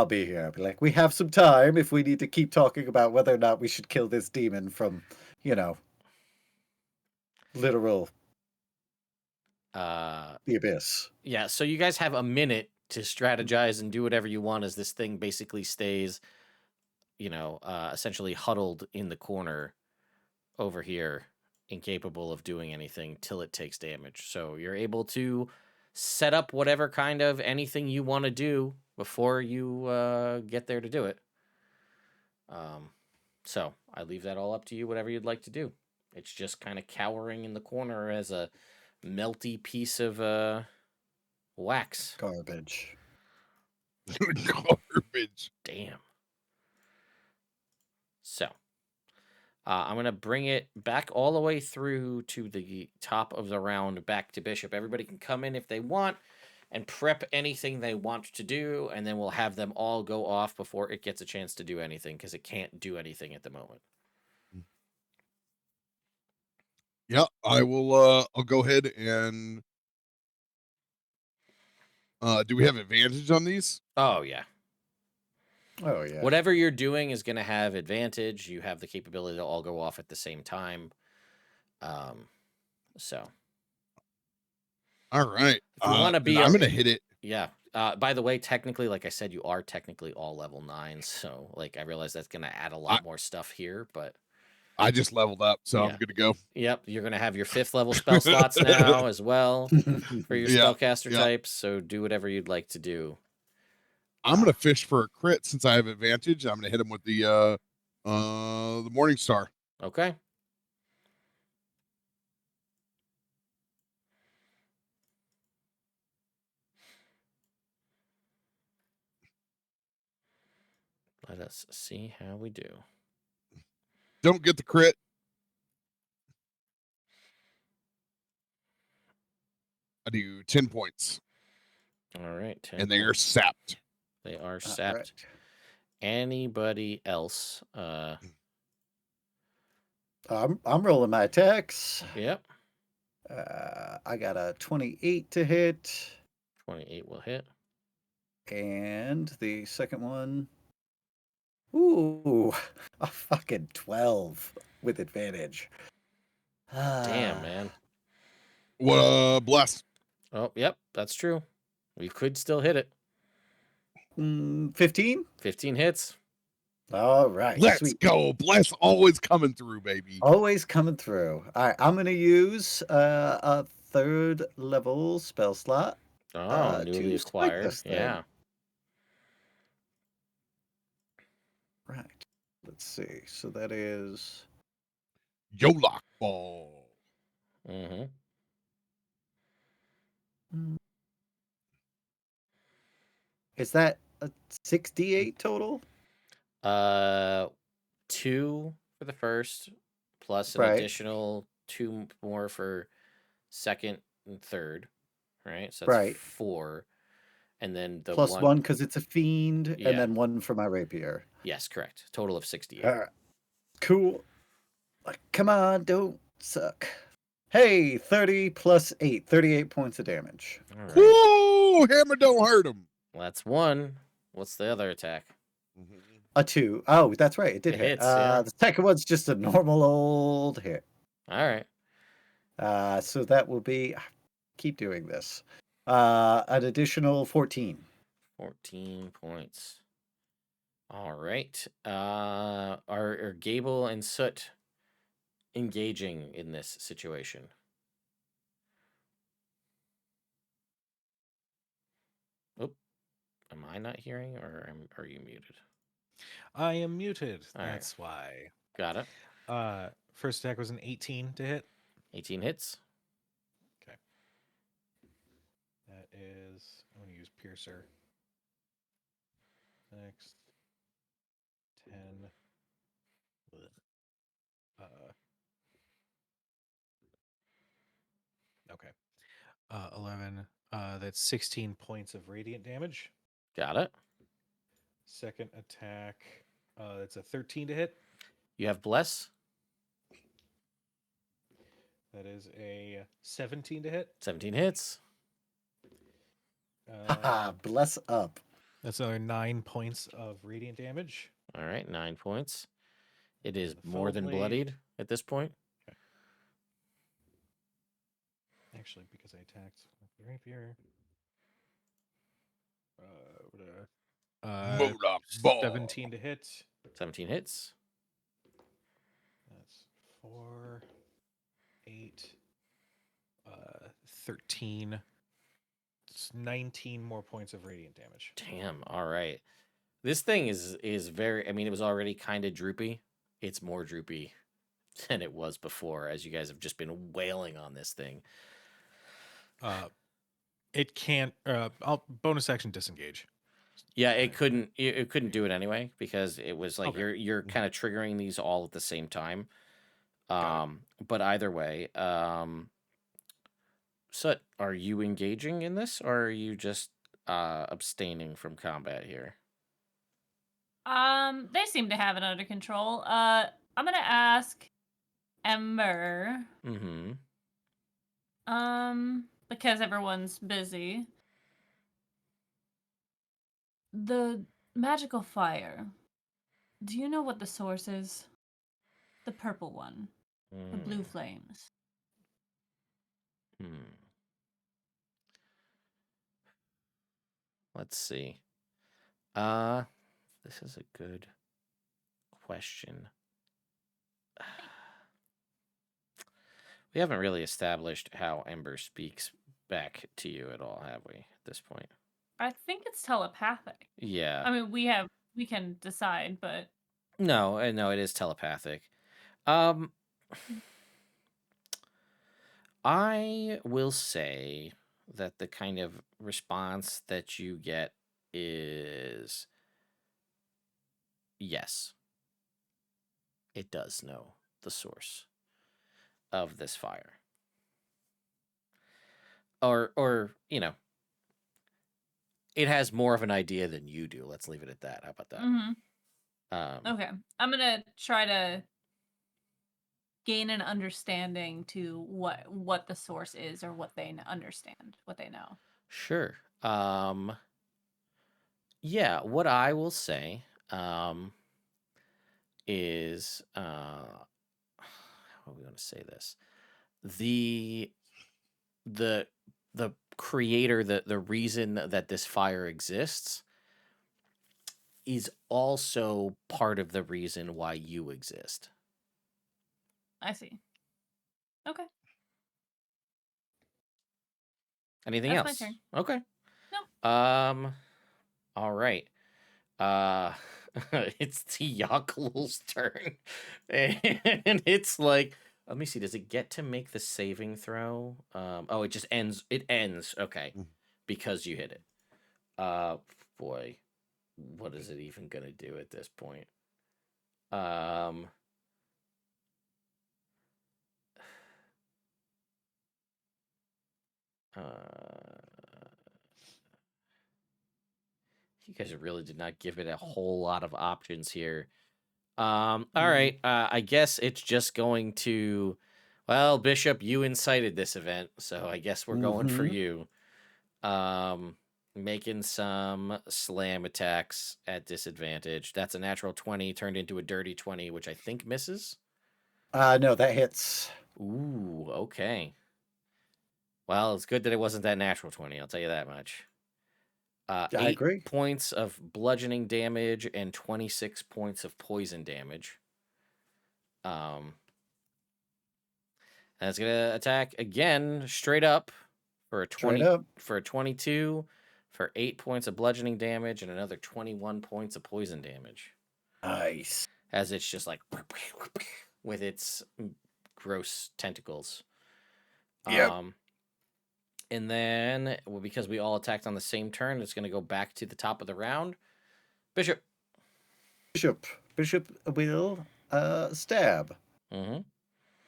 be here. I'll be like, we have some time if we need to keep talking about whether or not we should kill this demon from, literal the abyss. Yeah, so you guys have a minute to strategize and do whatever you want as this thing basically stays, essentially huddled in the corner over here, incapable of doing anything till it takes damage. So you're able to set up whatever kind of anything you want to do before you get there to do it. So I leave that all up to you, whatever you'd like to do. It's just kind of cowering in the corner as a melty piece of wax. Garbage. Garbage. Damn. So I'm going to bring it back all the way through to the top of the round, back to Bishop. Everybody can come in if they want and prep anything they want to do, and then we'll have them all go off before it gets a chance to do anything, because it can't do anything at the moment. Yeah, I will. I'll go ahead and. Do we have advantage on these? Oh, yeah. Oh, yeah. Whatever you're doing is going to have advantage. You have the capability to all go off at the same time. So. All right. If you want to be, I'm gonna hit it. Yeah. By the way, technically, like I said, you are technically all level 9. So, like, I realize that's going to add a lot more stuff here, but I just leveled up, so Yeah. I'm good to go. Yep, you're going to have your 5th level spell slots now as well for your Yeah, spellcaster yeah. types. So do whatever you'd like to do. I'm gonna fish for a crit since I have advantage. I'm gonna hit him with the Morning Star. Okay. Let us see how we do. Don't get the crit. I do 10 points. All right. 10 And they are points. sapped. They are sapped. Right. Anybody else? I'm rolling my attacks. Yep. I got a 28 to hit, 28 will hit. and the second one, ooh, a fucking 12 with advantage. Damn, man. Bless. Oh, yep, that's true. We could still hit it. 15? 15 hits. All right. Let's Sweet. go. Bless always coming through, baby. Always coming through. All right. I'm going to use a 3rd level spell slot. Oh, newly to spike acquired. this thing. Yeah. Right. Let's see. So that is. Yolok ball. Mm-hmm. Is that a 68 total? 2 for the first, plus an Right. additional 2 more for second and third. Right? So that's Right. 4. And then the Plus 1 because it's a fiend, Yeah. and then 1 for my rapier. Yes, correct. Total of 68. All right. Cool. Like, come on, don't suck. Hey, 30 plus 8. 38 points of damage. All right. Whoa! Hammer don't hurt him. Well, that's 1. What's the other attack? A 2. Oh, that's right. It did It hit. hits, yeah. The second one's just a normal old hit. All right. So that will be. Keep doing this. An additional 14. 14 points. All right. Are Gable and Soot engaging in this situation? Oop. Am I not hearing, or are you muted? I am muted. All right. That's why. Got it. First attack was an 18 to hit. 18 hits. Okay. That is. I'm going to use Piercer. Next. 10. Okay. 11. That's 16 points of radiant damage. Got it. Second attack. That's a 13 to hit. You have Bless. That is a 17 to hit. 17 hits. Haha, bless up. That's another 9 points of radiant damage. All right, 9 points. It is the more fell than blade. bloodied at this point. Actually, because I attacked with the rapier. Modoc ball. 17 to hit. 17 hits. That's 4, 8, 13. It's 19 more points of radiant damage. Damn. All right. This thing is very. I mean, it was already kind of droopy. It's more droopy than it was before, as you guys have just been wailing on this thing. It can't. I'll bonus action disengage. Yeah, it couldn't. It couldn't do it anyway because it was like Okay. you're kind of triggering these all at the same time. Got But either way, Soot, are you engaging in this, or are you just abstaining from combat here? They seem to have it under control. I'm gonna ask Ember. Mm-hmm. Because everyone's busy. The magical fire. Do you know what the source is? The purple one. The blue flames. Let's see. This is a good question. We haven't really established how Ember speaks back to you at all, have we, at this point? I think it's telepathic. Yeah. I mean, we can decide, but No, it is telepathic. I will say that the kind of response that you get is yes. It does know the source of this fire. Or, you know, it has more of an idea than you do. Let's leave it at that. How about that? Okay. I'm gonna try to gain an understanding to what the source is or what they understand, what they know. Sure. Yeah, what I will say is how are we going to say this? The creator, the reason that this fire exists is also part of the reason why you exist. I see. Okay. Anything That's else? my turn. Okay. No. All right. It's the yak-la's turn. And it's like, let me see, does it get to make the saving throw? Oh, it just ends. It ends. Okay. Because you hit it. Boy, what is it even gonna do at this point? You guys really did not give it a whole lot of options here. All right. I guess it's just going to. Well, Bishop, you incited this event, so I guess we're going for you. Making some slam attacks at disadvantage. That's a natural 20 turned into a dirty 20, which I think misses. No, that hits. Ooh, okay. Well, it's good that it wasn't that natural 20, I'll tell you that much. I 8 agree. points of bludgeoning damage and 26 points of poison damage. And it's gonna attack again, straight up for a 20 Straight up. for a 22 for 8 points of bludgeoning damage and another 21 points of poison damage. Nice. As it's just like with its gross tentacles. Yep. And then, well, because we all attacked on the same turn, it's going to go back to the top of the round. Bishop. Bishop will stab. Mm-hmm.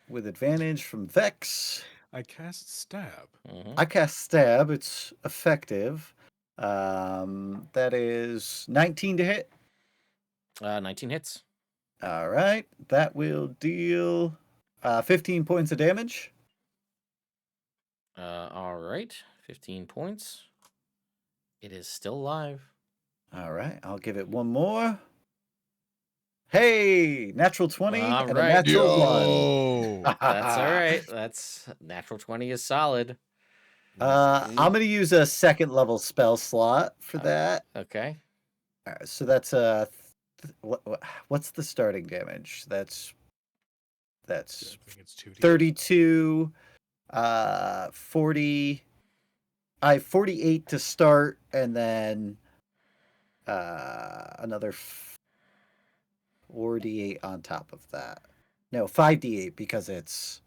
With advantage from Vex. I cast stab. Mm-hmm. I cast stab. It's effective. That is 19 to hit. 19 hits. All right. That will deal 15 points of damage. All right. 15 points. It is still alive. All right, I'll give it one more. Hey, natural 20 All and a right. natural 1. Yo. That's all right. That's natural 20 is solid. I'm going to use a second level spell slot for that. Okay. All right, so that's what's the starting damage? That's I think it's 2d. 32, 40. I have 48 to start, and then another 4d8 on top of that. No, 5d8 because it's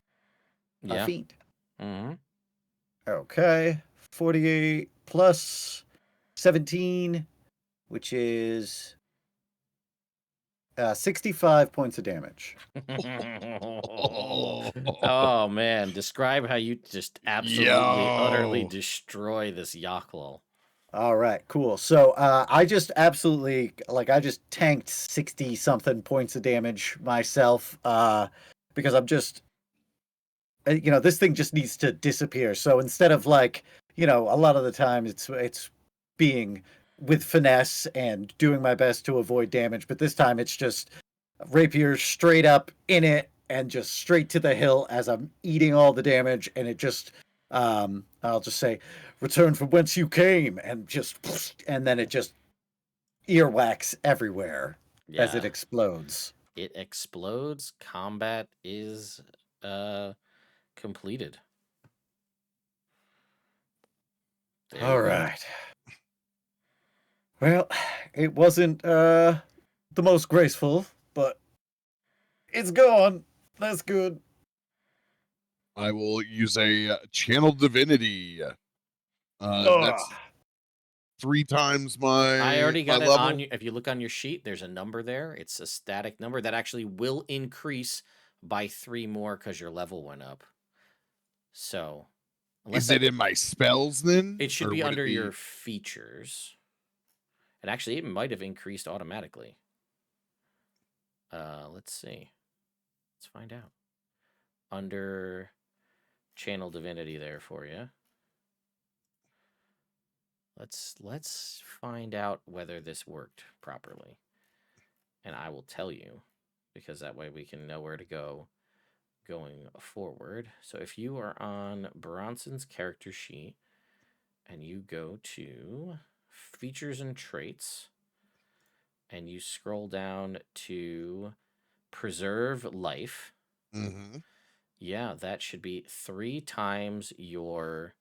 a Yeah. fiend. Mm-hmm. Okay, 48 plus 17, which is 65 points of damage. Oh man, describe how you just absolutely, utterly Yo. destroy this yak-la. All right, cool. So I just absolutely I just tanked 60 something points of damage myself because I'm just this thing just needs to disappear. So instead of a lot of the time it's being with finesse and doing my best to avoid damage, but this time it's just rapier straight up in it and just straight to the hill as I'm eating all the damage, and it just I'll just say return from whence you came, and then it just earwax everywhere as it Yeah. explodes. It explodes. Combat is completed. There All you go. right. Well, it wasn't the most graceful, but it's gone. That's good. I will use a channel divinity. That's 3 times I already my got it level. on you. If you look on your sheet, there's a number there. It's a static number that actually will increase by 3 more because your level went up. So, Is it in my spells then? it should Or be would it under be- your features. And actually, it might have increased automatically. Let's see. Let's find out. Under channel divinity there for you. Let's find out whether this worked properly. And I will tell you, because that way we can know where to go going forward. So if you are on Bronson's character sheet and you go to features and traits and you scroll down to preserve life, Mhm. yeah, that should be 3 times your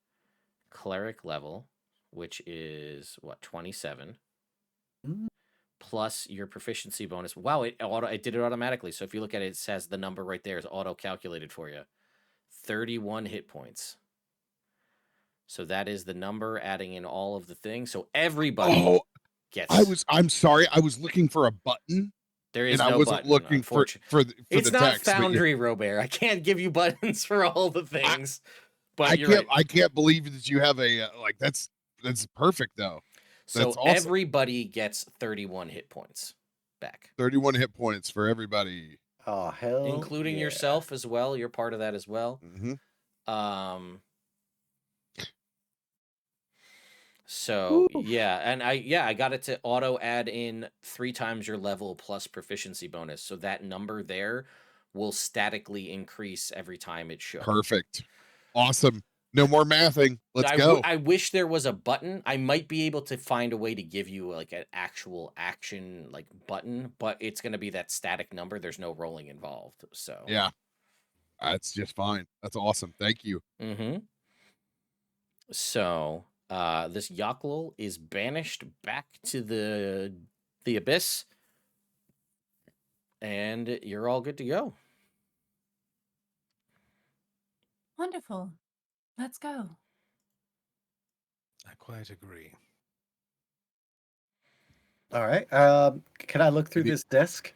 cleric level, which is what, 27, plus your proficiency bonus. Wow, it did it automatically. So if you look at it, it says the number right there is auto calculated for you. 31 hit points. So that is the number, adding in all of the things. So everybody gets. I'm sorry. I was looking for a button. There is and no I wasn't button, looking for it's the not text. but you- Foundry, Robert. I can't give you buttons for all the things. But you're right. I can't believe that you have a that's perfect though. So That's awesome. everybody gets 31 hit points back, 31 hit points for everybody. Oh hell, including yeah. yourself as well. You're part of that as well. Mm-hmm. So yeah, and I got it to auto add in 3 times your level plus proficiency bonus. So that number there will statically increase every time it should. Perfect. Awesome. No more mathing. Let's go. I wish there was a button. I might be able to find a way to give you like an actual action like button, but it's going to be that static number. There's no rolling involved. So Yeah. That's just fine. That's awesome. Thank you. Mm-hmm. So this yak-la is banished back to the abyss, and you're all good to go. Wonderful. Let's go. I quite agree. All right. Can I look through Maybe- this desk?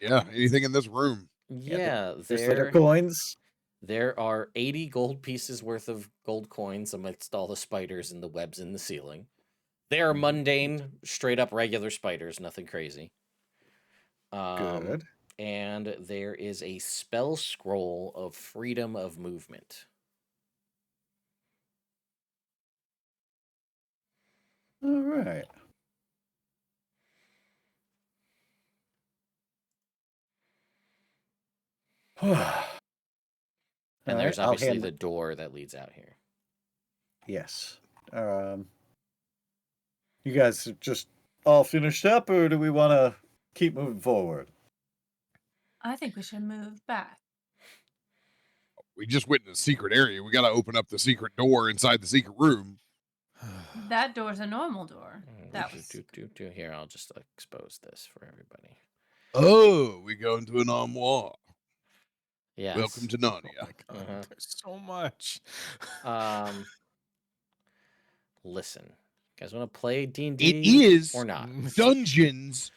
Yeah. Anything in this room? Yeah, There's little coins. There are 80 gold pieces worth of gold coins amidst all the spiders and the webs in the ceiling. They are mundane, straight up regular spiders, nothing crazy. Good. And there is a spell scroll of freedom of movement. All right. And All there's right, I'll obviously hand the door that leads out here. Yes. You guys just all finished up, or do we want to keep moving forward? I think we should move back. We just went in a secret area. We got to open up the secret door inside the secret room. That door's a normal door. That was Here, I'll just expose this for everybody. Oh, we go into an armoire. Yes. Welcome to Oh Narnia. my god, there's so much. Listen, you guys want to play D&D? It is or not? Dungeons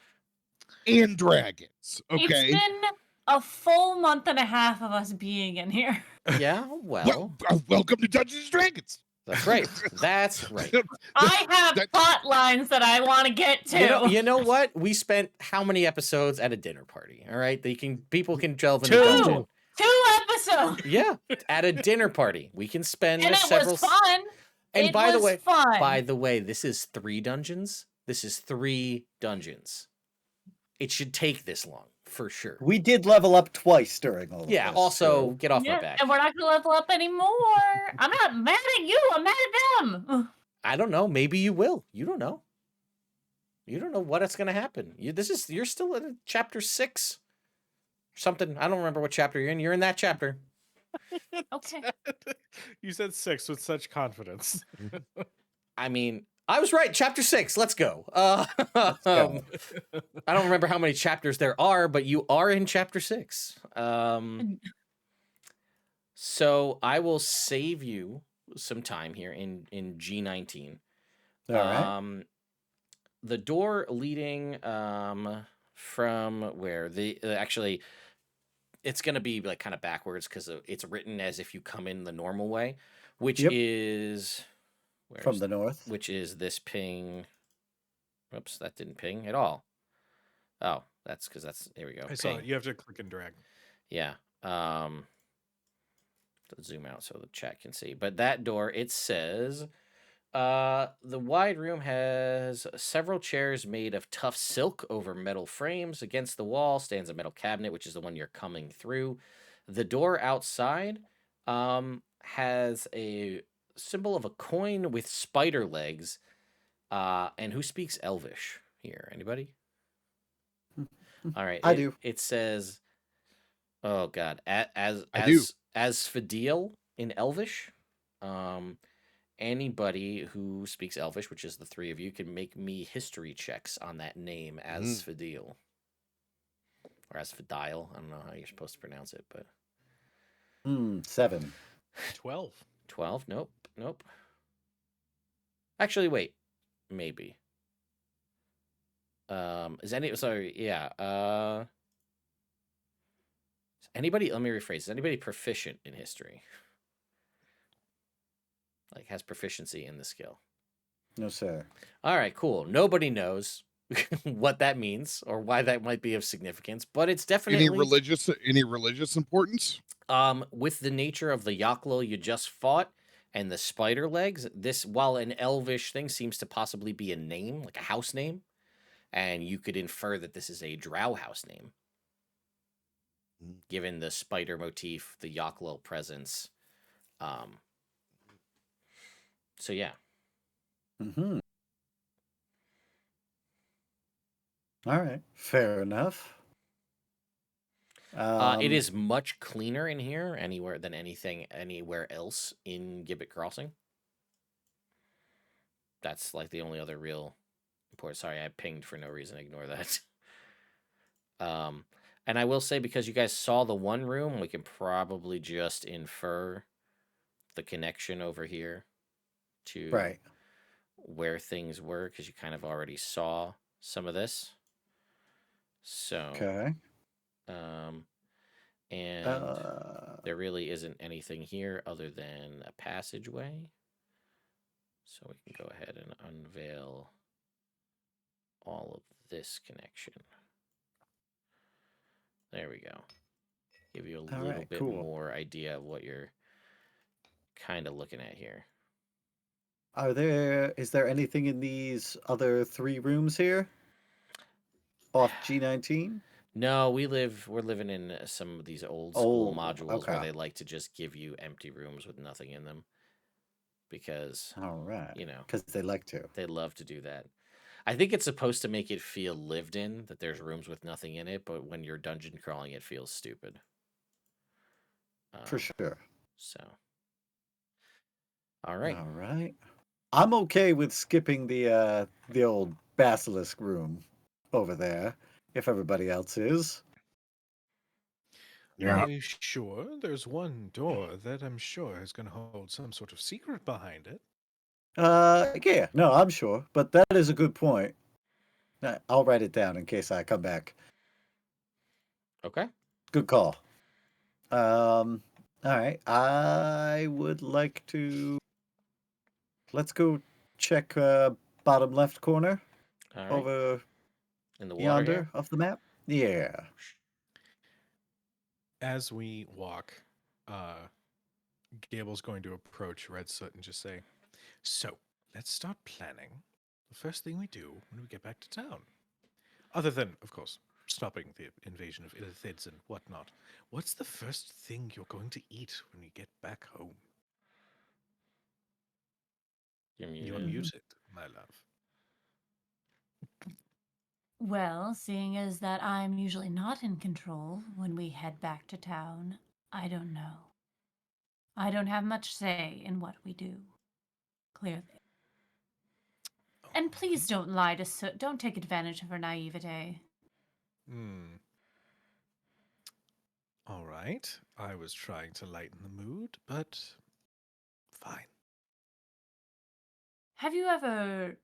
and Dragons. Okay. It's been a full month and a half of us being in here. Yeah, well, Welcome to Dungeons and Dragons. that's right. That's right. I have plot lines that I want to get to. You know what? We spent how many episodes at a dinner party? All right, people can delve into Two. dungeon. 2 episodes. Yeah, at a dinner party, we can spend And it several. was fun. And it by was the fun. way, this is 3 dungeons. This is 3 dungeons. It should take this long for sure. We did level up twice during all of Yeah. this, Also, so- get off my back. And we're not going to level up anymore. I'm not mad at you. I'm mad at them. I don't know. Maybe you will. You don't know. You don't know what is going to happen. You're still in chapter 6. Something. I don't remember what chapter you're in. You're in that chapter. Okay. You said 6 with such confidence. I mean, I was right. Chapter 6. Let's go. Let's go. I don't remember how many chapters there are, but you are in chapter 6. So I will save you some time here in G19. All right. The door leading from where actually it's going to be like kind of backwards because it's written as if you come in the normal way, which Yep. is From the north. which is this ping. Oops, that didn't ping at all. Oh, that's because there we go. I saw Ping. it. You have to click and drag. Yeah. Let's zoom out so the chat can see. But that door, it says, the wide room has several chairs made of tough silk over metal frames. Against the wall stands a metal cabinet, which is the one you're coming through. The door outside has a symbol of a coin with spider legs. And who speaks Elvish here? Anybody? All right. I do. It says, oh God, as Fadil in Elvish. Anybody who speaks Elvish, which is the 3 of you, can make me history checks on that name as Fadil. Or as Fadil. I don't know how you're supposed to pronounce it, but 7. 12. 12? Nope. Actually, wait. Maybe. Is anybody, let me rephrase, is anybody proficient in history? Like, has proficiency in the skill? No, sir. All right, cool. Nobody knows what that means or why that might be of significance, but it's definitely Any religious importance? With the nature of the yak-la you just fought and the spider legs, this, while an elvish thing, seems to possibly be a name, like a house name, and you could infer that this is a drow house name, given the spider motif, the yak-la presence. So yeah. Mm-hmm. All right. Fair enough. It is much cleaner in here anywhere else in Gibbet Crossing. That's like the only other real important. Sorry, I pinged for no reason. Ignore that. And I will say, because you guys saw the one room, we can probably just infer the connection over here to right where things were, because you kind of already saw some of this. So okay. And there really isn't anything here other than a passageway. So we can go ahead and unveil all of this connection. There we go. Give you a All little right, bit cool. more idea of what you're kind of looking at here. Is there anything in these other 3 rooms here? Off G19? No, we're living in some of these old school Oh, modules where okay. they like to just give you empty rooms with nothing in them because, All right. you know, Because they like to. they love to do that. I think it's supposed to make it feel lived in, that there's rooms with nothing in it, but when you're dungeon crawling, it feels stupid. For sure. So, all right. All right. I'm okay with skipping the old basilisk room over there, if everybody else is. Yeah. Are you sure? There's one door that I'm sure is going to hold some sort of secret behind it. Yeah, no, I'm sure, but that is a good point. I'll write it down in case I come back. Okay. Good call. All right. I would like to. Let's go check bottom left corner All right. over In the water yonder here. of the map. Yeah. As we walk, Gable's going to approach Red Soot and just say, "So, let's start planning the first thing we do when we get back to town. Other than, of course, stopping the invasion of Illithids and whatnot. What's the first thing you're going to eat when we get back home?" You're You're muted. muted, my love. Well, seeing as that I'm usually not in control when we head back to town, I don't know. I don't have much say in what we do. Clearly. And please don't lie to Soot. Don't take advantage of her naivete. Hmm. All right. I was trying to lighten the mood, but fine. Have you ever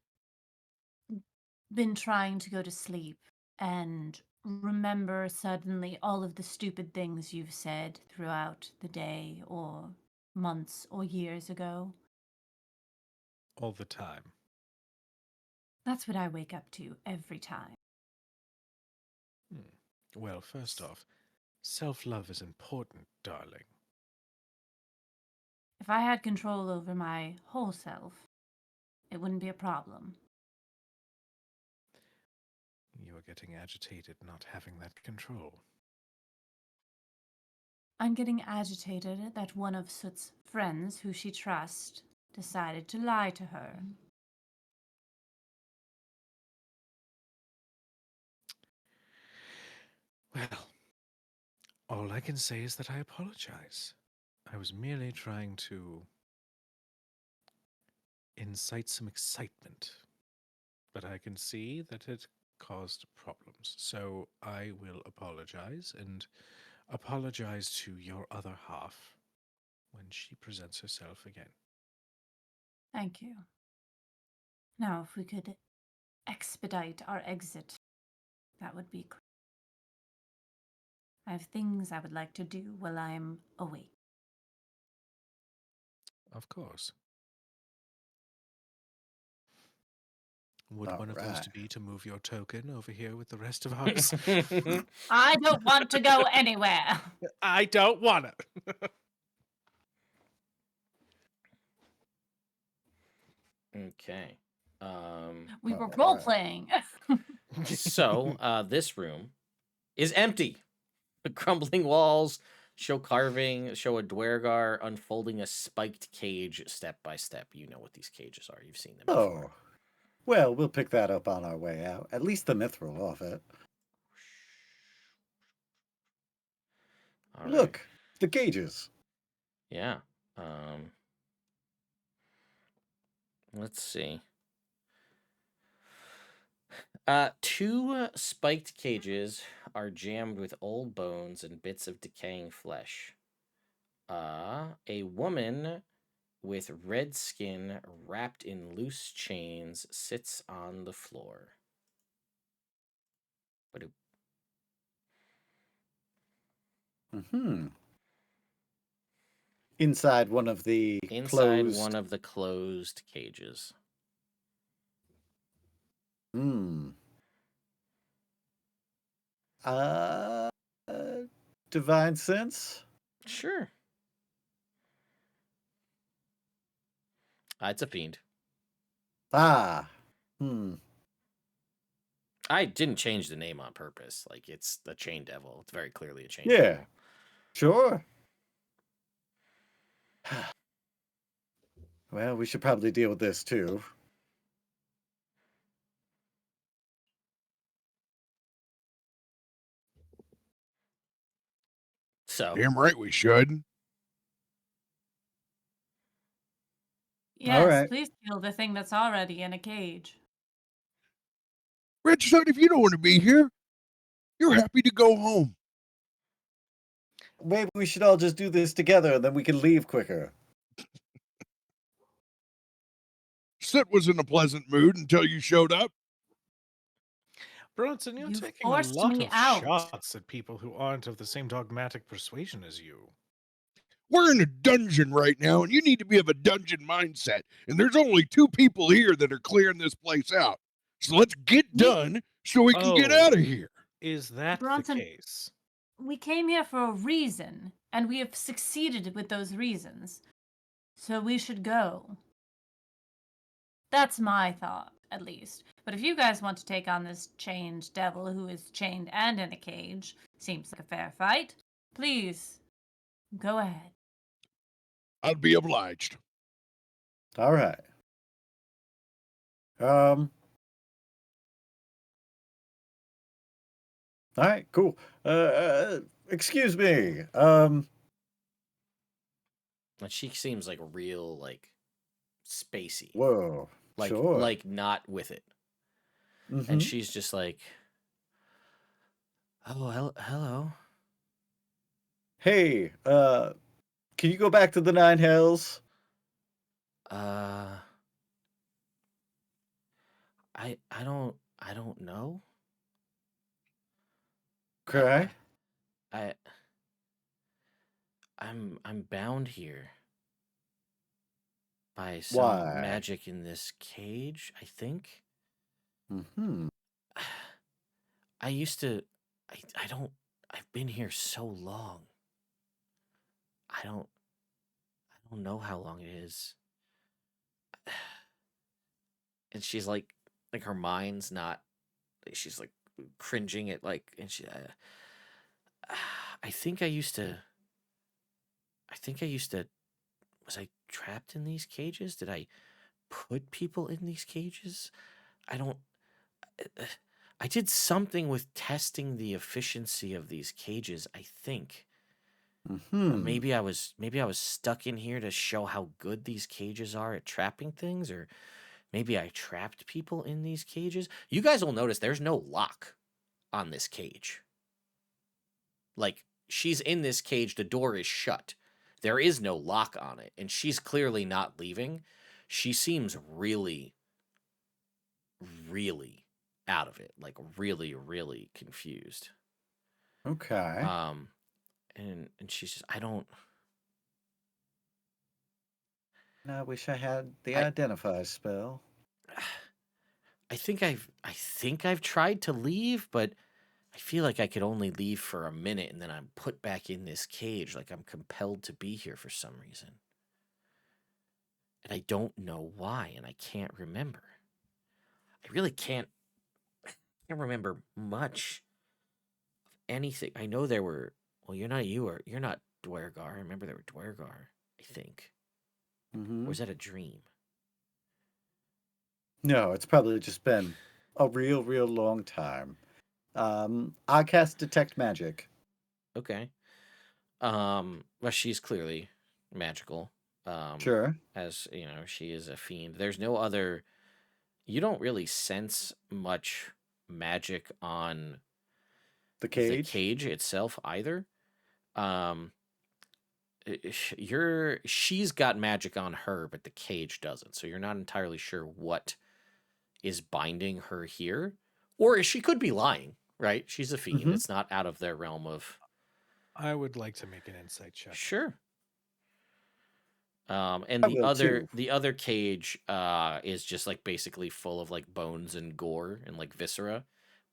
been trying to go to sleep and remember suddenly all of the stupid things you've said throughout the day or months or years ago? All the time. That's what I wake up to every time. Well, first off, self-love is important, darling. If I had control over my whole self, it wouldn't be a problem. You are getting agitated not having that control. I'm getting agitated that one of Soot's friends, who she trusts, decided to lie to her. Well, all I can say is that I apologize. I was merely trying to incite some excitement, but I can see that it caused problems. So I will apologize and apologize to your other half when she presents herself again. Thank you. Now, if we could expedite our exit, that would be great. I have things I would like to do while I am awake. Of course. Would All one of those right. to be to move your token over here with the rest of ours? I don't want to go anywhere. I don't want it. Okay. We were All role right. playing. So this room is empty. The crumbling walls show carving, show a Dwergar unfolding a spiked cage step by step. You know what these cages are. You've seen them before. Oh. Well, we'll pick that up on our way out. At least the mithril off it. All right. Look, the cages. Yeah. Let's see. 2 spiked cages are jammed with old bones and bits of decaying flesh. A woman with red skin wrapped in loose chains sits on the floor. Hmm. Inside one of the Inside closed. one of the closed cages. Hmm. Uh, divine sense. Sure. It's a fiend. Ah. Hmm. I didn't change the name on purpose. Like, it's the Chain Devil. It's very clearly a Chain Yeah. Devil. Sure. Well, we should probably deal with this too. So, Damn right we should. Yes, right. please kill the thing that's already in a cage. Redstone, if you don't want to be here, you're happy to go home. Maybe we should all just do this together, and then we can leave quicker. Soot was in a pleasant mood until you showed up. Bronson, you're You taking a forced lot me of out. shots at people who aren't of the same dogmatic persuasion as you. We're in a dungeon right now, and you need to be of a dungeon mindset. And there's only 2 people here that are clearing this place out. So let's get done so we can get out of here. Is that Bronson- the case? We came here for a reason, and we have succeeded with those reasons. So we should go. That's my thought, at least. But if you guys want to take on this chained devil who is chained and in a cage, seems like a fair fight, please, go ahead. I'd be obliged. All right. All right, cool. Excuse me. and she seems like real, like, spacey. Whoa. Like, Sure. like not with it. Mhm. And she's just like, oh, hello. Hey, can you go back to the Nine Hells? I don't know. Okay. I'm bound here by some Why? magic in this cage, I think. Mm-hmm. I used to I don't I've been here so long. I don't know how long it is. And she's like her mind's not, she's like cringing at, like, and she I think I used to was I trapped in these cages? Did I put people in these cages? I don't I did something with testing the efficiency of these cages, I think. Mm-hmm. Maybe I was stuck in here to show how good these cages are at trapping things, or maybe I trapped people in these cages. You guys will notice there's no lock on this cage. Like, she's in this cage, the door is shut. There is no lock on it, and she's clearly not leaving. She seems really, really out of it, like really, really confused. Okay. And she's just, I don't. I wish I had the I- identify spell. I think I've tried to leave, but I feel like I could only leave for a minute, and then I'm put back in this cage, like I'm compelled to be here for some reason. And I don't know why, and I can't remember. I really can't remember much of anything. I know there were, well, you're not Dwergar. I remember there were Dwergar, I think. Mm-hmm. Or was that a dream? No, it's probably just been a real, real long time. I cast Detect Magic. Okay. Well, she's clearly magical. Sure. As you know, she is a fiend. There's no other. You don't really sense much magic on The cage. the cage itself either. She's got magic on her, but the cage doesn't. So you're not entirely sure what is binding her here, or she could be lying. Right? She's a fiend. Mhm. It's not out of their realm of. I would like to make an insight check. Sure. And I will too. the other cage is just like basically full of like bones and gore and like viscera,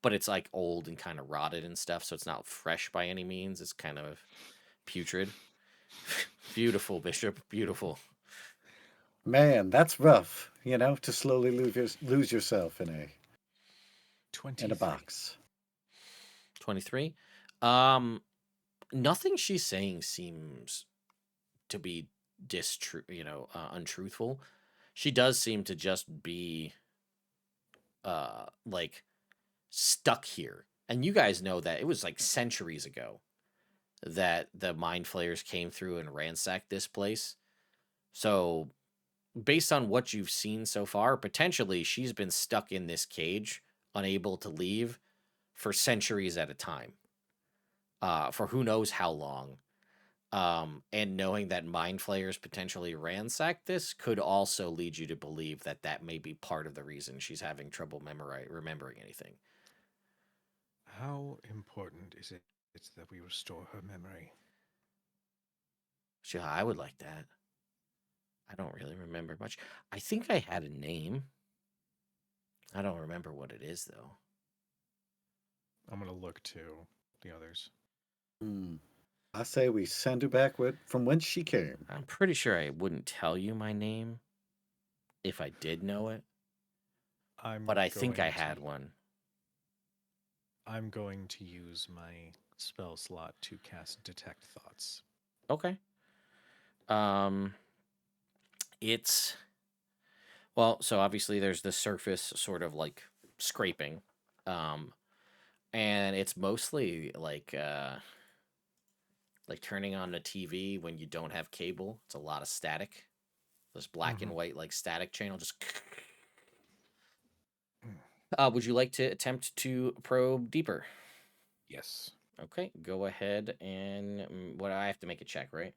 but it's like old and kind of rotted and stuff, so it's not fresh by any means. It's kind of putrid. Beautiful, Bishop. Beautiful. Man, that's rough. To slowly lose yourself in a 23. box. 23. Nothing she's saying seems to be untruthful. She does seem to just be like stuck here. And you guys know that it was like centuries ago that the mind flayers came through and ransacked this place. So based on what you've seen so far, potentially she's been stuck in this cage, unable to leave for centuries at a time. For who knows how long. And knowing that mind flayers potentially ransacked this could also lead you to believe that that may be part of the reason she's having trouble remembering anything. How important is it that we restore her memory? Sure, I would like that. I don't really remember much. I think I had a name. I don't remember what it is, though. I'm going to look to the others. I say we send her back from whence she came. I'm pretty sure I wouldn't tell you my name if I did know it, but I think I had one. I'm going to use my spell slot to cast Detect Thoughts. Okay. It's so obviously there's the surface sort of like scraping, and it's mostly like turning on the TV when you don't have cable. It's a lot of static. This black and white like static channel just. Would you like to attempt to probe deeper? Yes. Okay, go ahead and what I have to make a check, right?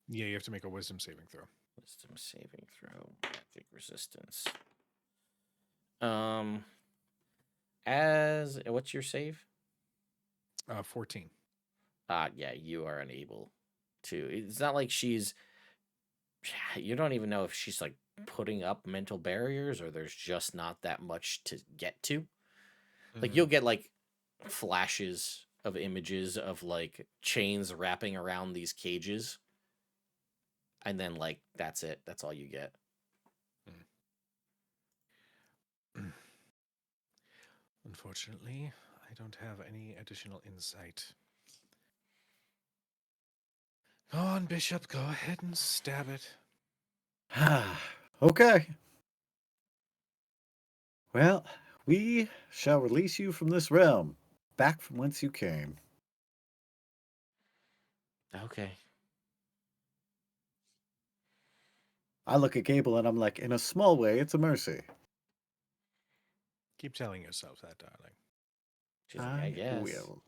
Yeah, you have to make a wisdom saving throw. Wisdom saving throw, magic resistance. As what's your save? 14. Yeah, you are unable to. It's not like she's. You don't even know if she's like putting up mental barriers or there's just not that much to get to. Like you'll get like flashes of images of like chains wrapping around these cages. And then like that's it. That's all you get. Unfortunately, I don't have any additional insight. Go on, Bishop. Go ahead and stab it. Okay. Well, we shall release you from this realm, back from whence you came. Okay. I look at Gable and I'm like, in a small way, it's a mercy. Keep telling yourself that, darling. She's like, I guess. Will.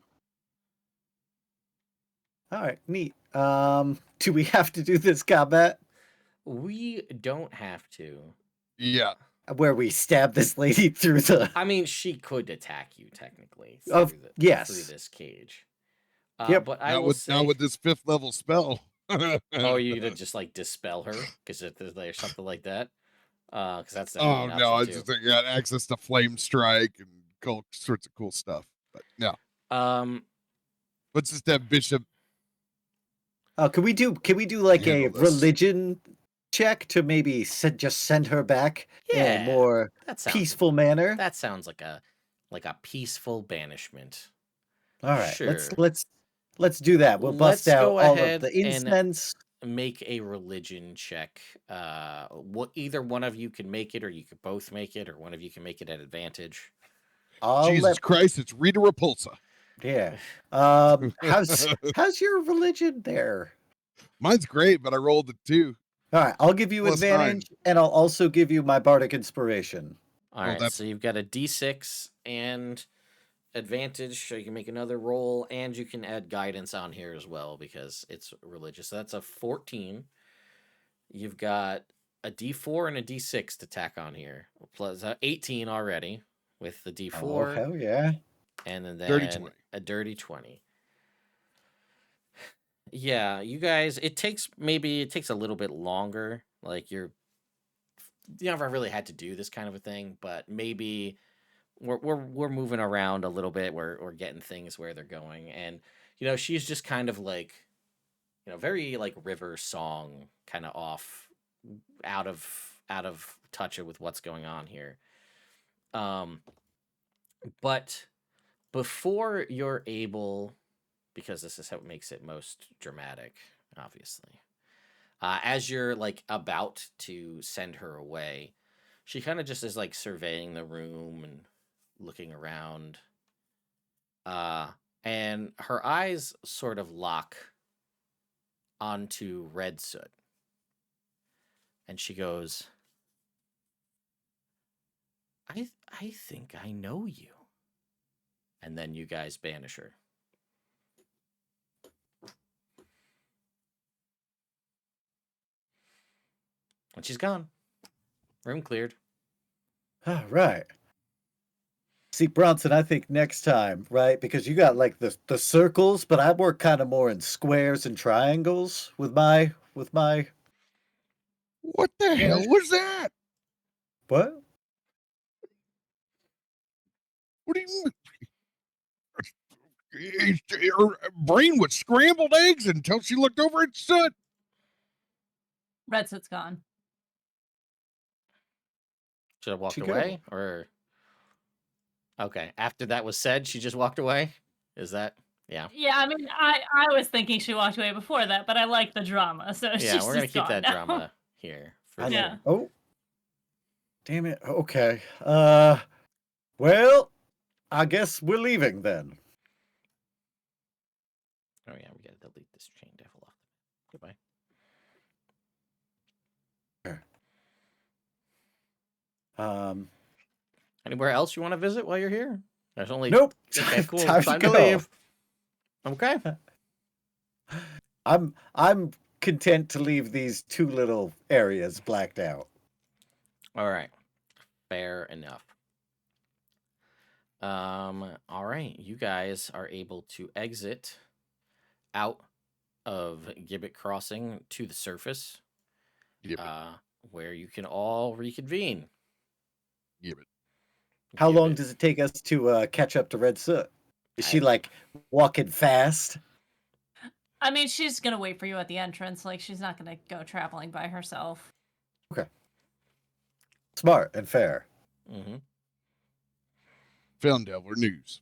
All right, neat. Do we have to do this combat We don't have to. Yeah. where we stab this lady through the? I mean, she could attack you technically Of through yes. through this cage. Yep. But I Not will with say, not with this 5th level spell. oh, you gonna just like dispel her because there's something like that? Because that's definitely Oh an no, option I too. just think I got access to flame strike and all sorts of cool stuff. But no. Let's just have Bishop. Oh, can we do like a handle this. religion check to maybe just send her back in a Yeah, more that sounds peaceful manner? That sounds like a peaceful banishment. All right, Sure. let's do that. We'll bust Let's out go all of ahead the and incense. make a religion check. Either one of you can make it, or you could both make it, or one of you can make it at advantage. Jesus Christ, it's Rita Repulsa. Yeah. How's your religion there? Mine's great, but I rolled a 2. All right, I'll give you +9. advantage, and I'll also give you my bardic inspiration. All right, so you've got a D6 and advantage, so you can make another roll, and you can add guidance on here as well because it's religious. So that's a 14. You've got a D4 and a D6 to tack on here, plus 18 already with the D4. Oh, hell yeah. And then dirty 20. A dirty 20. Yeah, you guys, it takes a little bit longer. Like you never really had to do this kind of a thing, but maybe we're moving around a little bit. We're getting things where they're going, and she's just kind of like, very like river song kind of off out of touch with what's going on here. But before you're able, because this is how it makes it most dramatic, obviously. As you're like about to send her away, she kind of just is like surveying the room and looking around. And her eyes sort of lock onto Red Soot. And she goes, I think I know you. And then you guys banish her. And she's gone. Room cleared. All right. See, Bronson, I think next time, right? Because you got like the circles, but I work kind of more in squares and triangles with my What the hell was that? what? What do you her brain was scrambled eggs until she looked over at Soot. Red Soot's gone. Should have walked She away? Or okay. After that was said, she just walked away? Is that yeah. Yeah, I mean, I was thinking she walked away before that, but I like the drama, so Yeah, she's we're gonna just keep gone that now. drama here. For I sure. Yeah. Oh. Damn it. Okay. Well, I guess we're leaving then. Oh yeah, we gotta delete this chain devil off. Goodbye. Anywhere else you want to visit while you're here? There's only Nope. Okay, cool. Time Time to to go. leave. Okay. I'm content to leave these two little areas blacked out. All right. Fair enough. All right. You guys are able to exit out of Gibbet Crossing to the surface, Gibbet. where you can all reconvene. Gibbet. How long Gibbet. does it take us to catch up to Red Soot? Is she I- like walking fast? I mean, she's gonna wait for you at the entrance. Like, she's not gonna go traveling by herself. Smart and fair. Mm-hmm. Phandelver news.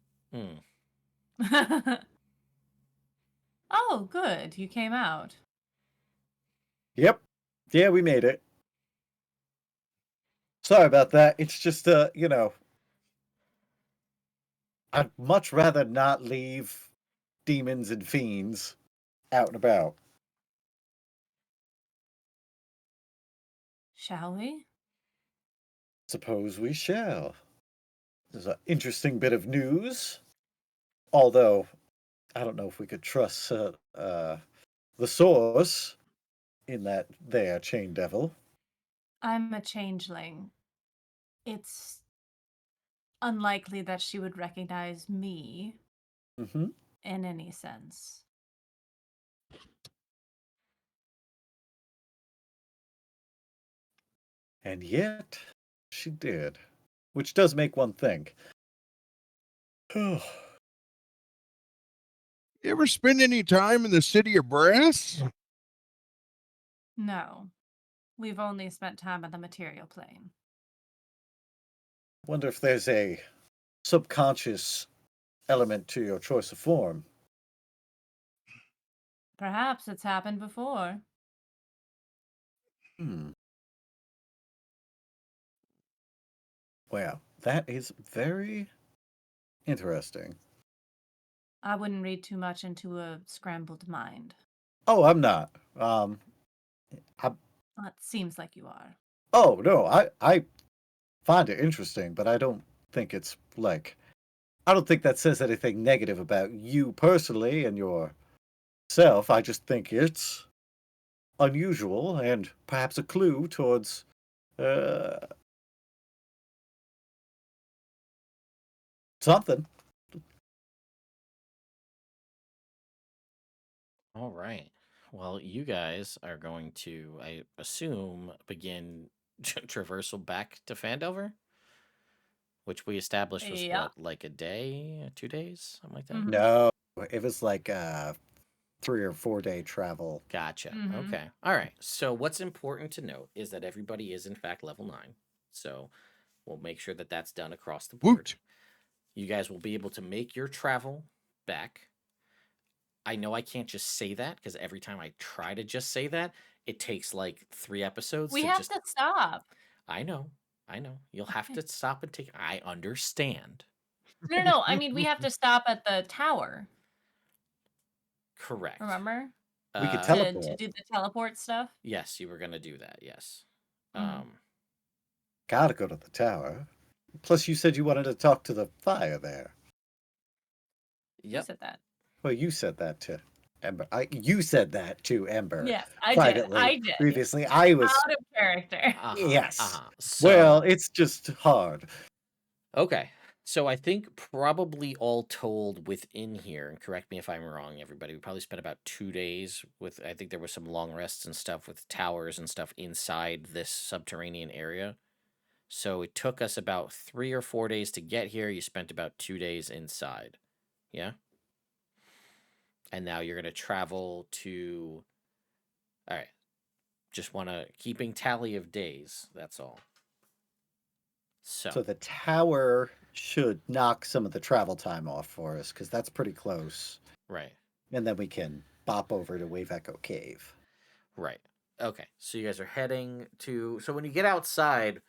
Oh, good. You came out. Yep. Yeah, we made it. Sorry about that. It's just you know, I'd much rather not leave demons and fiends out and about. Shall we? Suppose we shall. There's an interesting bit of news. Although, I don't know if we could trust the source in that there chain devil. I'm a changeling. It's unlikely that she would recognize me Mm-hmm. in any sense. And yet, she did. Which does make one think. You ever spend any time in the city of brass? No. We've only spent time on the material plane. Wonder if there's a subconscious element to your choice of form. Perhaps it's happened before. Well, that is very interesting. I wouldn't read too much into a scrambled mind. Oh, I'm not. It seems like you are. Oh no, I find it interesting, but I don't think it's like I don't think that says anything negative about you personally and yourself. I just think it's unusual and perhaps a clue towards something. All right. Well, you guys are going to, I assume, begin traversal back to Phandelver, which we established was Yeah. what, like a day, 2 days, something like that. Mhm. No, it was like 3 or 4 day travel. Gotcha. Mhm. Okay. All right. So what's important to note is that everybody is in fact level 9. So we'll make sure that that's done across the board. Woot. You guys will be able to make your travel back. I know I can't just say that because every time I try to just say that, it takes like 3 episodes We to have just to stop. I know. You'll have to stop and take I understand. No. I mean, we have to stop at the tower. Correct. Remember? We could Uh, tell- To Teleport. do the teleport stuff. yes, you were going to do that. Yes. Mhm. Gotta go to the tower. Plus, you said you wanted to talk to the fire there. Who Yep. said that? Well, you said that to Ember. You said that to Ember. Yes, I privately. did. I did. Previously, I was. Out of character. Yes. So, Well, it's just hard. okay. So I think probably all told within here, and correct me if I'm wrong, everybody, we probably spent about 2 days with, I think there was some long rests and stuff with towers and stuff inside this subterranean area. So it took us about 3 or 4 days to get here. You spent about 2 days inside. Yeah? And now you're going to travel to, all right. Just want to, keeping tally of days. That's all. So the tower should knock some of the travel time off for us, because that's pretty close. Right. And then we can bop over to Wave Echo Cave. Right. Okay. So you guys are heading to. So when you get outside,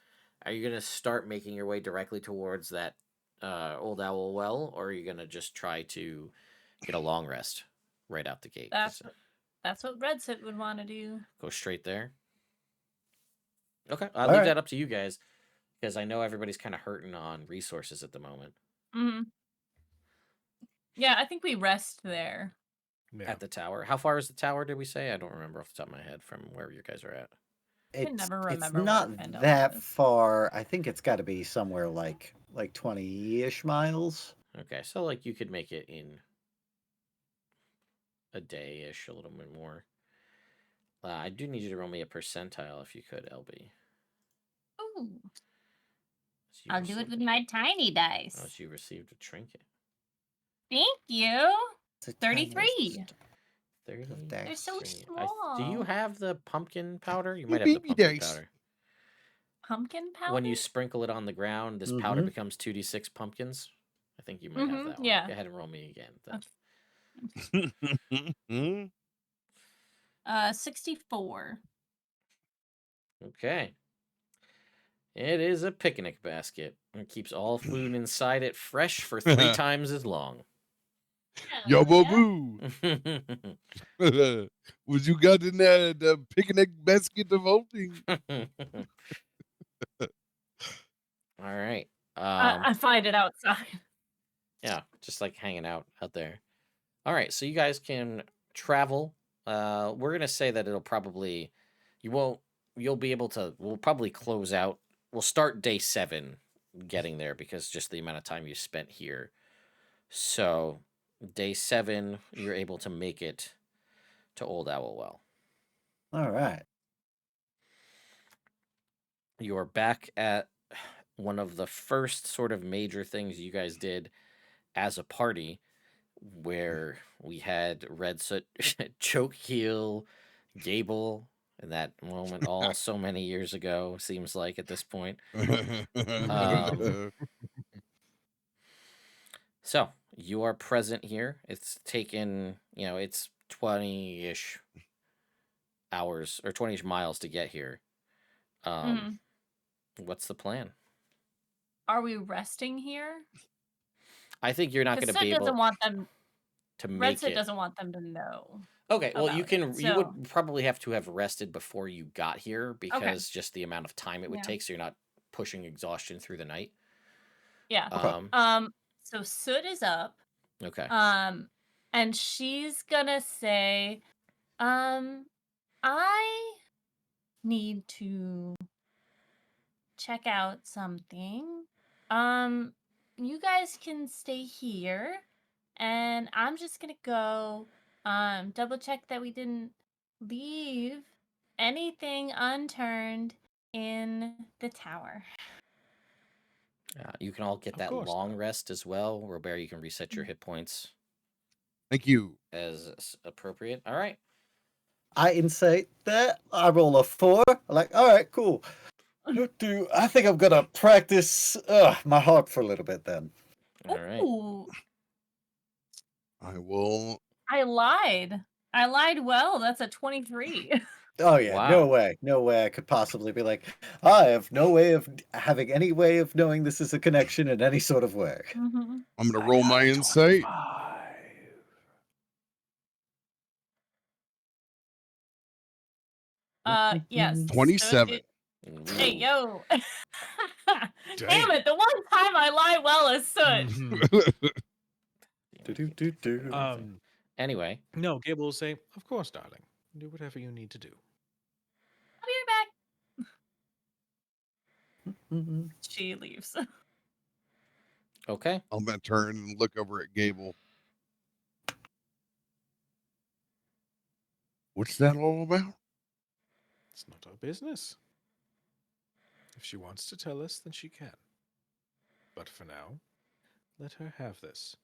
are you gonna start making your way directly towards that old owl well, or are you gonna just try to get a long rest right out the gate? That's what Red Soot would want to do. Go straight there. Okay, I'll All leave right. that up to you guys because I know everybody's kind of hurting on resources at the moment Hmm. Yeah, I think we rest there. Yeah. at the tower. How far is the tower? Did we say? I don't remember off the top of my head from where you guys are at. can never It's remember where not Phandalin that is. far. I think it's got to be somewhere like 20-ish miles. Okay, so like you could make it in a day-ish, a little bit more. I do need you to roll me a percentile if you could, LB. Ooh, So you I'll do it received- with my tiny dice. Oh, so you received a trinket. Thank you. It's a 33. tiniest 30. of They're so dice. Do you small. have the pumpkin powder? You Hey, might have the baby pumpkin dice. powder. Pumpkin powder? When you sprinkle it on the ground, this powder Mhm. becomes 2d6 pumpkins. I think you might have that one. yeah. Go ahead and roll me again. Okay. 64. Okay. It is a picnic basket. It keeps all food inside it fresh for 3 times as long. Yo, Yeah. boo. What you got in there? The picnic basket of voting. All right. I find it outside. Yeah, just like hanging out there. All right, so you guys can travel. We're gonna say that it'll probably you'll be able to. We'll probably close out. We'll start day 7 getting there because just the amount of time you spent here. So day 7, you're able to make it to Old Owl Well. All right. You're back at one of the first sort of major things you guys did as a party, where we had Red Soot choke heal Gable in that moment all so many years ago, seems like at this point. So you are present here. It's taken, it's 20-ish hours or 20-ish miles to get here. What's the plan? Are we resting here? I think you're not going to be able doesn't want them to Red make Soot it. doesn't want them to know. Okay, well, you about can. it, You so- would probably have to have rested before you got here because just the amount of time it would Yeah. take, so you're not pushing exhaustion through the night. Yeah. Okay. So Soot is up. Okay. And she's gonna say, I need to check out something. You guys can stay here, and I'm just gonna go double check that we didn't leave anything unturned in the tower. You can all get Of that course long not. rest as well. Robert, you can reset your hit points. Thank you. as appropriate. All right. I insight that. I roll a 4. I'm like, all right, cool. I think I'm gonna practice my harp for a little bit then. All right. Ooh, I will. I lied. I lied well. That's a 23. Oh yeah, Wow. no way I could possibly be like, I have no way of having any way of knowing this is a connection in any sort of way. Mm-hmm. I'm gonna roll my insight. Yes. 27. Hey, Ooh. yo. Dang. Damn it, the one time I lie well is Soot. Mhm. Do-do-do-do. Anyway, No, Gable will say, "Of course, darling. Do whatever you need to do." I'll be right back. Mhm. She leaves. okay. I'm gonna turn and look over at Gable. What's that all about? It's not our business. If she wants to tell us, then she can. But for now, let her have this.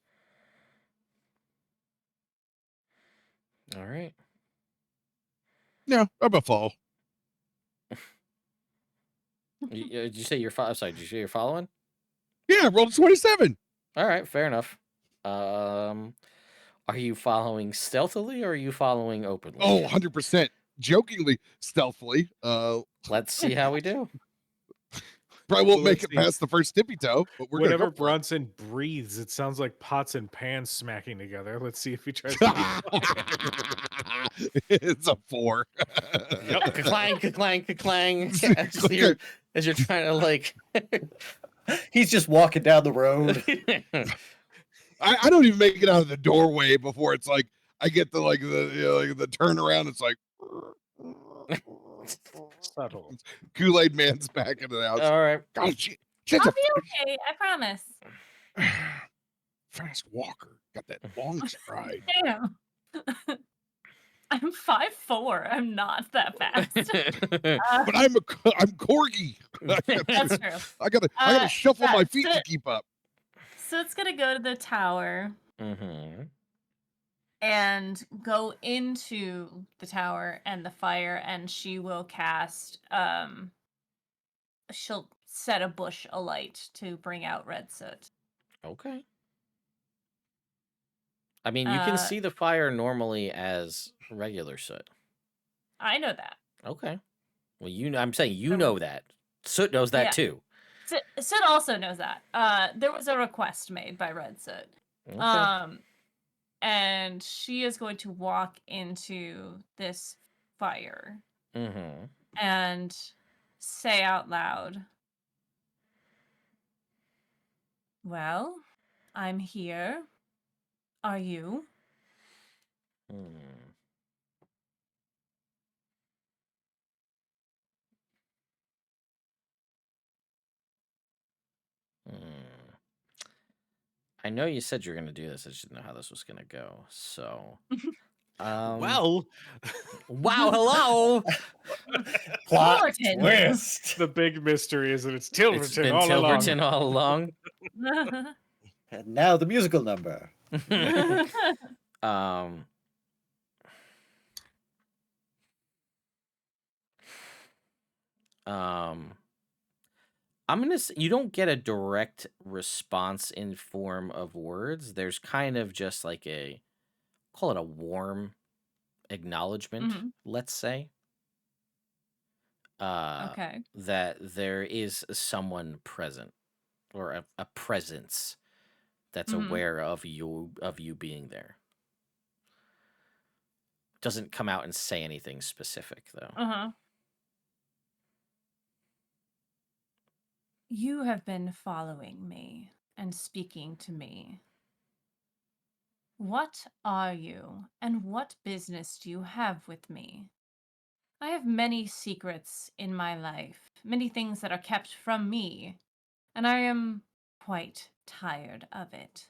All right. Yeah, I'm a fall. Did you say you're sorry, did you say you're following? Yeah, I rolled a 27. All right, fair enough. Are you following stealthily or are you following openly? Oh, 100%. Jokingly, stealthily. Let's see how we do. Probably won't Well, make let's it see. past the first tippy toe, but we're gonna Whenever go for it. Bronson breathes, it sounds like pots and pans smacking together. Let's see if he tries to be It's a 4. Yep. Ka-clang, ka-clang, ka-clang. Okay. As you're trying to like He's just walking down the road. I don't even make it out of the doorway before it's like I get the like the turnaround. It's like subtle. Kool-Aid Man's back in the house. All right. God, she's I'll a be okay, I promise. fast walker. Got that long stride. Damn. I'm 5'4". I'm not that fast. But I'm corgi. That's true. I gotta shuffle yeah, my feet to Soot- keep up. Soot's gonna go to the tower Mm-hmm. and go into the tower and the fire, and she will cast she'll set a bush alight to bring out red soot. Okay. I mean, you can Uh, see the fire normally as regular soot. I know that. Okay. Well, I'm saying you There know was- that. Soot knows that Yeah. too. Soot also knows that. There was a request made by Red Soot. Okay. And she is going to walk into this fire Mm-hmm. and say out loud, "Well, I'm here. Are you?" Hmm. Hmm. I know you said you were going to do this. I just didn't know how this was going to go. So, Well, wow, hello. Plot Fullerton. twist. the big mystery is that it's It's Tilverton been all Tilverton along. all along. And now the musical number. um, um, I'm gonna say you don't get a direct response in form of words. There's kind of just like call it a warm acknowledgement, Mhm. let's say. Okay. That there is someone present or a presence that's Mhm. aware of you being there. Doesn't come out and say anything specific though. Uh-huh. You have been following me and speaking to me. What are you, and what business do you have with me? I have many secrets in my life, many things that are kept from me, and I am quite tired of it.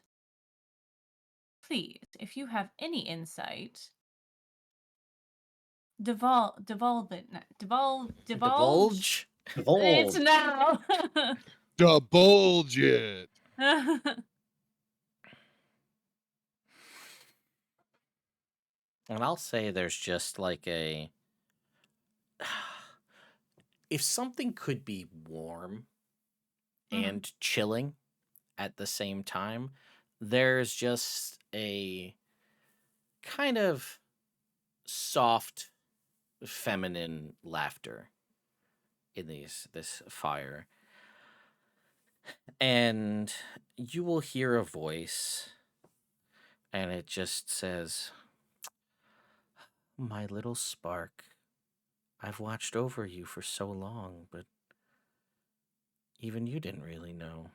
Please, if you have any insight, divulge. Divulge. It's Divulge. now. Divulge it. And I'll say there's just like a. If something could be warm and chilling at the same time, there's just a kind of soft feminine laughter in this fire. And you will hear a voice, and it just says, "My little spark, I've watched over you for so long, but even you didn't really know.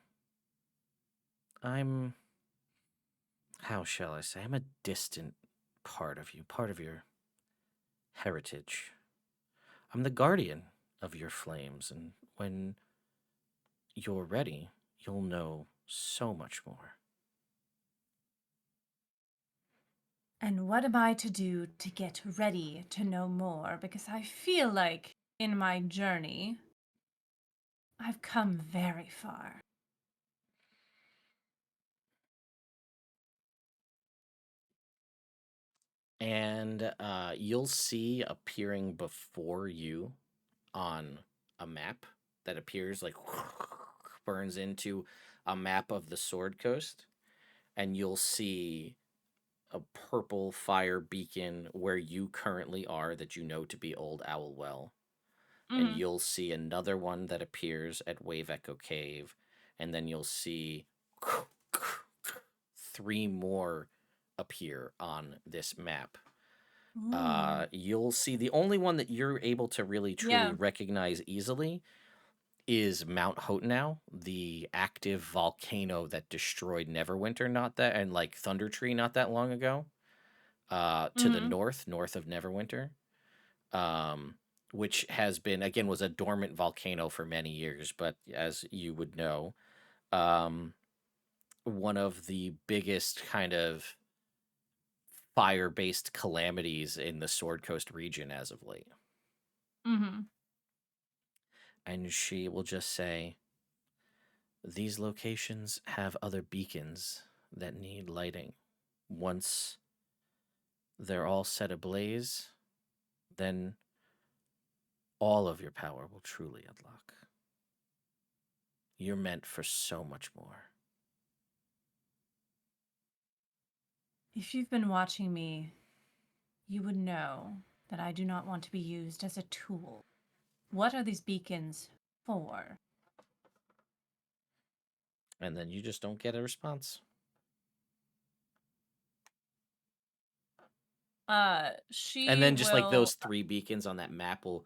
I'm, how shall I say, I'm a distant part of you, part of your heritage. I'm the guardian of your flames, and when you're ready, you'll know so much more." And what am I to do to get ready to know more? Because I feel like in my journey, I've come very far. And you'll see appearing before you on a map that appears like burns into a map of the Sword Coast, and you'll see a purple fire beacon where you currently are that you know to be Old Owl Well. And Mhm. you'll see another one that appears at Wave Echo Cave, and then you'll see 3 more appear on this map. Ooh. You'll see the only one that you're able to really truly Yeah. recognize easily is Mount Hotenau, the active volcano that destroyed Neverwinter and like Thunder Tree not that long ago. To the Mhm. north of Neverwinter. Which has been, again, was a dormant volcano for many years, but as you would know, um, one of the biggest kind of fire-based calamities in the Sword Coast region as of late. Mhm. And she will just say, "These locations have other beacons that need lighting. Once they're all set ablaze, then all of your power will truly unlock. You're meant for so much more." If you've been watching me, you would know that I do not want to be used as a tool. What are these beacons for? And then you just don't get a response. She And then just like will. those 3 beacons on that map will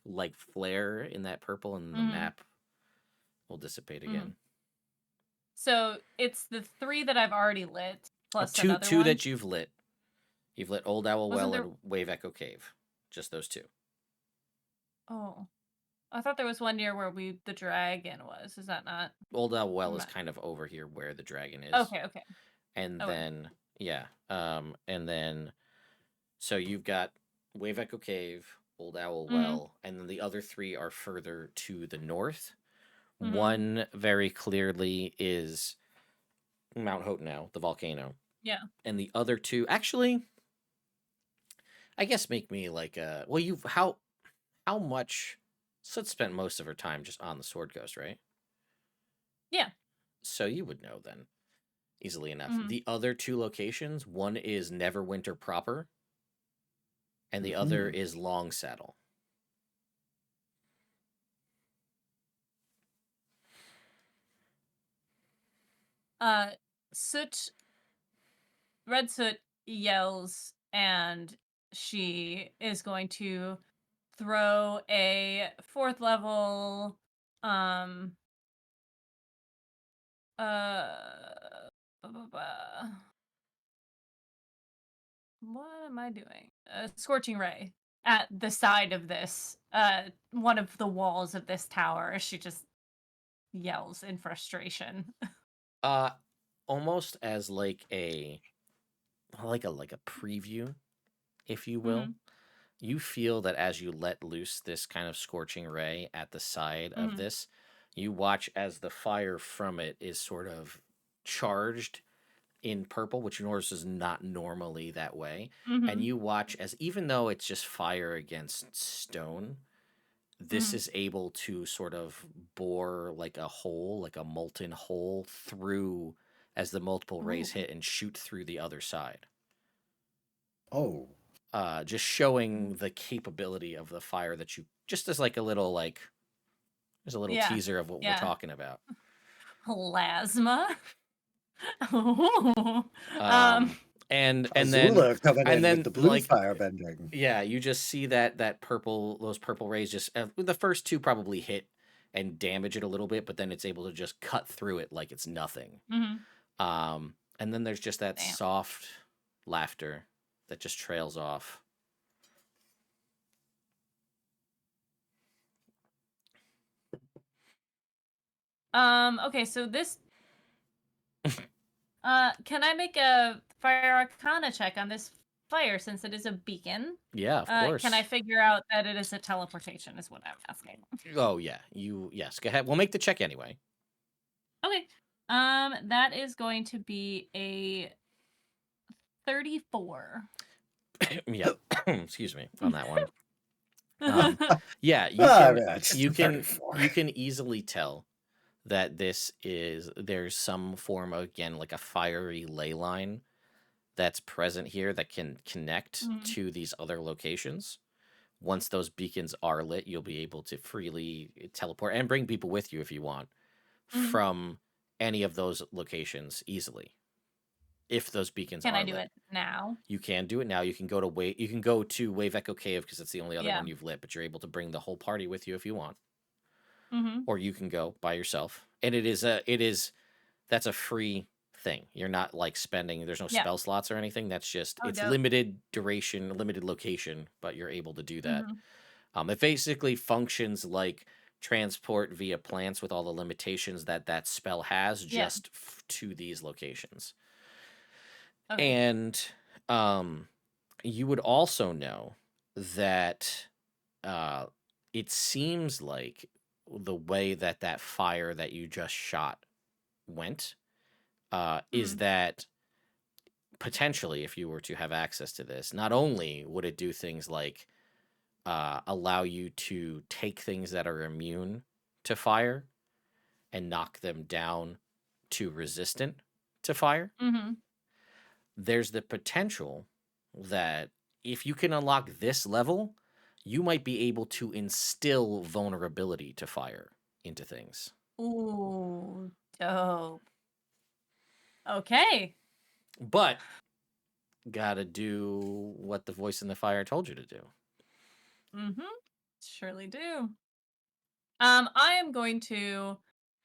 like flare in that purple, and the Mhm. map will dissipate Mhm. again. So it's the 3 that I've already lit plus Two another two one. that you've lit. You've lit Old Owl Wasn't Well there? and Wave Echo Cave. Just those 2. Oh, I thought there was one near where the dragon was. Is that not? Old Owl Well is Right. kind of over here where the dragon is. Okay. Okay. And Okay. then and then so you've got Wave Echo Cave, Old Owl Mhm. Well, and then the other 3 are further to the north. Mhm. One very clearly is Mount Hotenau, the volcano. Yeah. And the other 2, actually, I guess make me like well, you how much Soot spent most of her time just on the Sword Coast, right? Yeah. So you would know then easily enough. Mhm. The other 2 locations, one is Neverwinter proper, and the other Mhm. is Long Saddle. Soot, Red Soot yells, and she is going to throw a 4th level, um, blah, blah, blah. What am I doing? A scorching ray at the side of this, one of the walls of this tower. She just yells in frustration. Uh Almost as like a preview, if you will. Mhm. You feel that as you let loose this kind of scorching ray at the side of Mhm. this, you watch as the fire from it is sort of charged in purple, which yours is not normally that way. Mhm. And you watch as, even though it's just fire against stone, this Mhm. is able to sort of bore like a hole, like a molten hole through as the multiple rays Ooh. hit and shoot through the other side. Oh, Just showing the capability of the fire that you, just as like a little, like, there's a little Yeah. teaser of what we're Yeah. talking about. Plasma. Ooh. And Azula coming in then with the blue like, fire bending. yeah, you just see that purple, those purple rays just, the first two probably hit and damage it a little bit, but then it's able to just cut through it like it's nothing. Mhm. And then there's just that Damn. soft laughter that just trails off. Okay, so this can I make a fire arcana check on this fire since it is a beacon? Yeah, of course. Can I figure out that it is a teleportation is what I'm asking. Oh yeah, yes, go ahead. We'll make the check anyway. Okay. That is going to be a 34. Yeah. Excuse me on that one. Yeah, you can easily tell that there's some form of, again, like a fiery ley line that's present here that can connect Mhm. to these other locations. Once those beacons are lit, you'll be able to freely teleport and bring people with you if you want Mhm. from any of those locations easily. If those beacons Can are I do lit. it now? You can do it now. You can go to Wave Echo Cave because it's the only other Yeah. one you've lit, but you're able to bring the whole party with you if you want. Mm-hmm. Or you can go by yourself. And that's a free thing. You're not like spending, there's no Yeah. spell slots or anything. That's just, Oh, it's dope. limited duration, limited location, but you're able to do that. Mhm. It basically functions like transport via plants with all the limitations that spell has, Yeah. just to these locations. Okay. And you would also know that it seems like the way that fire that you just shot went is Mhm. that potentially, if you were to have access to this, not only would it do things like allow you to take things that are immune to fire and knock them down to resistant to fire, Mm-hmm. there's the potential that if you can unlock this level, you might be able to instill vulnerability to fire into things. Ooh, dope. Okay. But gotta do what the voice in the fire told you to do. Mm-hmm. Surely do. I am going to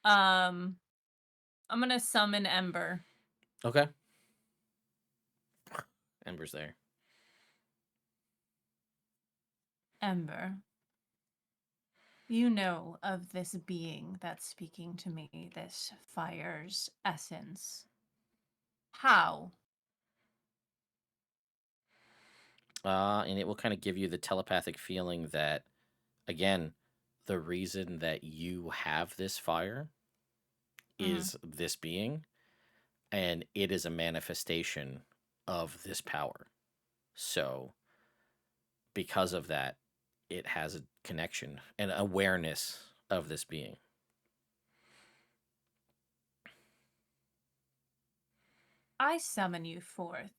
I'm gonna summon Ember. Okay. Ember's there. Ember. You know of this being that's speaking to me, this fire's essence. How? And it will kind of give you the telepathic feeling that, again, the reason that you have this fire is this being, and it is a manifestation of this power. So, because of that, it has a connection and awareness of this being. I summon you forth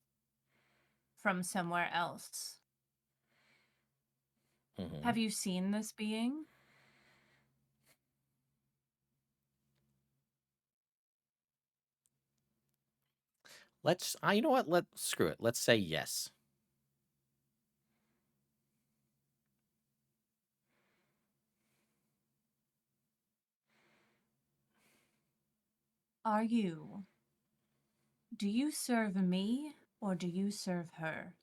from somewhere else. Mhm. Have you seen this being? You know what? Screw it. Let's say yes. Are you? Do you serve me or do you serve her?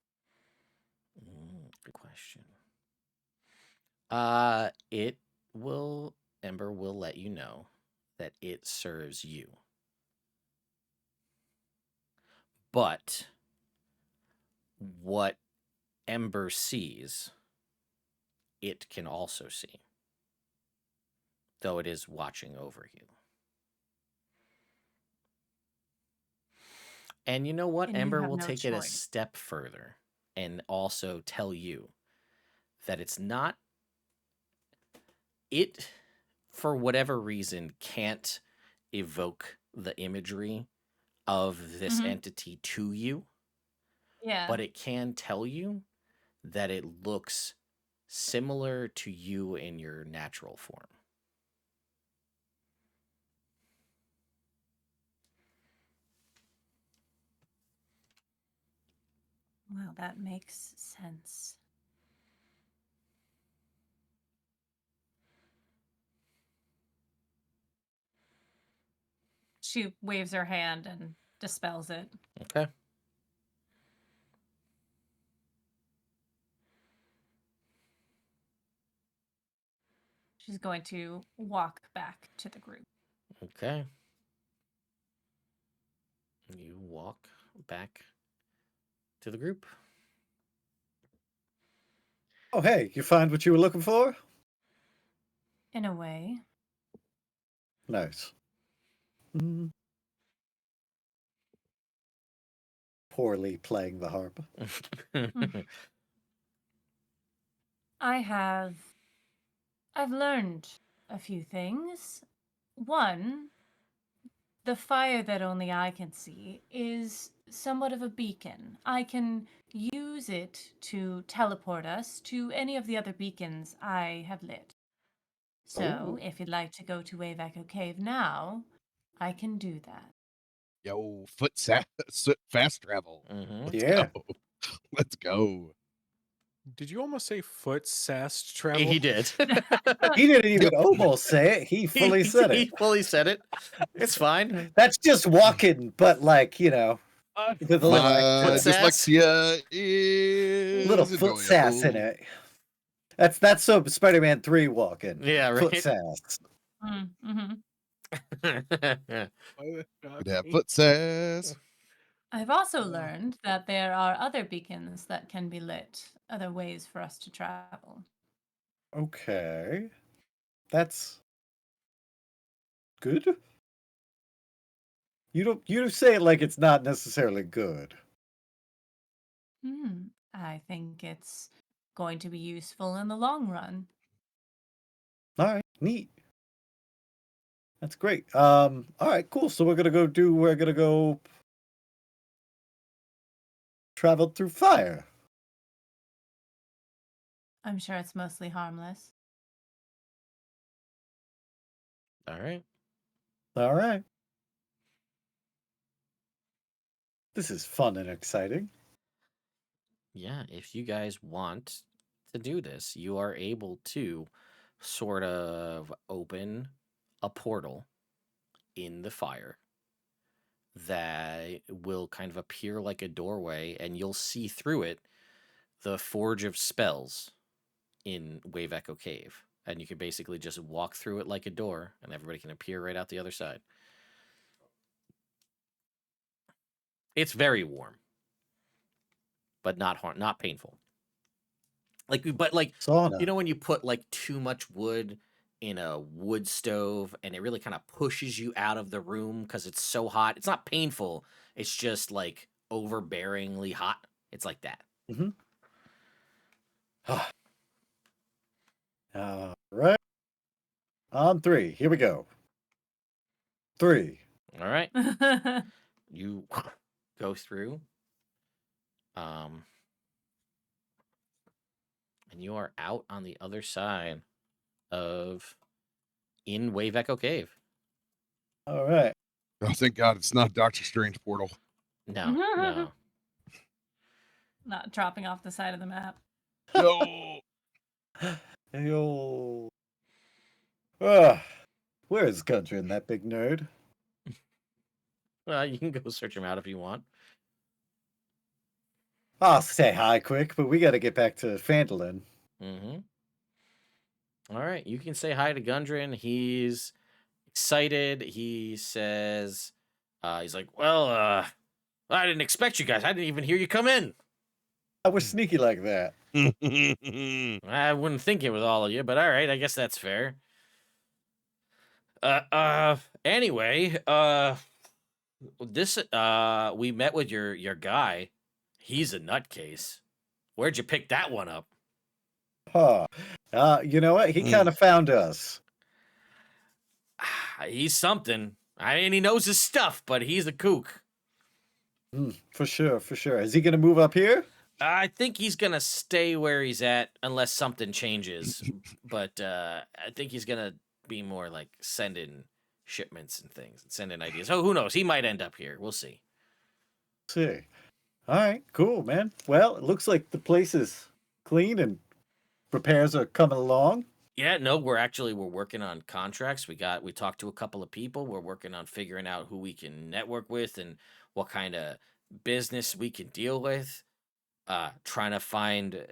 Good question. Ember will let you know that it serves you. But what Ember sees, it can also see, though it is watching over you. And you know what? And you Ember have will no take it a choice. step further and also tell you that it's not it, for whatever reason, can't evoke the imagery of this Mhm. entity to you, Yeah. but it can tell you that it looks similar to you in your natural form. Well, that makes sense. She waves her hand and dispels it. Okay. She's going to walk back to the group. Okay. You walk back to the group. Oh, hey, you find what you were looking for? In a way. Nice. Poorly playing the harp. I've learned a few things. One, the fire that only I can see is somewhat of a beacon. I can use it to teleport us to any of the other beacons I have lit. So, Oh. if you'd like to go to Wave Echo Cave now, I can do that. Yo, fast travel. Mhm. Let's Yeah. go. Let's go. Did you almost say foot sast travel? He did. He didn't even almost say it. He fully said He it. fully said it. It's fine. That's just walking, but like, with a little, My foot sass? dyslexia is little foot sass in enjoyable. it. That's so Spider-Man 3 walking. Yeah, Foot right. sass. Mm-hmm. Could have foot sass. I've also learned that there are other beacons that can be lit, other ways for us to travel. Okay. That's good. You say it like it's not necessarily good. I think it's going to be useful in the long run. All right, neat. That's great. All right, cool. So we're gonna go travel through fire. I'm sure it's mostly harmless. All right. All right. This is fun and exciting. Yeah, if you guys want to do this, you are able to sort of open a portal in the fire that will kind of appear like a doorway, and you'll see through it the Forge of Spells in Wave Echo Cave. And you can basically just walk through it like a door, and everybody can appear right out the other side. It's very warm, but not painful. But Sauna. you know when you put like too much wood in a wood stove and it really kind of pushes you out of the room because it's so hot. It's not painful. It's just like overbearingly hot. It's like that. Mm-hmm. Right. On 3. Here we go. 3. All right. You go through. And you are out on the other side of in Wave Echo Cave. All right. Oh, thank God it's not Doctor Strange portal. No, no. Not dropping off the side of the map. No. Yo. Where is Gundren, that big nerd? Well, you can go search him out if you want. I'll say hi quick, but we got to get back to Phandalin. Mm-hmm. All right, you can say hi to Gundren. He's excited. He says, he's like, well, I didn't expect you guys. I didn't even hear you come in. We're sneaky like that. I wouldn't think it was all of you, but all right, I guess that's fair. Anyway, This we met with your guy. He's a nutcase. Where'd you pick that one up? Huh. You know what? He kind of found us. He's something. I mean, he knows his stuff, but he's a kook. For sure, for sure. Is he gonna move up here? I think he's gonna stay where he's at unless something changes. But I think he's gonna be more like sending shipments and things and sending ideas. Oh, who knows? He might end up here. We'll see. See. All right, cool, man. Well, it looks like the place is clean and repairs are coming along. Yeah, no, we're working on contracts. We talked to a couple of people. We're working on figuring out who we can network with and what kind of business we can deal with. Trying to find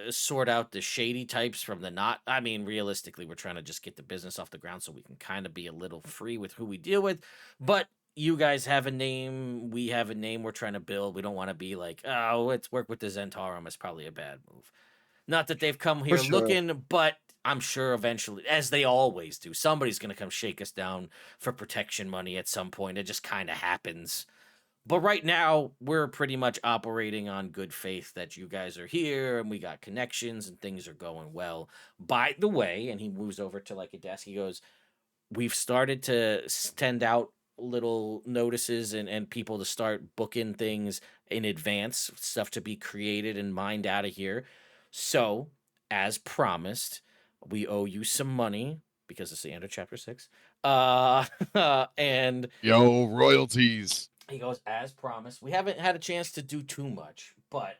sort out the shady types from the not. I mean, realistically, we're trying to just get the business off the ground so we can kind of be a little free with who we deal with. But you guys have a name, we have a name we're trying to build. We don't want to be like, oh, let's work with the Zentarum. It's probably a bad move. Not that they've come here sure. looking, but I'm sure eventually, as they always do, somebody's going to come shake us down for protection money at some point. It just kind of happens. But right now, we're pretty much operating on good faith that you guys are here and we got connections and things are going well. By the way, and he moves over to like a desk, he goes, we've started to send out little notices and people to start booking things in advance, stuff to be created and mined out of here. So, as promised, we owe you some money because it's the end of chapter 6. And Yo, royalties. he goes, as promised. We haven't had a chance to do too much, but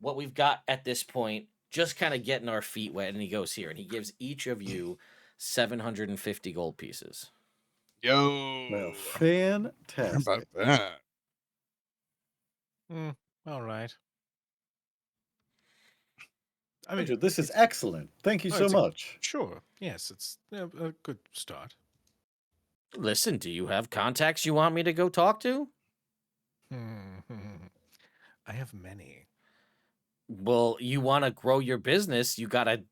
what we've got at this point, just kind of getting our feet wet. And he goes here and he gives each of you 750 gold pieces. Yo. Well, How fantastic. about that? All right. I Andrew, this is excellent. Thank you Oh, so it's much. Sure. Yes, it's a good start. Listen, do you have contacts you want me to go talk to? I have many. Well, you want to grow your business, you got to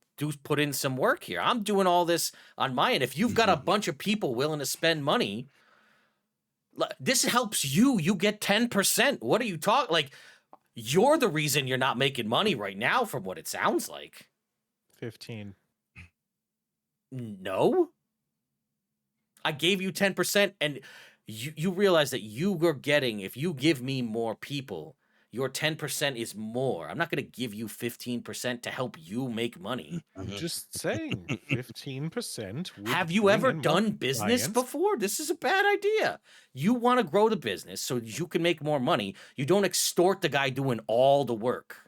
put in some work here. I'm doing all this on my end. If you've got a bunch of people willing to spend money, this helps you. You get 10%. What are you talking? Like, you're the reason you're not making money right now, from what it sounds like. 15. No. I gave you 10%, and you realize that you were getting, if you give me more people, your 10% is more. I'm not going to give you 15% to help you make money. I'm just saying, 15%. would Have you bring ever in more done business clients. before? This is a bad idea. You want to grow the business so you can make more money. You don't extort the guy doing all the work.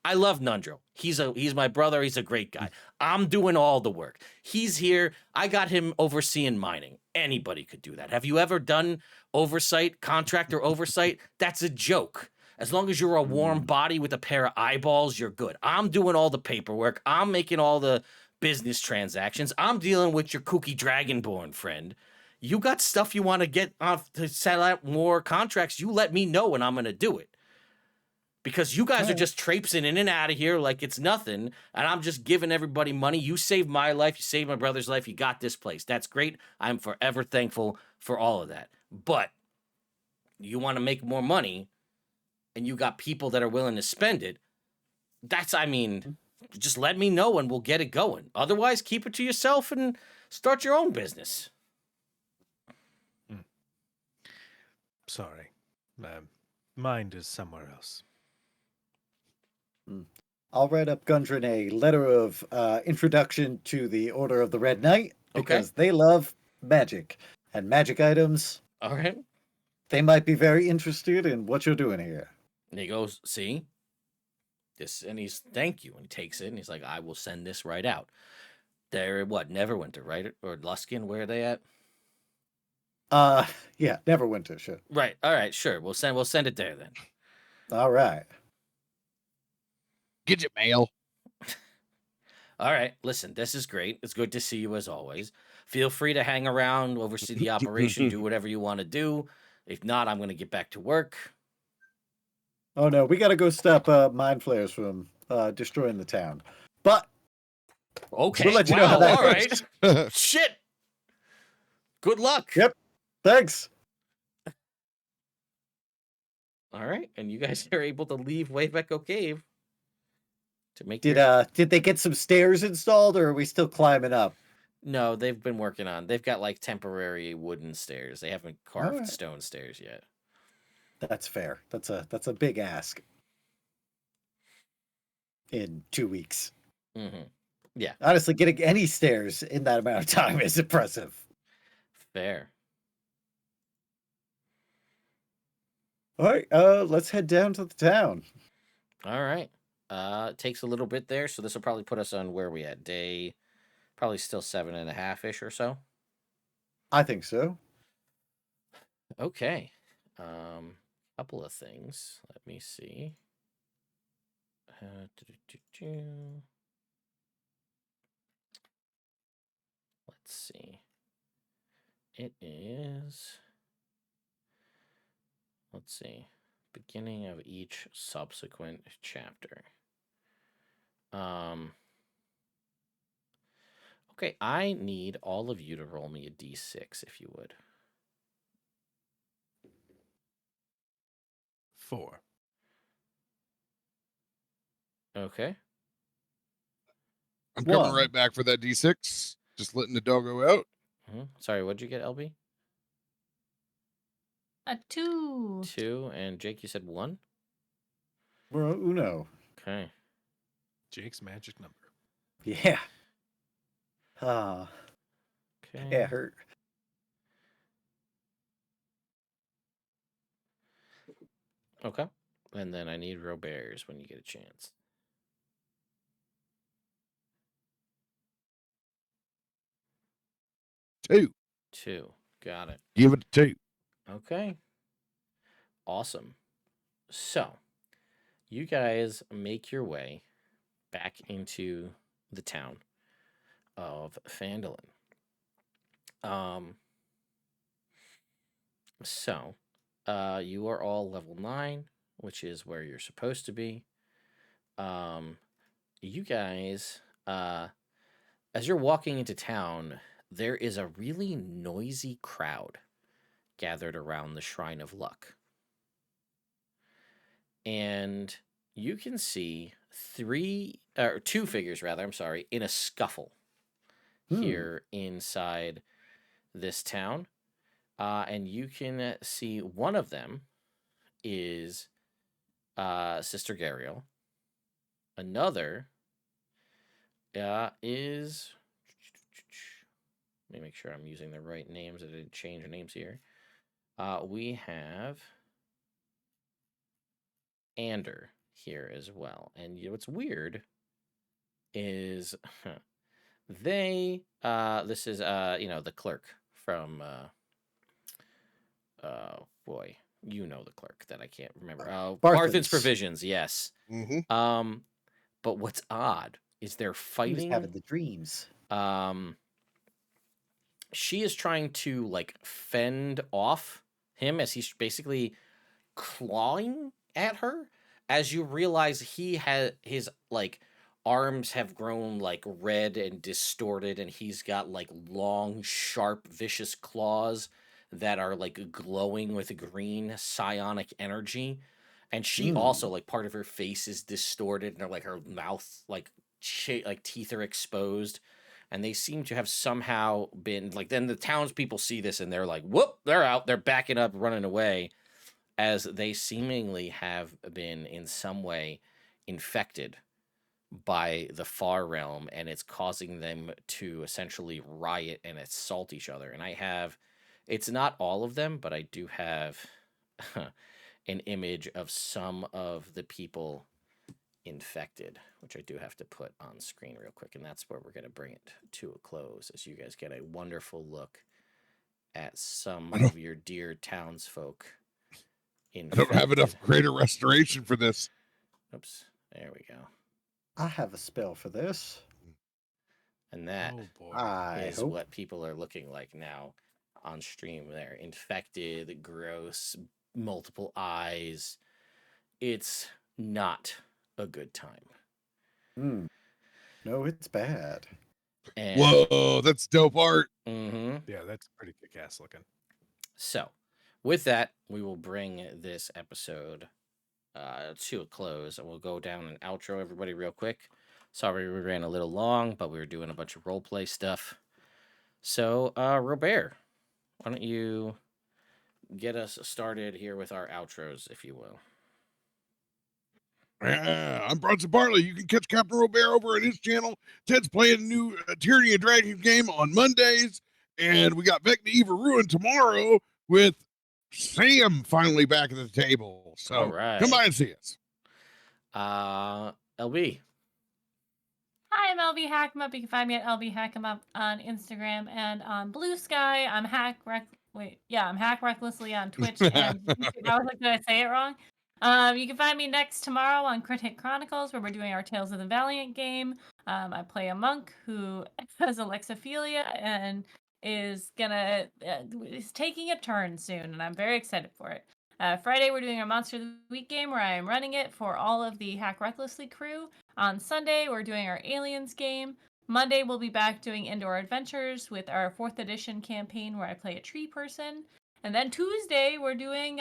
I love Nundro. He's my brother. He's a great guy. I'm doing all the work. He's here. I got him overseeing mining. Anybody could do that. Have you ever done oversight, contractor oversight? That's a joke. As long as you're a warm body with a pair of eyeballs, you're good. I'm doing all the paperwork. I'm making all the business transactions. I'm dealing with your kooky dragonborn friend. You got stuff you want to get off to sell out more contracts, you let me know and I'm going to do it. Because you guys are just traipsing in and out of here like it's nothing, and I'm just giving everybody money. You saved my life. You saved my brother's life. You got this place. That's great. I'm forever thankful for all of that. But you want to make more money, and you got people that are willing to spend it. Just let me know and we'll get it going. Otherwise, keep it to yourself and start your own business. Sorry. Mind is somewhere else. I'll write up Gundren a letter of introduction to the Order of the Red Knight because they love magic and magic items. All right. They might be very interested in what you're doing here. And he goes, see? This, and he's, thank you. And he takes it and he's like, I will send this right out. They're Neverwinter, right? Or Luskin, where are they at? Yeah, Neverwinter, sure. Right. All right, sure. We'll send it there then. All right. Get your mail. All right. Listen, this is great. It's good to see you as always. Feel free to hang around, oversee the operation, do whatever you want to do. If not, I'm going to get back to work. Oh no, we gotta go stop mind flares from destroying the town. But Okay. we'll let you know how that all goes. right. Shit. Good luck. Yep. Thanks. All right, and you guys are able to leave Waveko Cave to make Did your... did they get some stairs installed, or are we still climbing up? No, they've been working on. They've got like temporary wooden stairs. They haven't carved Alright. stone stairs yet. That's fair. That's a big ask. In 2 weeks, Mm-hmm. Yeah, honestly, getting any stairs in that amount of time is impressive. fair. All right, let's head down to the town. All right. It takes a little bit there, so this will probably put us on where we at day, probably still 7.5-ish or so. I think so. Okay. Couple of things. Let me see. Let's see. It is. Let's see. Beginning of each subsequent chapter. Okay, I need all of you to roll me a d6 if you would. 4. Okay. I'm coming One. right back for that D6. Just letting the doggo out. Sorry, what'd you get, LB? A 2. 2, and Jake, you said 1? We're Uno. Okay. Jake's magic number. Yeah. Ah, Okay. yeah, hurt. Okay. And then I need Robert's when you get a chance. 2. 2. Got it. Give it a 2. Okay. Awesome. So, you guys make your way back into the town of Phandalin. So, you are all level 9, which is where you're supposed to be. You guys, as you're walking into town, there is a really noisy crowd gathered around the Shrine of Luck. And you can see 2 figures, rather, I'm sorry, in a scuffle here inside this town. And you can see one of them is Sister Gariel. Another is... Let me make sure I'm using the right names. I didn't change the names here. We have Ander here as well. And what's weird is this is the clerk from boy, you know the clerk that I can't remember. Barthen's Provisions, yes. Mm-hmm. But what's odd is they're He was fighting. having the dreams. She is trying to like fend off him as he's basically clawing at her. As you realize he had his like arms have grown like red and distorted, and he's got like long, sharp, vicious claws that are like glowing with green psionic energy. And she also like part of her face is distorted, and like her mouth like teeth are exposed. And they seem to have somehow been like, then the townspeople see this and they're like, whoop, they're out, they're backing up, running away, as they seemingly have been in some way infected by the far realm, and it's causing them to essentially riot and assault each other. And it's not all of them, but I do have an image of some of the people infected, which I do have to put on screen real quick, and that's where we're going to bring it to a close as you guys get a wonderful look at some of your dear townsfolk infected. I don't have enough greater restoration for this. Oops, there we go. I have a spell for this. And that is what people are looking like now on stream. They're infected, gross, multiple eyes. It's not a good time. No, it's bad. And, whoa, that's dope art. Mm-hmm. Yeah, that's pretty kick-ass looking. So, with that, we will bring this episode to a close, and we'll go down an outro, everybody, real quick. Sorry we ran a little long, but we were doing a bunch of role play stuff. So, Robert, why don't you get us started here with our outros, if you will. I'm Bronson Bartley. You can catch Captain Robert over at his channel. Ted's playing a new Tyranny of Dragons game on Mondays. And we got Vecna Eva Ruin tomorrow with Sam finally back at the table. So All right. come by and see us. LB. Hi, I'm LB Hackemup. You can find me at LB Hackemup on Instagram and on Blue Sky. I'm Hack Recklessly on Twitch and YouTube. I was like, did I say it wrong? You can find me next tomorrow on Crit Hit Chronicles, where we're doing our Tales of the Valiant game. I play a monk who has alexophilia and is taking a turn soon, and I'm very excited for it. Friday, we're doing our Monster of the Week game, where I am running it for all of the Hack Recklessly crew. On Sunday, we're doing our Aliens game. Monday, we'll be back doing Indoor Adventures with our 4th edition campaign, where I play a tree person. And then Tuesday, we're doing,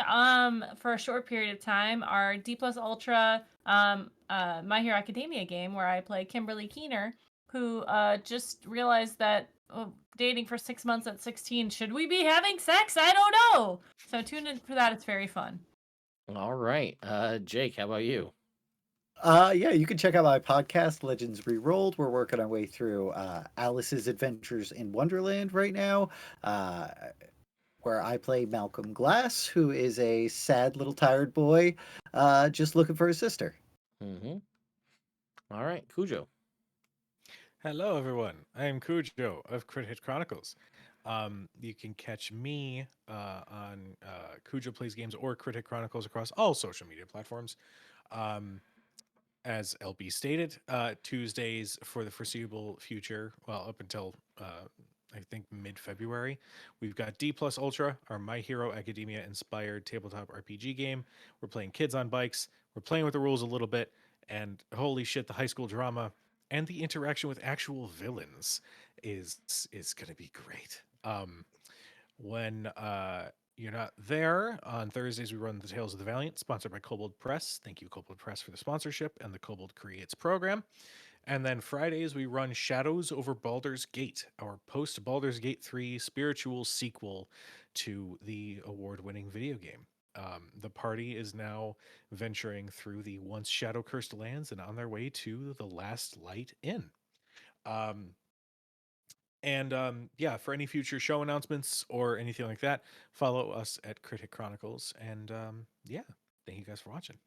for a short period of time, our D+ Ultra My Hero Academia game, where I play Kimberly Keener, who just realized that dating for 6 months at 16, should we be having sex? I don't know. So tune in for that. It's very fun. All right. Jake, how about you? Yeah, you can check out my podcast, Legends Rerolled. We're working our way through Alice's Adventures in Wonderland right now, where I play Malcolm Glass, who is a sad little tired boy just looking for his sister. Mm-hmm. All right, Cujo. Hello, everyone. I am Cujo of Crit Hit Chronicles. You can catch me on Cujo Plays Games or Crit Hit Chronicles across all social media platforms. As LB stated, Tuesdays for the foreseeable future, well, up until I think mid-February, we've got D+ Ultra, our My Hero Academia inspired tabletop RPG game. We're playing kids on bikes. We're playing with the rules a little bit, and holy shit, the high school drama and the interaction with actual villains is going to be great. When you're not there, on Thursdays we run the Tales of the Valiant, sponsored by Kobold Press. Thank you, Kobold Press, for the sponsorship and the Kobold Creates program. And then Fridays we run Shadows over Baldur's Gate, our post Baldur's Gate 3 spiritual sequel to the award-winning video game. The party is now venturing through the once shadow-cursed lands and on their way to the Last Light Inn. Yeah, for any future show announcements or anything like that, follow us at Crit Hit Chronicles. And yeah, thank you guys for watching.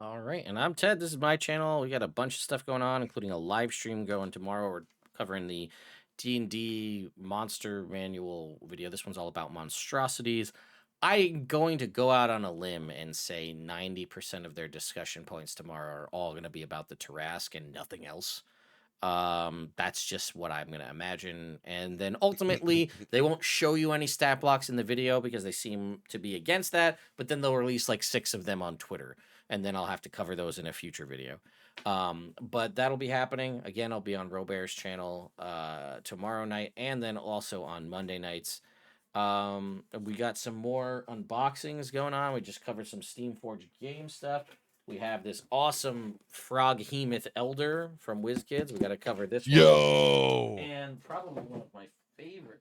All right, and I'm Ted. This is my channel. We got a bunch of stuff going on, including a live stream going tomorrow. We're covering the D&D Monster Manual video. This one's all about monstrosities. I'm going to go out on a limb and say 90% of their discussion points tomorrow are all going to be about the Tarrasque and nothing else. That's just what I'm going to imagine. And then ultimately, they won't show you any stat blocks in the video because they seem to be against that. But then they'll release like 6 of them on Twitter. And then I'll have to cover those in a future video. But that'll be happening. Again, I'll be on Robert's channel tomorrow night and then also on Monday nights. We got some more unboxings going on. We just covered some Steamforged game stuff. We have this awesome Froghemoth Elder from WizKids. We got to cover this one. Yo! And probably one of my favorite,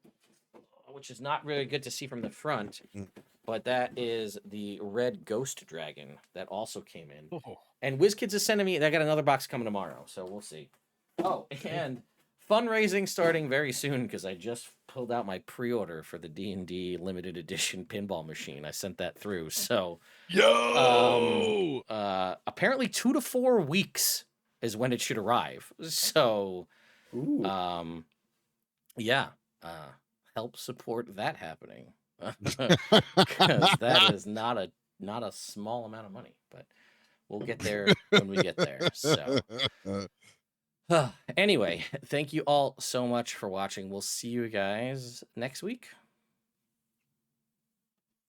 which is not really good to see from the front, but that is the Red Ghost Dragon that also came in. Oh. And WizKids is sending me, they got another box coming tomorrow, so we'll see. Oh, and fundraising starting very soon because I just pulled out my pre-order for the D&D limited edition pinball machine. I sent that through. So, apparently 2 to 4 weeks is when it should arrive. So, help support that happening because that is not a small amount of money. But we'll get there when we get there. So. Anyway, thank you all so much for watching. We'll see you guys next week.